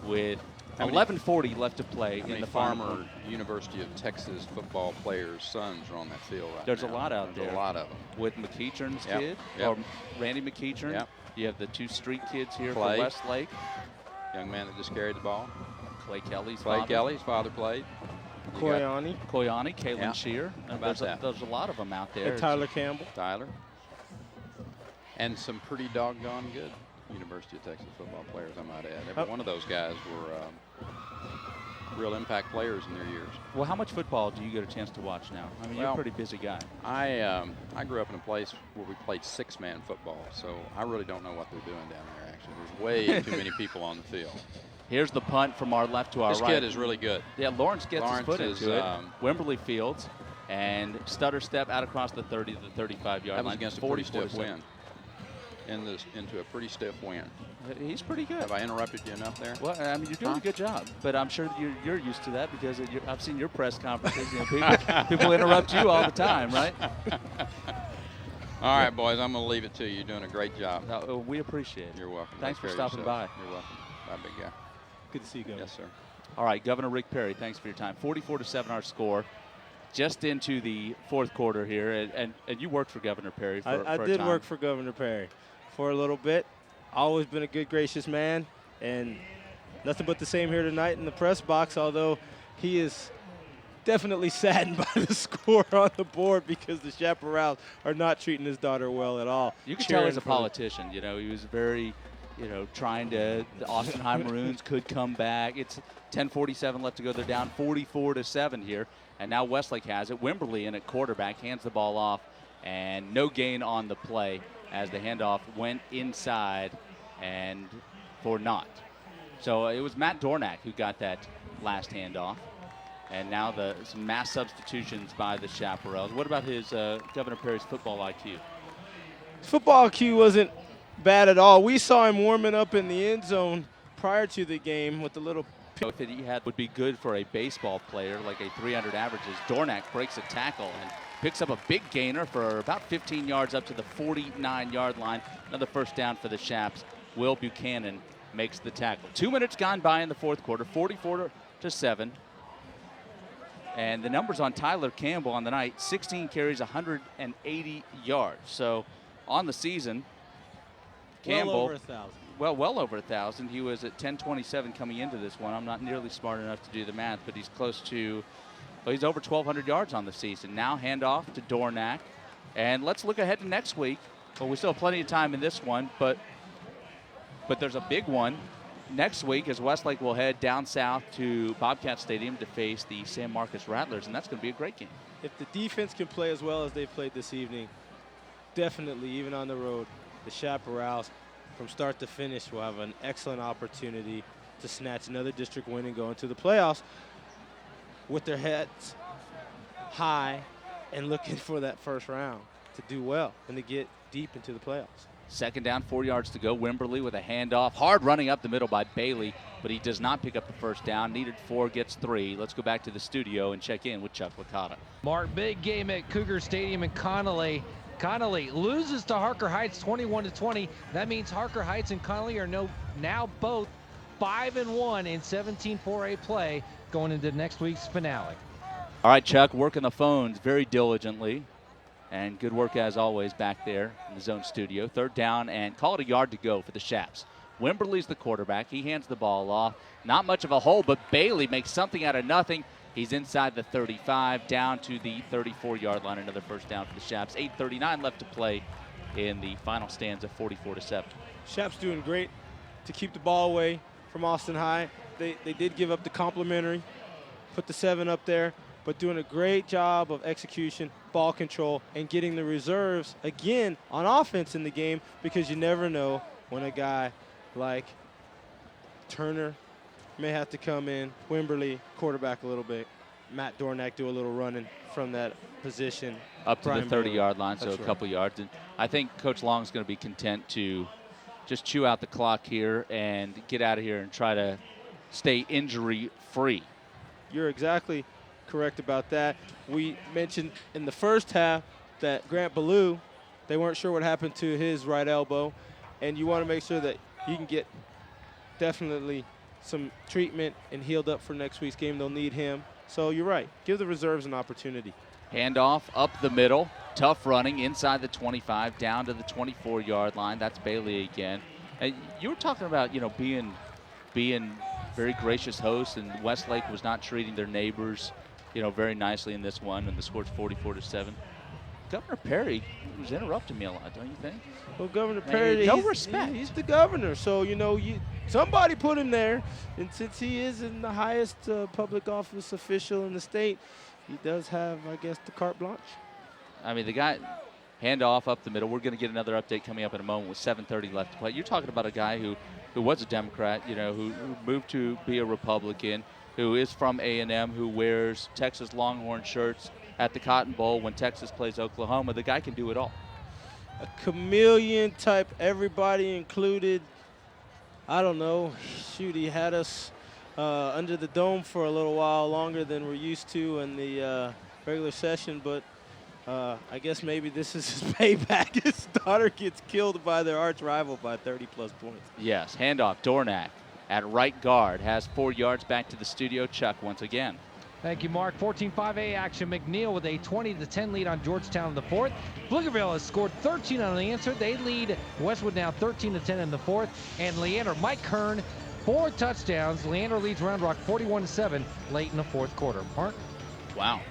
with 11:40 left to play in the Farmer final. University of Texas football players' sons are on that field right There's now. a lot out there. There's a lot of them. With McEachern's Yep, kid, yep. or Randy McEachern. Yep. You have the 2 street kids here Clay. for Westlake. Young man that just carried the ball. Clay Kelly's Clay father. Kelly's father played. You got Koyani. Kalen Yeah. Shear. How about that? There's a lot of them out there. And Tyler Campbell. Tyler. And some pretty doggone good University of Texas football players, I might add. Every one of those guys were real impact players in their years. Well, how much football do you get a chance to watch now? I mean, you're a pretty busy guy. I grew up in a place where we played 6-man football, so I really don't know what they're doing down there, actually. There's way too many people on the field. Here's the punt from our left to our This right. kid is really good. Yeah, Lawrence gets his foot Lawrence into is, it. Wimberley Fields, and stutter step out across the 30 to the 35-yard That was line. against a pretty stiff wind. Into a pretty stiff wind. He's pretty good. Have I interrupted you enough there? Well, I mean, you're doing a good job, but I'm sure you're used to that because I've seen your press conferences. People interrupt you all the time, right? All right, boys, I'm going to leave it to you. You're doing a great job. We appreciate it. You're welcome. Thanks for Take care of stopping yourself. by. You're welcome. Bye, big guy. Good to see you, Governor. Yes, sir. All right, Governor Rick Perry, thanks for your time. 44-7 our score. Just into the fourth quarter here, and you worked for Governor Perry for I a did time. work for Governor Perry for a little bit. Always been a good, gracious man, and nothing but the same here tonight in the press box, although he is definitely saddened by the score on the board because the Chaparrals are not treating his daughter well at all. You can tell he's a politician. He was very, trying to. The Austin High Maroons could come back. It's 10:47 left to go. They're down 44-7 here, and now Westlake has it. Wimberley in at quarterback hands the ball off, and no gain on the play as the handoff went inside and for naught. So it was Matt Dornack who got that last handoff. And now some mass substitutions by the Chaparrals. What about his Governor Perry's football IQ? Football IQ wasn't bad at all. We saw him warming up in the end zone prior to the game with the little If he had would be good for a baseball player, like a 300 averages. Dornack breaks a tackle and picks up a big gainer for about 15 yards up to the 49-yard line. Another first down for the Chaps. Will Buchanan makes the tackle. 2 minutes gone by in the fourth quarter, 44-7. And the numbers on Tyler Campbell on the night, 16 carries, 180 yards. So on the season, Campbell. well over 1,000. Well over 1,000. He was at 1027 coming into this one. I'm not nearly smart enough to do the math, but he's close to, he's over 1,200 yards on the season. Now handoff to Dornack. And let's look ahead to next week. Well, we still have plenty of time in this one, but there's a big one. Next week, as Westlake will head down south to Bobcat Stadium to face the San Marcos Rattlers, and that's going to be a great game. If the defense can play as well as they played this evening, definitely, even on the road, the Chaparrals, from start to finish, will have an excellent opportunity to snatch another district win and go into the playoffs with their heads high and looking for that first round to do well and to get deep into the playoffs. Second down, 4 yards to go. Wimberly with a handoff. Hard running up the middle by Bailey, but he does not pick up the first down. Needed 4, gets 3. Let's go back to the studio and check in with Chuck Licata. Mark, big game at Cougar Stadium in Connolly. Connolly loses to Harker Heights 21-20. That means Harker Heights and Connolly are now both 5-1 in 17 4A play going into next week's finale. All right, Chuck, working the phones very diligently. And good work as always back there in the zone studio. Third down and call it a yard to go for the Chaps. Wimberly's the quarterback. He hands the ball off. Not much of a hole, but Bailey makes something out of nothing. He's inside the 35, down to the 34-yard line. Another first down for the Chaps. 8:39 left to play in the final stanza, 44-7. Chaps doing great to keep the ball away from Austin High. They did give up the complimentary, put the 7 up there, but doing a great job of execution, ball control, and getting the reserves again on offense in the game, because you never know when a guy like Turner may have to come in, Wimberly quarterback a little bit, Matt Dornack do a little running from that position. Up to Brian the 30-yard line, so That's a right. couple yards. And I think Coach Long's going to be content to just chew out the clock here and get out of here and try to stay injury-free. You're exactly correct about that. We mentioned in the first half that Grant Ballou, they weren't sure what happened to his right elbow, and you want to make sure that he can get definitely some treatment and healed up for next week's game. They'll need him. So you're right. Give the reserves an opportunity. Handoff up the middle. Tough running inside the 25, down to the 24-yard line. That's Bailey again. And you were talking about, being very gracious hosts, and Westlake was not treating their neighbors, very nicely in this one, and the score's 44-7. Governor Perry was interrupting me a lot, don't you think? Well, Governor Perry, no respect. He's the governor, so somebody put him there, and since he is in the highest public office official in the state, he does have, I guess, the carte blanche. I mean, the guy, handoff up the middle. We're going to get another update coming up in a moment with 7:30 left to play. You're talking about a guy who was a Democrat, who moved to be a Republican, who is from A&M, who wears Texas Longhorn shirts at the Cotton Bowl when Texas plays Oklahoma. The guy can do it all. A chameleon type, everybody included. I don't know. Shoot, he had us under the dome for a little while longer than we're used to in the regular session, but I guess maybe this is his payback. His daughter gets killed by their arch rival by 30-plus points. Yes, handoff. Dornack at right guard has 4 yards back to the studio. Chuck once again. Thank you, Mark. 14-5A action. McNeil with a 20-10 lead on Georgetown in the fourth. Pflugerville has scored 13 on the answer. They lead Westwood now 13-10 in the fourth. And Leander, Mike Kern, 4 touchdowns. Leander leads Round Rock 41-7 late in the fourth quarter. Mark? Wow.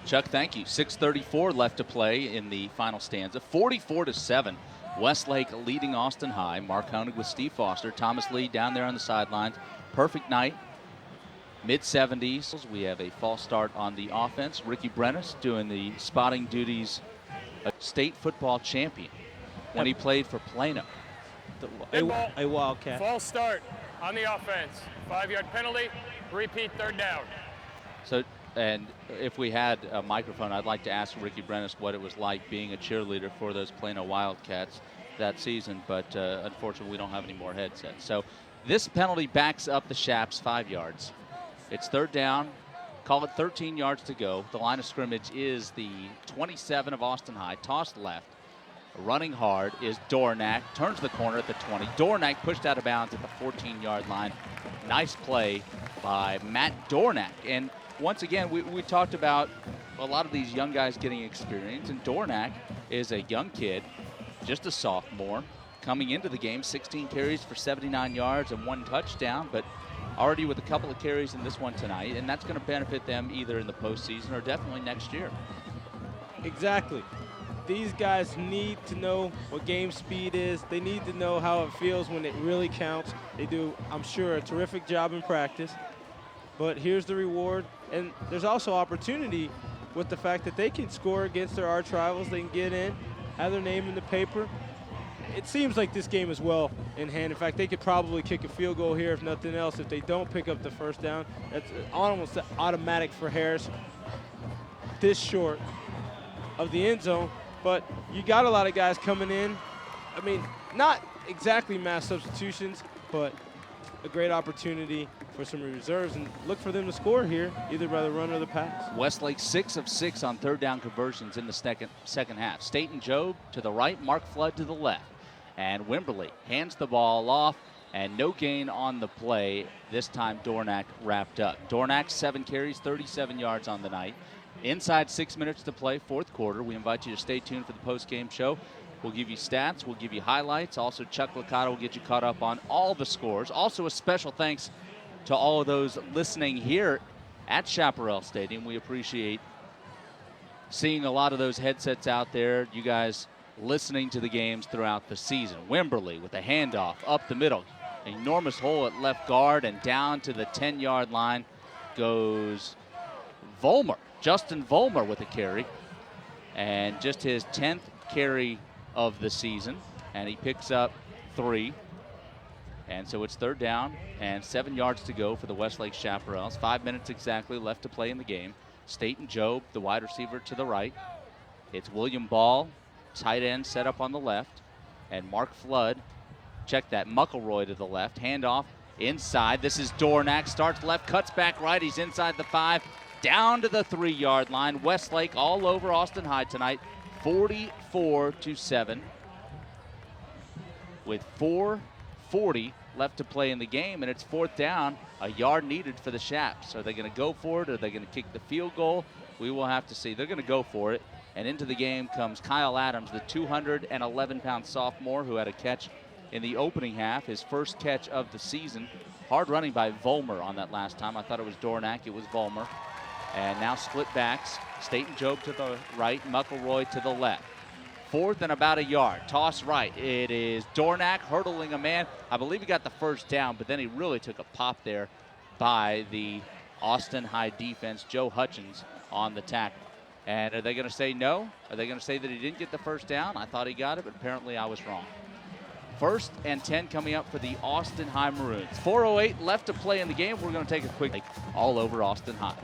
Chuck, thank you. 6:34 left to play in the final stanza. 44-7. Westlake leading Austin High. Mark Honig with Steve Foster. Thomas Lee down there on the sidelines. Perfect night. Mid-70s. We have a false start on the offense. Ricky Brennis doing the spotting duties. A state football champion when he played for Plano. A Wildcat. False start on the offense. 5-yard penalty. Repeat third down. So, and if we had a microphone, I'd like to ask Ricky Brennis what it was like being a cheerleader for those Plano Wildcats that season, but unfortunately we don't have any more headsets. So this penalty backs up the Chaps 5 yards. It's third down, call it 13 yards to go. The line of scrimmage is the 27 of Austin High, tossed left. Running hard is Dornack, turns the corner at the 20. Dornack pushed out of bounds at the 14-yard line. Nice play by Matt Dornack. And once again, we talked about a lot of these young guys getting experience, and Dornack is a young kid, just a sophomore, coming into the game, 16 carries for 79 yards and 1 touchdown, but already with a couple of carries in this one tonight, and that's going to benefit them either in the postseason or definitely next year. Exactly. These guys need to know what game speed is. They need to know how it feels when it really counts. They do, I'm sure, a terrific job in practice. But here's the reward. And there's also opportunity with the fact that they can score against their arch rivals. They can get in, have their name in the paper. It seems like this game is well in hand. In fact, they could probably kick a field goal here if nothing else. If they don't pick up the first down, that's almost automatic for Harris this short of the end zone. But you got a lot of guys coming in I mean, not exactly mass substitutions, but a great opportunity for some reserves, and look for them to score here, either by the run or the pass. Westlake 6 of 6 on third down conversions in the second half. Staten Job to the right, Mark Flood to the left. And Wimberley hands the ball off, and no gain on the play. This time Dornack wrapped up. Dornack 7 carries, 37 yards on the night. Inside 6 minutes to play, fourth quarter. We invite you to stay tuned for the post-game show. We'll give you stats, we'll give you highlights. Also, Chuck Licata will get you caught up on all the scores. Also, a special thanks to all of those listening here at Chaparral Stadium. We appreciate seeing a lot of those headsets out there. You guys listening to the games throughout the season. Wimberley with a handoff up the middle. Enormous hole at left guard, and down to the 10-yard line goes Vollmer. Justin Vollmer with a carry. And just his 10th carry of the season. And he picks up 3. And so it's third down and 7 yards to go for the Westlake Chaparrals. 5 minutes exactly left to play in the game. Staten Job, the wide receiver, to the right. It's William Ball, tight end, set up on the left. And Mark Flood, check that, McElroy to the left. Handoff inside. This is Dornack. Starts left, cuts back right. He's inside the 5, down to the 3-yard line. Westlake all over Austin High tonight, 44-7. With 4:40 left to play in the game, and it's fourth down, a yard needed for the Chaps. Are they going to go for it? Are they going to kick the field goal? We will have to see. They're going to go for it. And into the game comes Kyle Adams, the 211-pound sophomore who had a catch in the opening half, his first catch of the season. Hard running by Vollmer on that last time. I thought it was Dornack. It was Vollmer. And now split backs. Staten Job to the right, McElroy to the left. Fourth and about a yard. Toss right. It is Dornack hurdling a man. I believe he got the first down, but then he really took a pop there by the Austin High defense. Joe Hutchins on the tackle. And are they going to say no? Are they going to say that he didn't get the first down? I thought he got it, but apparently I was wrong. First and 10 coming up for the Austin High Maroons. 4:08 left to play in the game. We're going to take a quick break all over Austin High.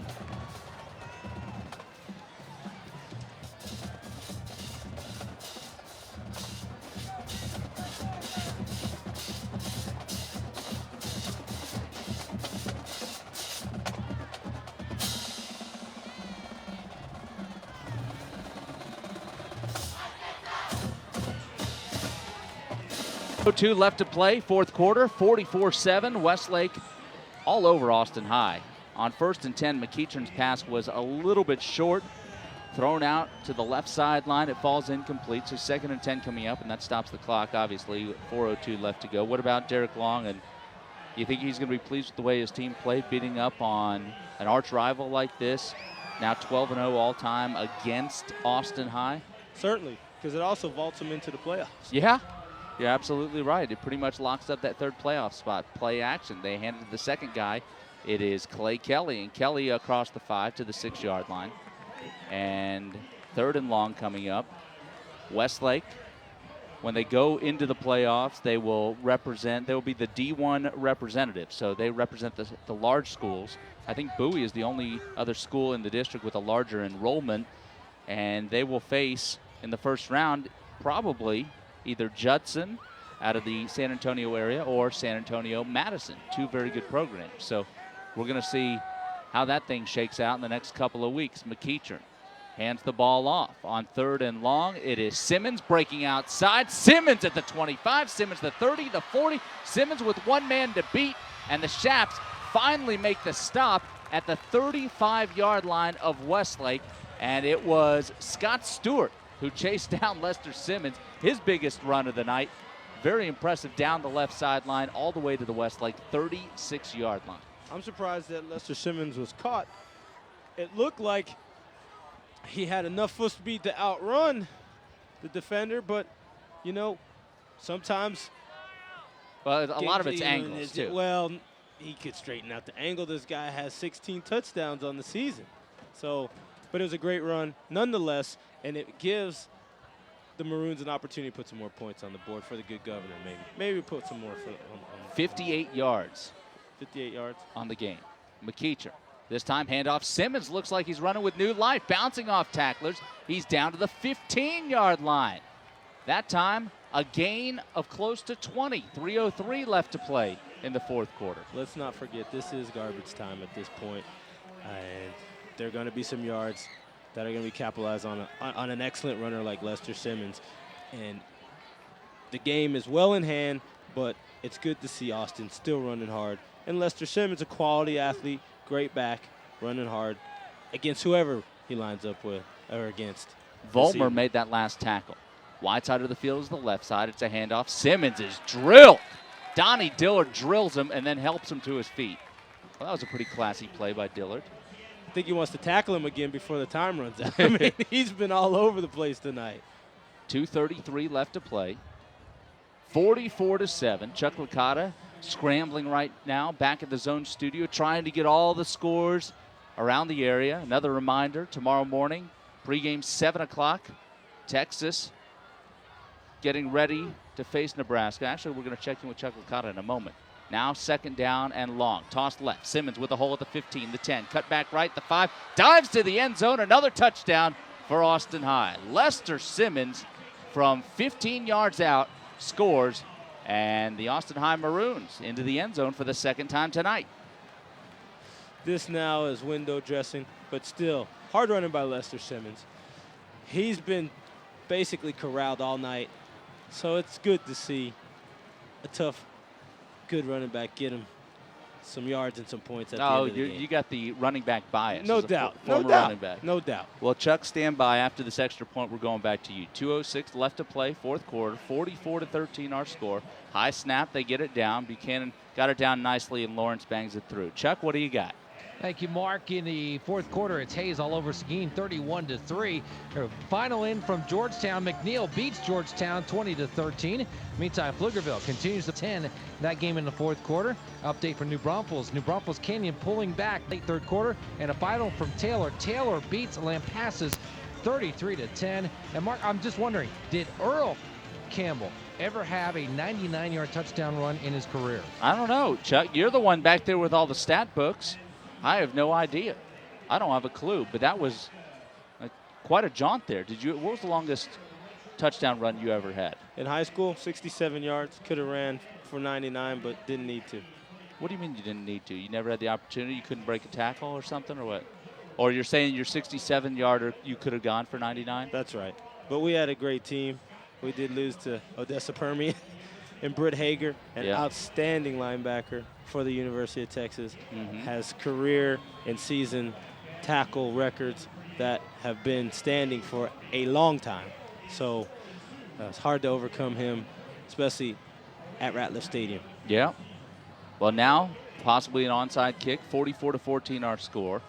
Two left to play, fourth quarter, 44-7. Westlake all over Austin High. On first and 10, McEachern's pass was a little bit short, thrown out to the left sideline. It falls incomplete, so second and 10 coming up, and that stops the clock, obviously. 4:02 left to go. What about Derek Long? And you think he's going to be pleased with the way his team played, beating up on an arch rival like this? Now 12-0 all-time against Austin High? Certainly, because it also vaults them into the playoffs. Yeah. You're absolutely right. It pretty much locks up that third playoff spot. Play action. They handed to the second guy. It is Clay Kelly, and Kelly across the 5 to the 6-yard line. And third and long coming up. Westlake, when they go into the playoffs, they will be the D1 representative. So they represent the large schools. I think Bowie is the only other school in the district with a larger enrollment. And they will face, in the first round, probably either Judson out of the San Antonio area or San Antonio Madison, 2 very good programs. So we're going to see how that thing shakes out in the next couple of weeks. McEachern hands the ball off on third and long. It is Simmons breaking outside. Simmons at the 25, Simmons the 30, the 40. Simmons with one man to beat, and the Chaps finally make the stop at the 35-yard line of Westlake, and it was Scott Stewart who chased down Lester Simmons, his biggest run of the night. Very impressive down the left sideline all the way to the Westlake 36-yard line. I'm surprised that Lester Simmons was caught. It looked like he had enough foot speed to outrun the defender, but, you know, sometimes. Well, a lot of it's angles, too. Well, he could straighten out the angle. This guy has 16 touchdowns on the season. So, but it was a great run nonetheless, and it gives the Maroons an opportunity to put some more points on the board for the good governor, maybe. Maybe put some more on 58 yards. 58 yards. On the game. McEachern. This time handoff. Simmons looks like he's running with new life, bouncing off tacklers. He's down to the 15-yard line. That time, A gain of close to 20. 3:03 left to play in the fourth quarter. Let's not forget, this is garbage time at this point. And there are going to be some yards that are going to be capitalized on an excellent runner like Lester Simmons. And the game is well in hand, but it's good to see Austin still running hard. And Lester Simmons, a quality athlete, great back, running hard against whoever he lines up with or against. Vollmer made that last tackle. Wide side of the field is the left side. It's a handoff. Simmons is drilled. Donnie Dillard drills him and then helps him to his feet. Well, that was a pretty classy play by Dillard. I think he wants to tackle him again before the time runs out. I mean, he's been all over the place tonight. 2:33 left to play. 44-7. Chuck Licata scrambling right now back at the zone studio, trying to get all the scores around the area. Another reminder, tomorrow morning, pregame 7 o'clock, Texas getting ready to face Nebraska. Actually, we're going to check in with Chuck Licata in a moment. Now second down and long. Toss left. Simmons with a hole at the 15, the 10. Cut back right, the 5. Dives to the end zone. Another touchdown for Austin High. Lester Simmons from 15 yards out scores, and the Austin High Maroons into the end zone for the second time tonight. This now is window dressing, but still hard running by Lester Simmons. He's been basically corralled all night, so it's good to see a tough, good running back get him some yards and some points at the end of the game. You got the running back bias. No as a doubt. Former No doubt. running back. No doubt. Well, Chuck, stand by. After this extra point, we're going back to you. 2:06 left to play, fourth quarter. 44-13 our score. High snap, they get it down. Buchanan got it down nicely, and Lawrence bangs it through. Chuck, what do you got? Thank you, Mark. In the fourth quarter, it's Hayes all over Seguin, 31-3. Final in from Georgetown. McNeil beats Georgetown 20-13. Meantime, Pflugerville continues to 10 that game in the fourth quarter. Update for New Braunfels. New Braunfels Canyon pulling back late third quarter, and a final from Taylor. Taylor beats Lampasas 33-10. And Mark, I'm just wondering, did Earl Campbell ever have a 99-yard touchdown run in his career? I don't know, Chuck. You're the one back there with all the stat books. I have no idea. I don't have a clue, but that was quite a jaunt there. What was the longest touchdown run you ever had? In high school, 67 yards. Could have ran for 99, but didn't need to. What do you mean you didn't need to? You never had the opportunity? You couldn't break a tackle or something, or what? Or you're saying your 67-yarder, you could have gone for 99? That's right. But we had a great team. We did lose to Odessa Permian and Britt Hager, an outstanding linebacker for the University of Texas, has career and season tackle records that have been standing for a long time. So it's hard to overcome him, especially at Ratliff Stadium. Yeah. Well, now possibly an onside kick, 44-14 our score.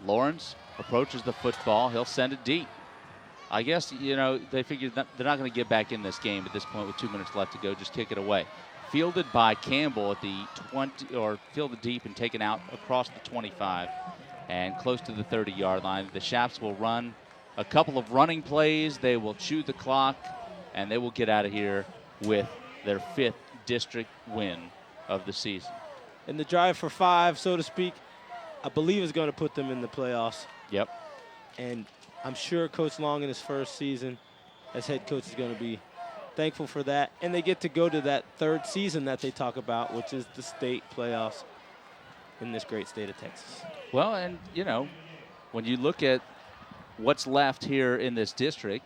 Lawrence approaches the football. He'll send it deep. I guess, they figured they're not going to get back in this game at this point with 2 minutes left to go. Just kick it away. Fielded by Campbell at the 20, or fielded deep and taken out across the 25 and close to the 30-yard line. The Chaps will run a couple of running plays. They will chew the clock, and they will get out of here with their 5th district win of the season. And the drive for 5, so to speak, I believe is going to put them in the playoffs. Yep. And I'm sure Coach Long in his first season as head coach is going to be thankful for that. And they get to go to that 3rd season that they talk about, which is the state playoffs in this great state of Texas. Well, and, when you look at what's left here in this district,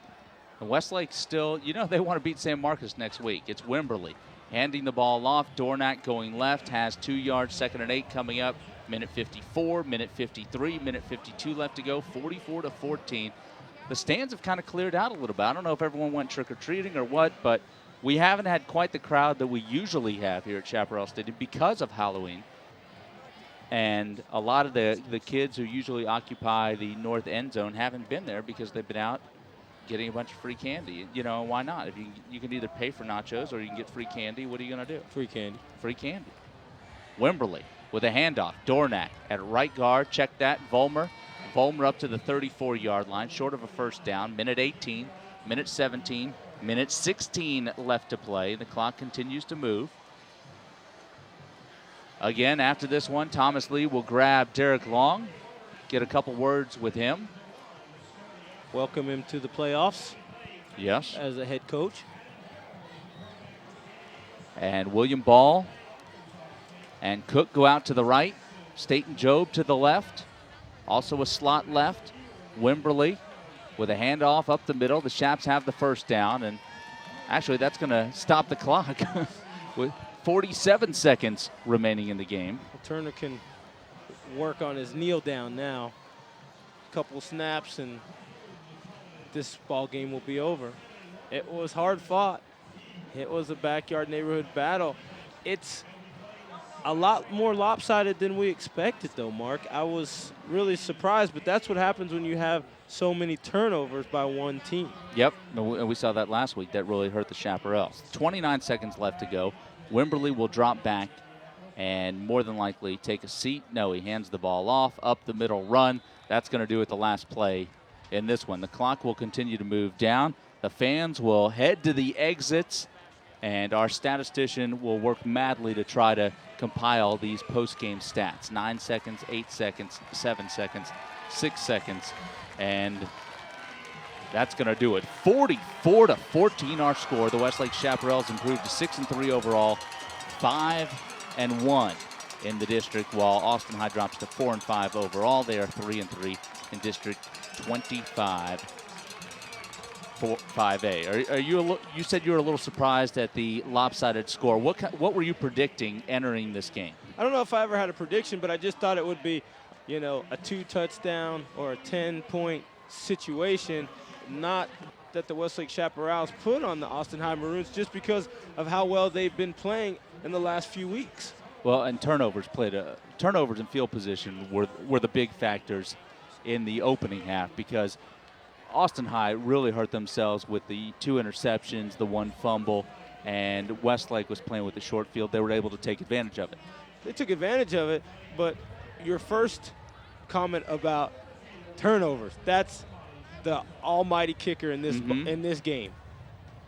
Westlake still, they want to beat San Marcos next week. It's Wimberley handing the ball off. Dornack going left, has 2 yards, 2nd and 8 coming up. Minute 54, minute 53, minute 52 left to go, 44-14. The stands have kind of cleared out a little bit. I don't know if everyone went trick-or-treating or what, but we haven't had quite the crowd that we usually have here at Chaparral Stadium because of Halloween. And a lot of the kids who usually occupy the north end zone haven't been there because they've been out getting a bunch of free candy. Why not? If you can either pay for nachos or you can get free candy, what are you going to do? Free candy. Free candy. Wimberley with a handoff. Dornack at right guard. Check that. Vollmer up to the 34-yard line, short of a first down. Minute 18, minute 17, minute 16 left to play. The clock continues to move. Again, after this one, Thomas Lee will grab Derek Long, get a couple words with him. Welcome him to the playoffs. Yes. As a head coach. And William Ball and Cook go out to the right. Staten Job to the left. Also a slot left. Wimberly with a handoff up the middle. The Chaps have the first down, and actually that's going to stop the clock with 47 seconds remaining in the game. Turner can work on his kneel down now. Couple snaps and this ball game will be over. It was hard fought. It was a backyard neighborhood battle. It's a lot more lopsided than we expected, though, Mark. I was really surprised, but that's what happens when you have so many turnovers by one team. Yep, and we saw that last week. That really hurt the Chaparrals. 29 seconds left to go. Wimberly will drop back and more than likely take a seat. No, he hands the ball off, up the middle run. That's going to do it the last play in this one. The clock will continue to move down. The fans will head to the exits, and our statistician will work madly to try to compile these post-game stats. 9 seconds, 8 seconds, 7 seconds, 6 seconds, and that's going to do it. 44-14 our score. The Westlake Chaparrals improved to 6-3 overall, 5-1 in the district, while Austin High drops to 4-5 overall. They are 3-3 in District 25. 5A. Are you? You said you were a little surprised at the lopsided score. What were you predicting entering this game? I don't know if I ever had a prediction, but I just thought it would be, a 2-touchdown or a 10-point situation. Not that the Westlake Chaparrals put on the Austin High Maroons, just because of how well they've been playing in the last few weeks. Well, and turnovers and field position were the big factors in the opening half, because Austin High really hurt themselves with the 2 interceptions, the 1 fumble, and Westlake was playing with the short field. They were able to take advantage of it. They took advantage of it, but your first comment about turnovers, that's the almighty kicker in this game.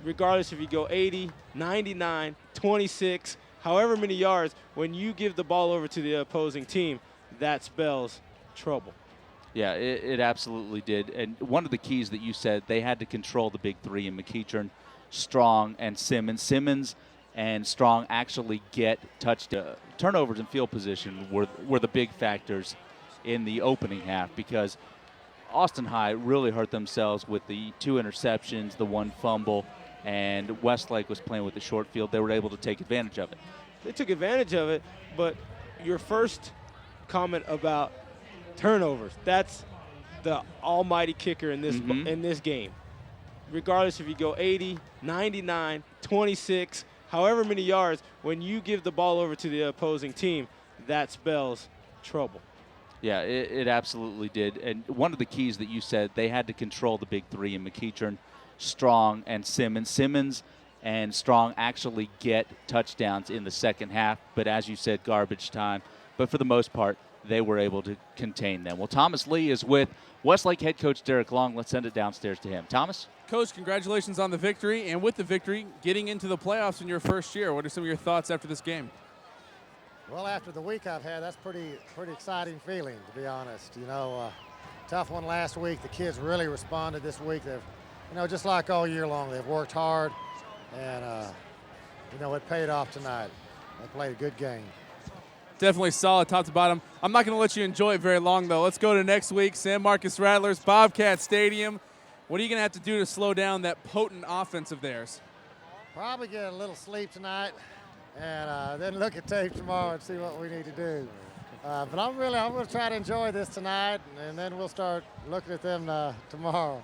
Regardless if you go 80, 99, 26, however many yards, when you give the ball over to the opposing team, that spells trouble. Yeah, it absolutely did. And one of the keys that you said, they had to control the big three in McEachern, Strong, and Simmons. Simmons and Strong actually get touchdowns. Turnovers and field position were the big factors in the opening half, because Austin High really hurt themselves with the 2 interceptions, the 1 fumble, and Westlake was playing with the short field. They were able to take advantage of it. They took advantage of it, but your first comment about turnovers, that's the almighty kicker in this game. Regardless if you go 80, 99, 26, however many yards, when you give the ball over to the opposing team, that spells trouble. Yeah, it absolutely did. And one of the keys that you said, they had to control the big three in McEachern, Strong, and Simmons. Simmons and Strong actually get touchdowns in the second half, but as you said, garbage time. But for the most part, they were able to contain them. Well, Thomas Lee is with Westlake head coach Derek Long. Let's send it downstairs to him. Thomas? Coach, congratulations on the victory, and with the victory, getting into the playoffs in your first year. What are some of your thoughts after this game? Well, after the week I've had, that's pretty exciting feeling, to be honest. Tough one last week. The kids really responded this week. They've, just like all year long, they've worked hard, and, it paid off tonight. They played a good game. Definitely solid top to bottom. I'm not going to let you enjoy it very long, though. Let's go to next week. San Marcos Rattlers, Bobcat Stadium. What are you going to have to do to slow down that potent offense of theirs? Probably get a little sleep tonight, and then look at tape tomorrow and see what we need to do. But I'm going to try to enjoy this tonight, and then we'll start looking at them tomorrow.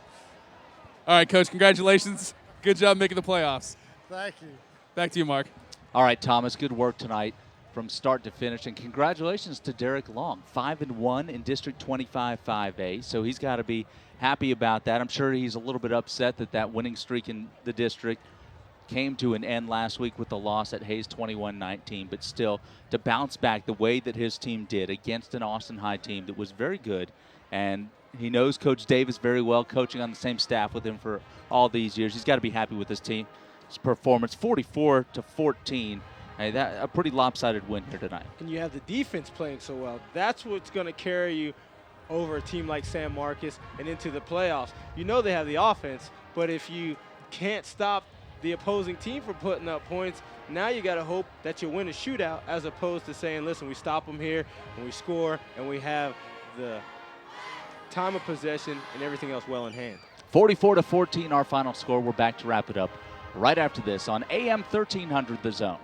All right, Coach, congratulations. Good job making the playoffs. Thank you. Back to you, Mark. All right, Thomas, good work tonight from start to finish, and congratulations to Derek Long, 5-1 in District 25 5A, so he's got to be happy about that. I'm sure he's a little bit upset that winning streak in the district came to an end last week with the loss at Hayes 21-19, but still to bounce back the way that his team did against an Austin High team that was very good, and he knows Coach Davis very well, coaching on the same staff with him for all these years. He's got to be happy with his team's performance. 44-14. A pretty lopsided win here tonight. And you have the defense playing so well. That's what's going to carry you over a team like San Marcos and into the playoffs. They have the offense, but if you can't stop the opposing team from putting up points, Now you got to hope that you win a shootout as opposed to saying, listen, we stop them here and we score and we have the time of possession and everything else well in hand. 44-14 our final score. We're back to wrap it up right after this on AM 1300 The Zone.